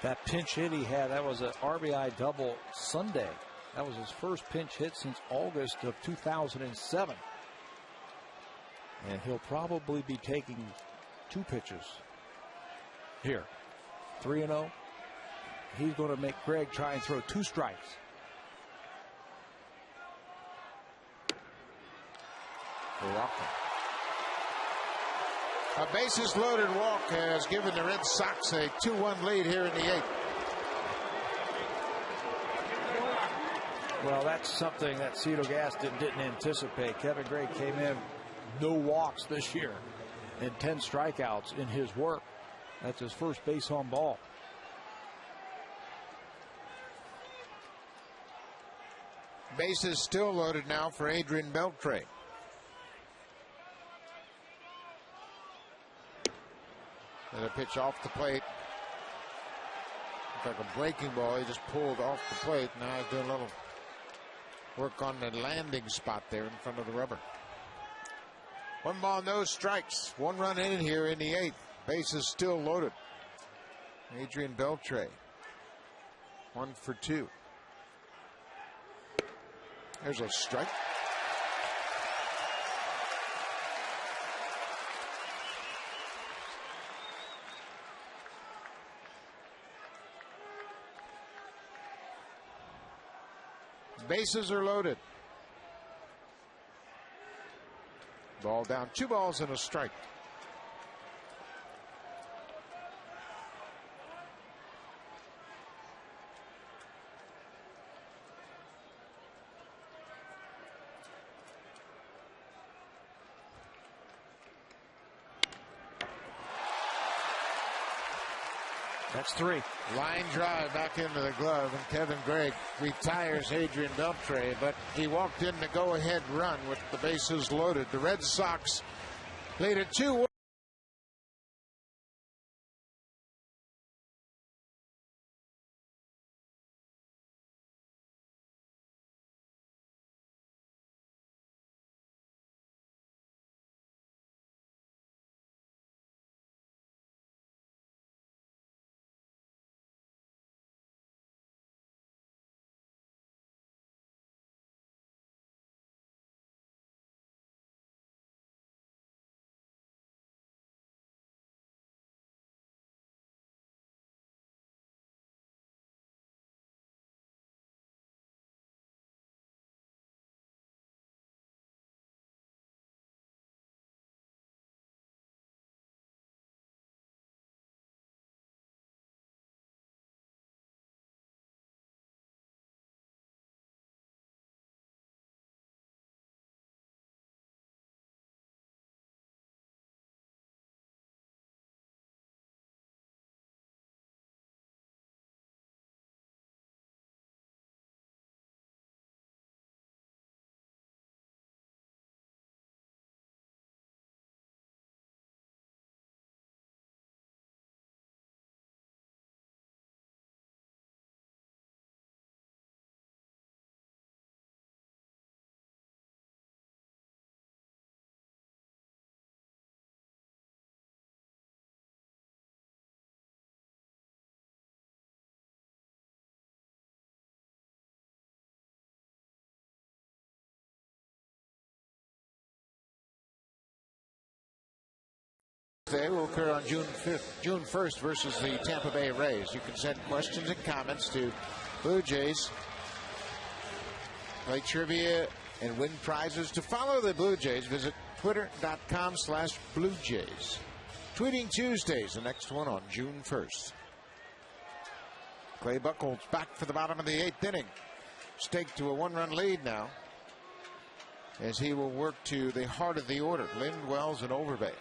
That pinch hit he had, that was an RBI double Sunday. That was his first pinch hit since August of 2007. And he'll probably be taking 2 pitches here. 3-0. He's going to make Gregg try and throw 2 strikes. A bases loaded walk has given the Red Sox a 2-1 lead here in the 8th. Well, that's something that Cito Gaston didn't anticipate. Kevin Gregg came in, no walks this year and 10 strikeouts in his work. That's his first base on ball. Bases still loaded now for Adrian Beltre. And a pitch off the plate. Looks like a breaking ball. He just pulled off the plate. Now he's doing a little work on the landing spot there in front of the rubber. 1 ball, no strikes. 1 run in here in the 8th. Bases still loaded. Adrian Beltre, 1 for 2. There's a strike. Bases are loaded. Ball down, 2 balls and a strike. That's 3. Line drive back into the glove, and Kevin Gregg retires Adrian Beltre, but he walked in the go-ahead run with the bases loaded. The Red Sox lead at 2-1. Day will occur on June 1st versus the Tampa Bay Rays. You can send questions and comments to Blue Jays, play trivia, and win prizes. To follow the Blue Jays, visit twitter.com/Blue Jays. Tweeting Tuesdays, the next one on June 1st. Clay Buchholz back for the bottom of the 8th inning. Staked to a 1-run lead now, as he will work to the heart of the order. Lind, Wells, and Overbay.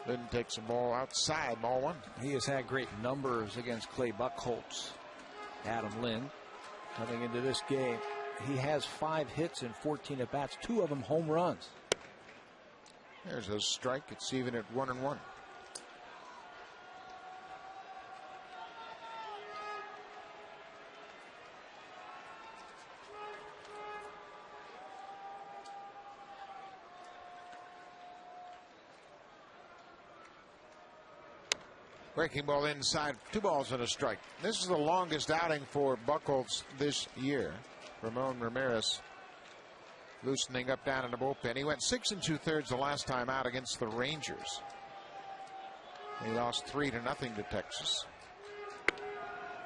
Lind takes the ball outside, ball 1. He has had great numbers against Clay Buchholz. Adam Lind coming into this game. He has 5 hits in 14 at bats, 2 of them home runs. There's a strike. It's even at 1-1. Breaking ball inside, 2 balls and a strike. This is the longest outing for Buchholz this year. Ramon Ramirez loosening up down in the bullpen. He went 6 2/3 the last time out against the Rangers. He lost 3-0 to Texas.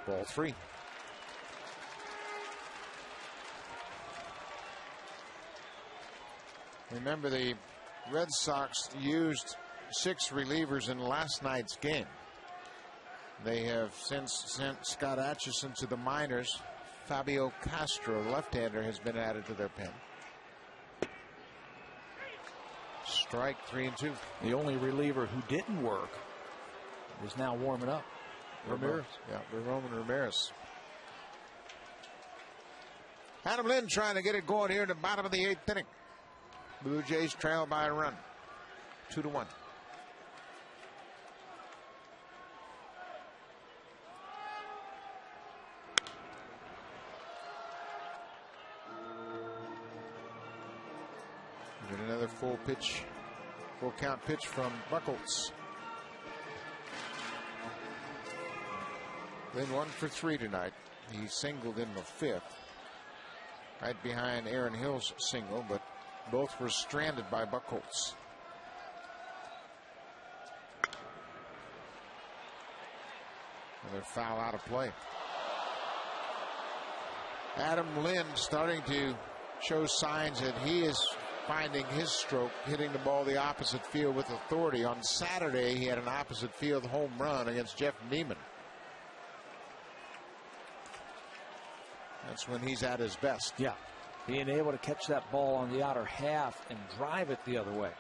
Ball 3. Remember, the Red Sox used 6 relievers in last night's game. They have since sent Scott Atchison to the minors. Fabio Castro, left-hander, has been added to their pen. Strike, 3-2. The only reliever who didn't work is now warming up. Ramirez. Yeah, Roman Ramirez. Adam Lynn trying to get it going here in the bottom of the 8th inning. Blue Jays trail by a run, 2-1. Get another full count pitch from Buchholz. Lynn 1 for 3 tonight. He singled in the 5th, right behind Aaron Hill's single, but both were stranded by Buchholz. Another foul out of play. Adam Lynn starting to show signs that he is finding his stroke, hitting the ball the opposite field with authority. On Saturday, he had an opposite field home run against Jeff Neiman. That's when he's at his best. Yeah, being able to catch that ball on the outer half and drive it the other way.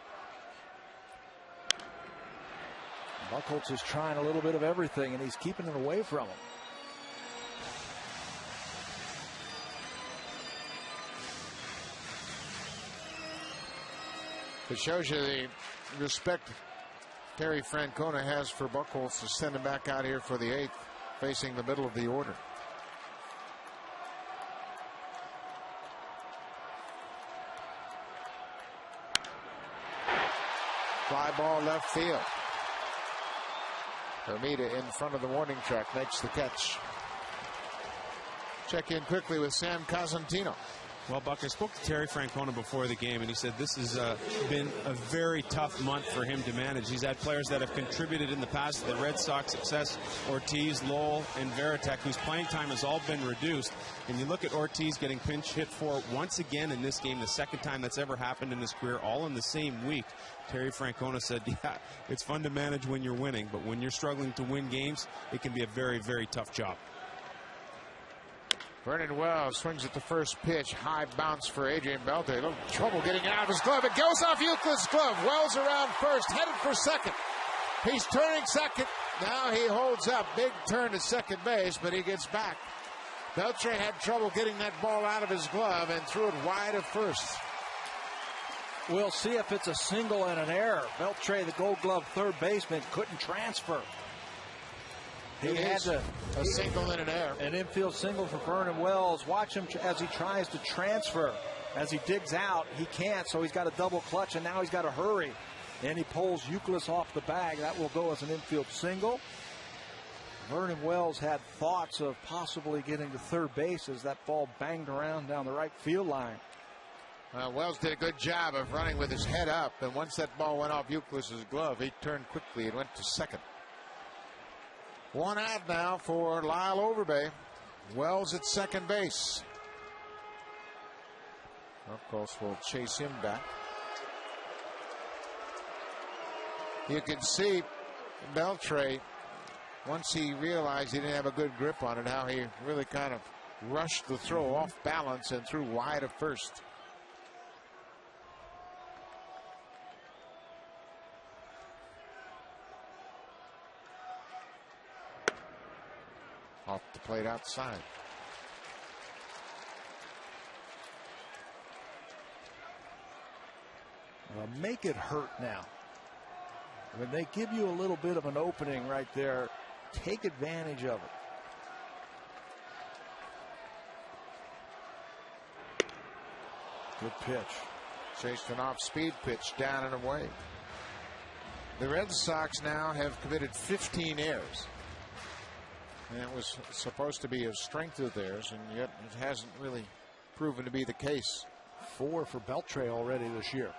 Buchholz is trying a little bit of everything, and he's keeping it away from him. It shows you the respect Terry Francona has for Buchholz to send him back out here for the 8th, facing the middle of the order. Fly ball left field. Hermida in front of the warning track makes the catch. Check in quickly with Sam Cosentino. Well, Buck, I spoke to Terry Francona before the game, and he said this has been a very tough month for him to manage. He's had players that have contributed in the past to the Red Sox success, Ortiz, Lowell, and Varitek, whose playing time has all been reduced. And you look at Ortiz getting pinch hit for once again in this game, the second time that's ever happened in his career, all in the same week. Terry Francona said, yeah, it's fun to manage when you're winning, but when you're struggling to win games, it can be a very, very tough job. Vernon Wells swings at the first pitch. High bounce for Adrian Beltre. A little trouble getting it out of his glove. It goes off Euclid's glove. Wells around first, headed for second. He's turning second. Now he holds up. Big turn to second base, but he gets back. Beltre had trouble getting that ball out of his glove and threw it wide of first. We'll see if it's a single and an error. Beltre, the Gold Glove third baseman, couldn't transfer. He had a single and an error. An infield single for Vernon Wells. Watch him as he tries to transfer. As he digs out, he can't, so he's got a double clutch, and now he's got to hurry. And he pulls Euclid off the bag. That will go as an infield single. Vernon Wells had thoughts of possibly getting to third base as that ball banged around down the right field line. Wells did a good job of running with his head up, and once that ball went off Euclid's glove, he turned quickly and went to second. One out now for Lyle Overbay. Wells at second base. Of course, we'll chase him back. You can see Beltre, once he realized he didn't have a good grip on it, how he really kind of rushed the throw off balance and threw wide of first. Off the plate outside. Well, make it hurt now. When they give you a little bit of an opening right there, take advantage of it. Good pitch. Chased an off-speed pitch down and away. The Red Sox now have committed 15 errors. And it was supposed to be a strength of theirs, and yet it hasn't really proven to be the case. 4 for Beltre already this year.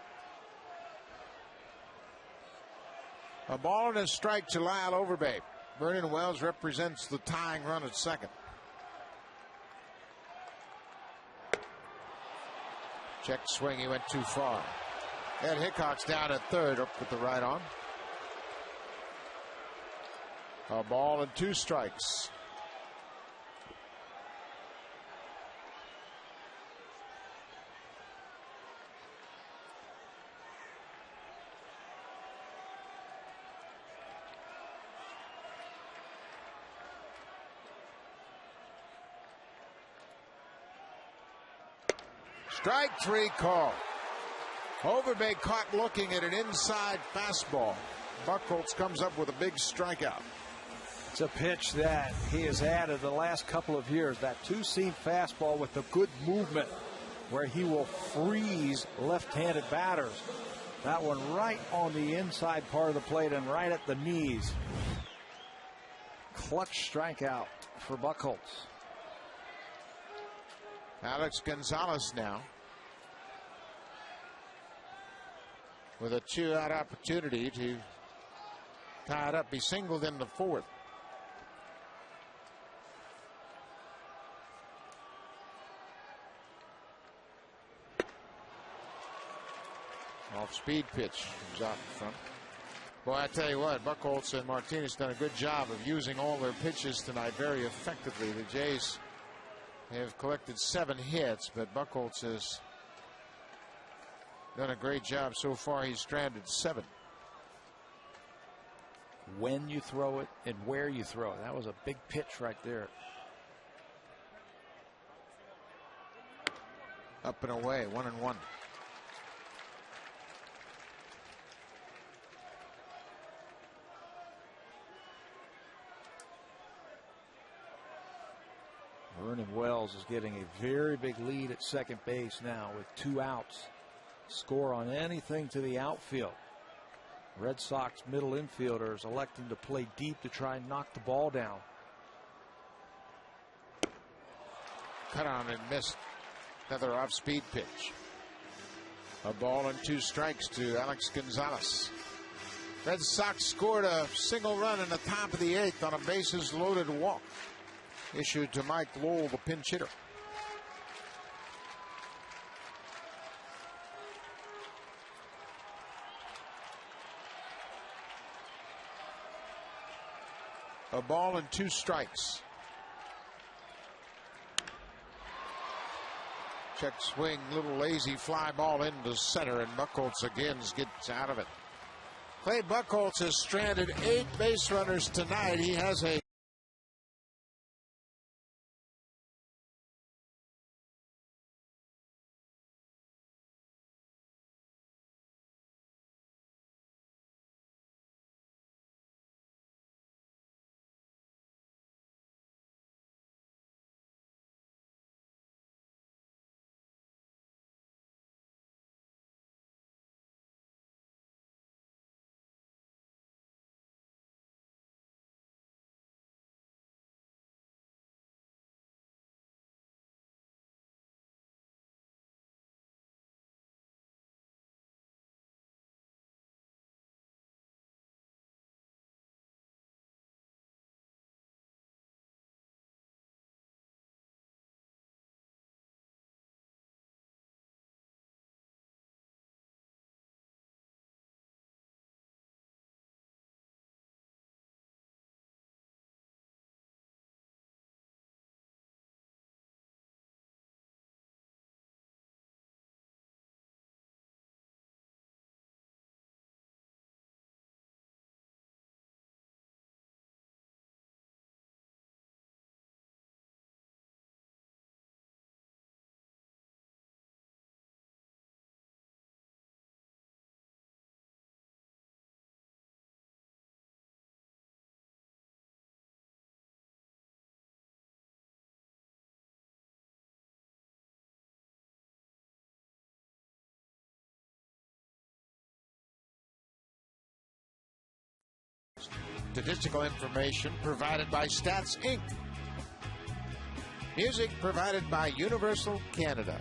A ball and a strike to Lyle Overbay. Vernon Wells represents the tying run at second. Check swing, he went too far. Ed Hickok's down at third, up with the right on. A ball and 2 strikes. Strike three call. Overbay caught looking at an inside fastball. Buchholz comes up with a big strikeout. It's a pitch that he has added the last couple of years. That two-seam fastball with the good movement where he will freeze left-handed batters. That one right on the inside part of the plate and right at the knees. Clutch strikeout for Buchholz. Alex Gonzalez now with a 2-out opportunity to tie it up. He singled in the fourth. Off-speed pitch comes out in front. Boy, I tell you what, Buchholz and Martinez done a good job of using all their pitches tonight very effectively. The Jays have collected 7 hits, but Buchholz has done a great job so far. He's stranded 7. When you throw it and where you throw it. That was a big pitch right there. Up and away, 1-1. Vernon Wells is getting a very big lead at second base now with 2 outs. Score on anything to the outfield. Red Sox middle infielders electing to play deep to try and knock the ball down. Cut on and missed. Another off-speed pitch. A ball and 2 strikes to Alex Gonzalez. Red Sox scored a single run in the top of the 8th on a bases-loaded walk issued to Mike Lowell, the pinch hitter. A ball and 2 strikes. Check swing, little lazy fly ball into center, and Buchholz again gets out of it. Clay Buchholz has stranded 8 base runners tonight. He has a statistical information provided by Stats Inc. Music provided by Universal Canada.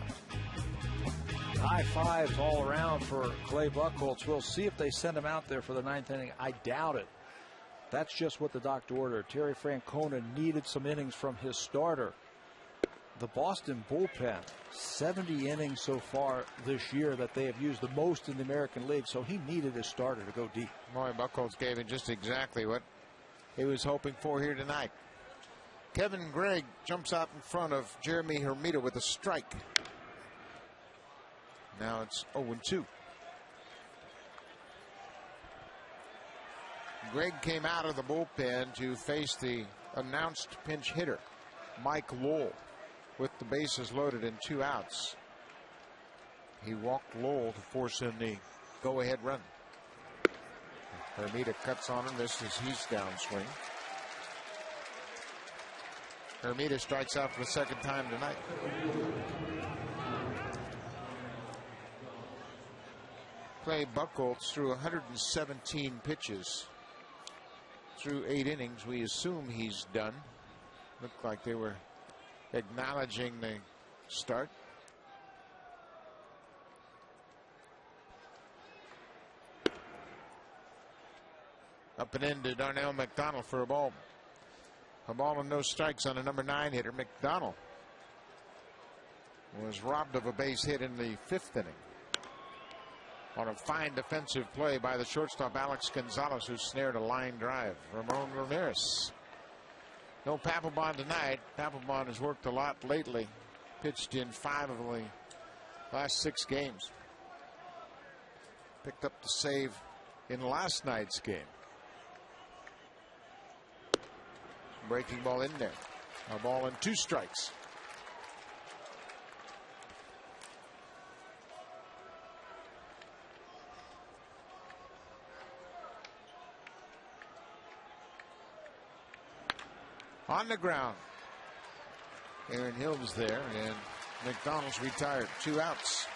High fives all around for Clay Buchholz. We'll see if they send him out there for the 9th inning. I doubt it. That's just what the doctor ordered. Terry Francona needed some innings from his starter. The Boston bullpen, 70 innings so far this year that they have used the most in the American League, so he needed his starter to go deep. Boy, Buchholz gave him just exactly what he was hoping for here tonight. Kevin Gregg jumps out in front of Jeremy Hermida with a strike. Now it's 0-2. Gregg came out of the bullpen to face the announced pinch hitter, Mike Lowell, with the bases loaded and 2 outs. He walked Lowell to force in the go-ahead run. Hermida cuts on him. This is his downswing. Hermida strikes out for the second time tonight. Clay Buchholz threw 117 pitches through 8 innings. We assume he's done. Looked like they were acknowledging the start. Up and in to Darnell McDonald for a ball. A ball and no strikes on a number 9 hitter. McDonald was robbed of a base hit in the 5th inning on a fine defensive play by the shortstop Alex Gonzalez, who snared a line drive. Ramon Ramirez. No Papelbon tonight. Papelbon has worked a lot lately. Pitched in 5 of the last 6 games. Picked up the save in last night's game. Breaking ball in there. A ball and 2 strikes. On the ground. Aaron Hill's there, and McDonald's retired. 2 outs.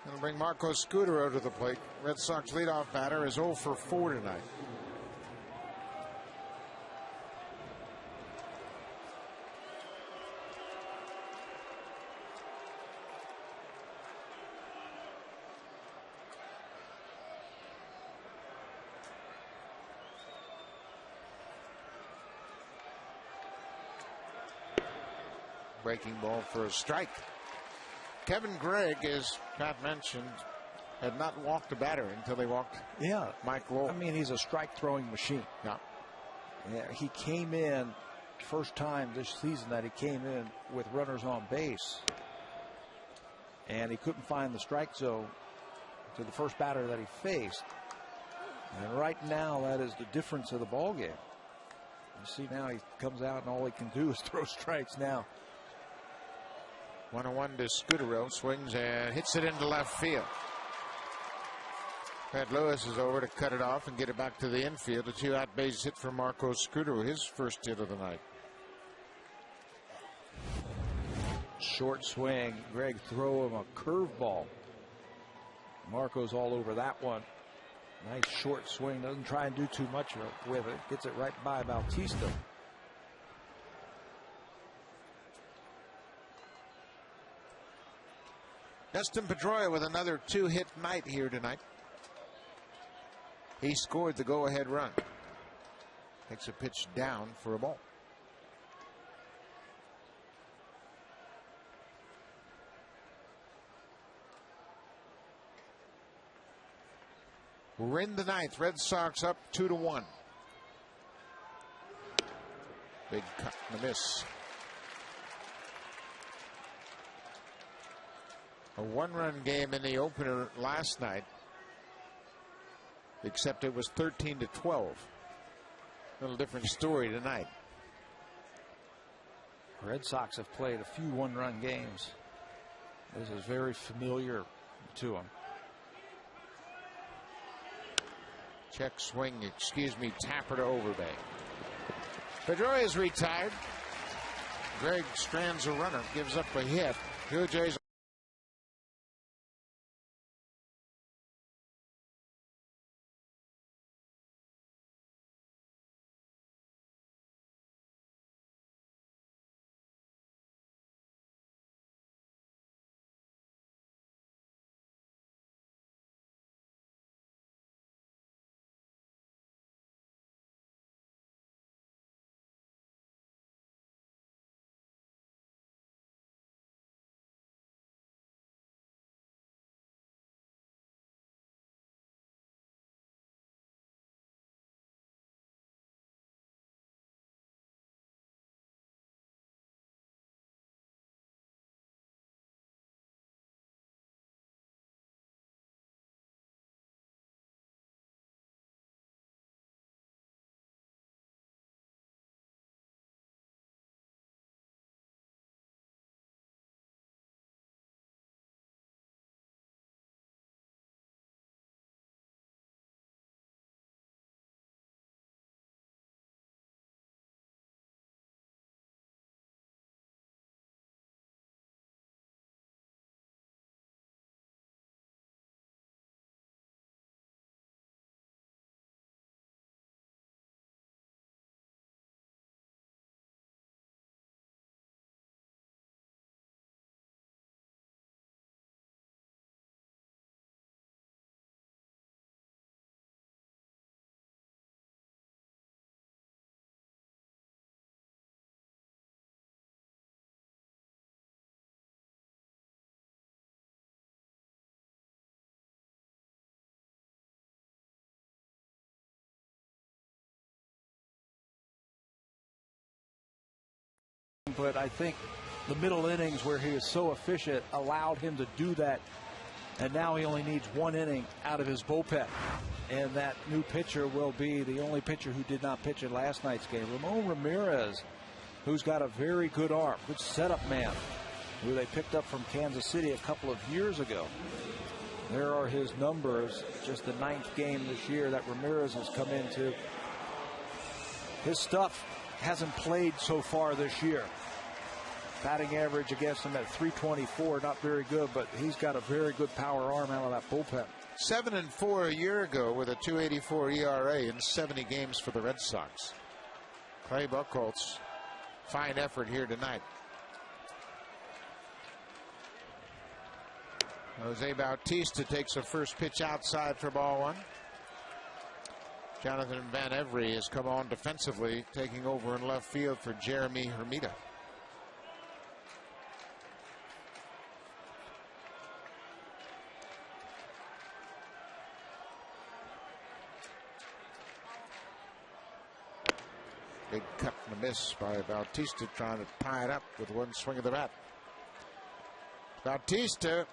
Going to bring Marco Scudero to the plate. Red Sox leadoff batter is 0 for 4 tonight. Breaking ball for a strike. Kevin Gregg, as Pat mentioned, had not walked a batter until they walked Mike Lowell. I mean, he's a strike throwing machine. Yeah. He came in first time this season that he came in with runners on base, and he couldn't find the strike zone to the first batter that he faced. And right now, that is the difference of the ball game. You see now he comes out and all he can do is throw strikes now. 1-1 to Scudero. Swings and hits it into left field. Pat Lewis is over to cut it off and get it back to the infield. A 2-out base hit for Marco Scudero, his first hit of the night. Short swing. Greg throw him a curveball. Marco's all over that one. Nice short swing. Doesn't try and do too much with it. Gets it right by Bautista. Dustin Pedroia with another 2-hit night here tonight. He scored the go-ahead run. Takes a pitch down for a ball. We're in the 9th. Red Sox up 2-1. Big cut and a miss. A 1-run game in the opener last night, except it was 13-12. A little different story tonight. Red Sox have played a few 1-run games. This is very familiar to them. Check swing, tapper to Overbay. Pedroia is retired. Greg strands a runner, gives up a hit. Blue Jays But I think the middle innings where he was so efficient allowed him to do that. And now he only needs one inning out of his bullpen. And that new pitcher will be the only pitcher who did not pitch in last night's game. Ramon Ramirez, who's got a very good arm, good setup man, who they picked up from Kansas City a couple of years ago. There are his numbers, just the 9th game this year that Ramirez has come into. His stuff hasn't played so far this year. Batting average against him at .324, not very good, but he's got a very good power arm out of that bullpen. 7-4 a year ago with a .284 ERA in 70 games for the Red Sox. Clay Buchholz, fine effort here tonight. Jose Bautista takes a first pitch outside for ball 1. Jonathan Van Every has come on defensively, taking over in left field for Jeremy Hermida. Big cut and a miss by Bautista, trying to tie it up with one swing of the bat. Bautista,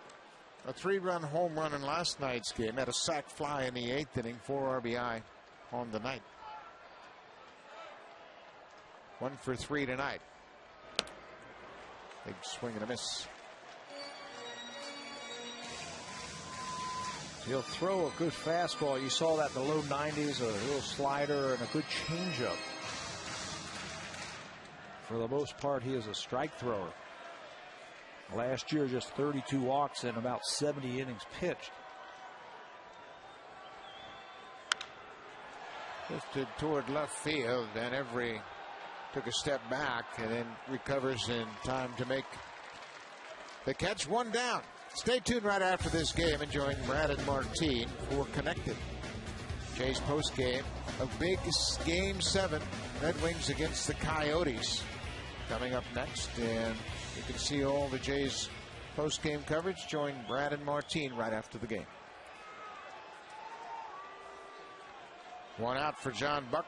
a 3-run home run in last night's game, had a sac fly in the 8th inning, 4 RBI on the night. 1 for 3 tonight. Big swing and a miss. He'll throw a good fastball. You saw that in the low 90s, a little slider and a good changeup. For the most part, he is a strike thrower. Last year, just 32 walks and about 70 innings pitched. Lifted toward left field, and Every took a step back and then recovers in time to make the catch. 1 down. Stay tuned right after this game and join Brad and Martine for Connected. Jays post game, a big game 7, Red Wings against the Coyotes, coming up next, and you can see all the Jays post game coverage. Join Brad and Martine right after the game. 1 out for John Buck.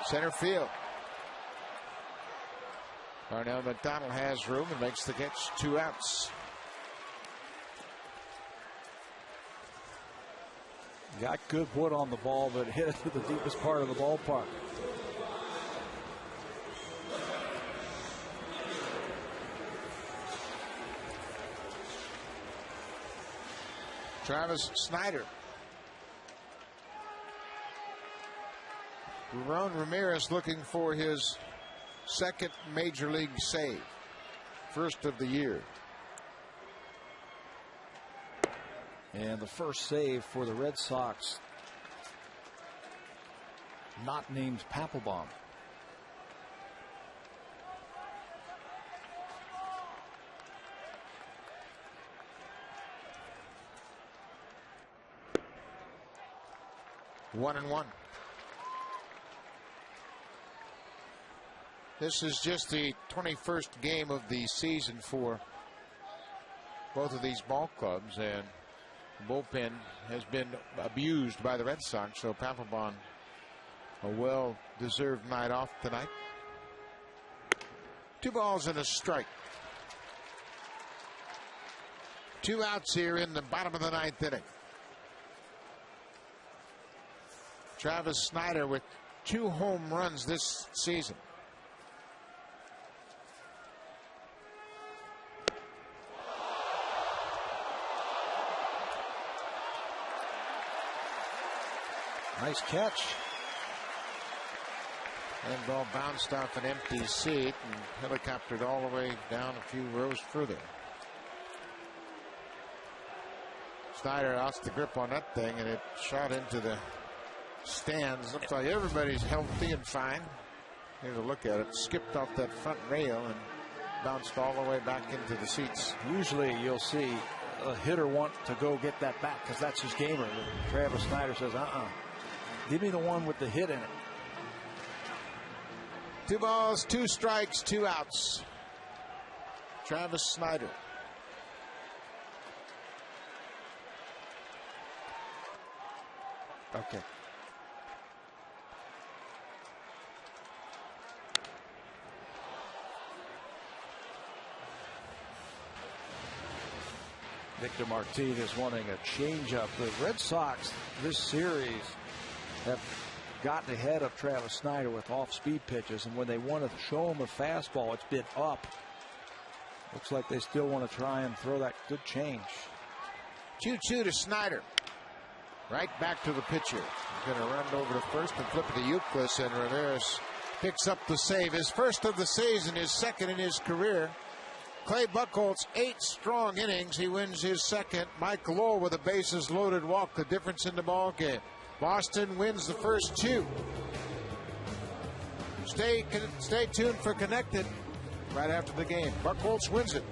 Center field. Darnell McDonald has room and makes the catch. 2 outs. Got good wood on the ball, but hit it to the deepest part of the ballpark. Travis Snyder. Ramon Ramirez looking for his 2nd major league save, 1st of the year. And the first save for the Red Sox, not named Papelbon. One and one. This is just the 21st game of the season for both of these ball clubs, and the bullpen has been abused by the Red Sox, so Papelbon a well-deserved night off tonight. 2 balls and a strike. 2 outs here in the bottom of the 9th inning. Travis Snyder with 2 home runs this season. Nice catch. And ball bounced off an empty seat and helicoptered all the way down a few rows further. Snyder lost the grip on that thing, and it shot into the stands. Looks like everybody's healthy and fine. Here's a look at it. Skipped off that front rail and bounced all the way back into the seats. Usually you'll see a hitter want to go get that back because that's his gamer. Travis Snyder says, give me the one with the hit in it. 2 balls, 2 strikes, 2 outs. Travis Snyder. Okay. Victor Martinez wanting a changeup. The Red Sox this series have gotten ahead of Travis Snyder with off-speed pitches, and when they want to show him a fastball, it's been up. Looks like they still want to try and throw that good change. 2-2 to Snyder. Right back to the pitcher. He's going to run over to first and flip it to Euclid, and Ramirez picks up the save. His first of the season, his second in his career. Clay Buchholz, 8 strong innings. He wins his second. Mike Lowell with a bases loaded walk, the difference in the ball game. Boston wins the first 2. Stay tuned for Connected right after the game. Buchholz wins it.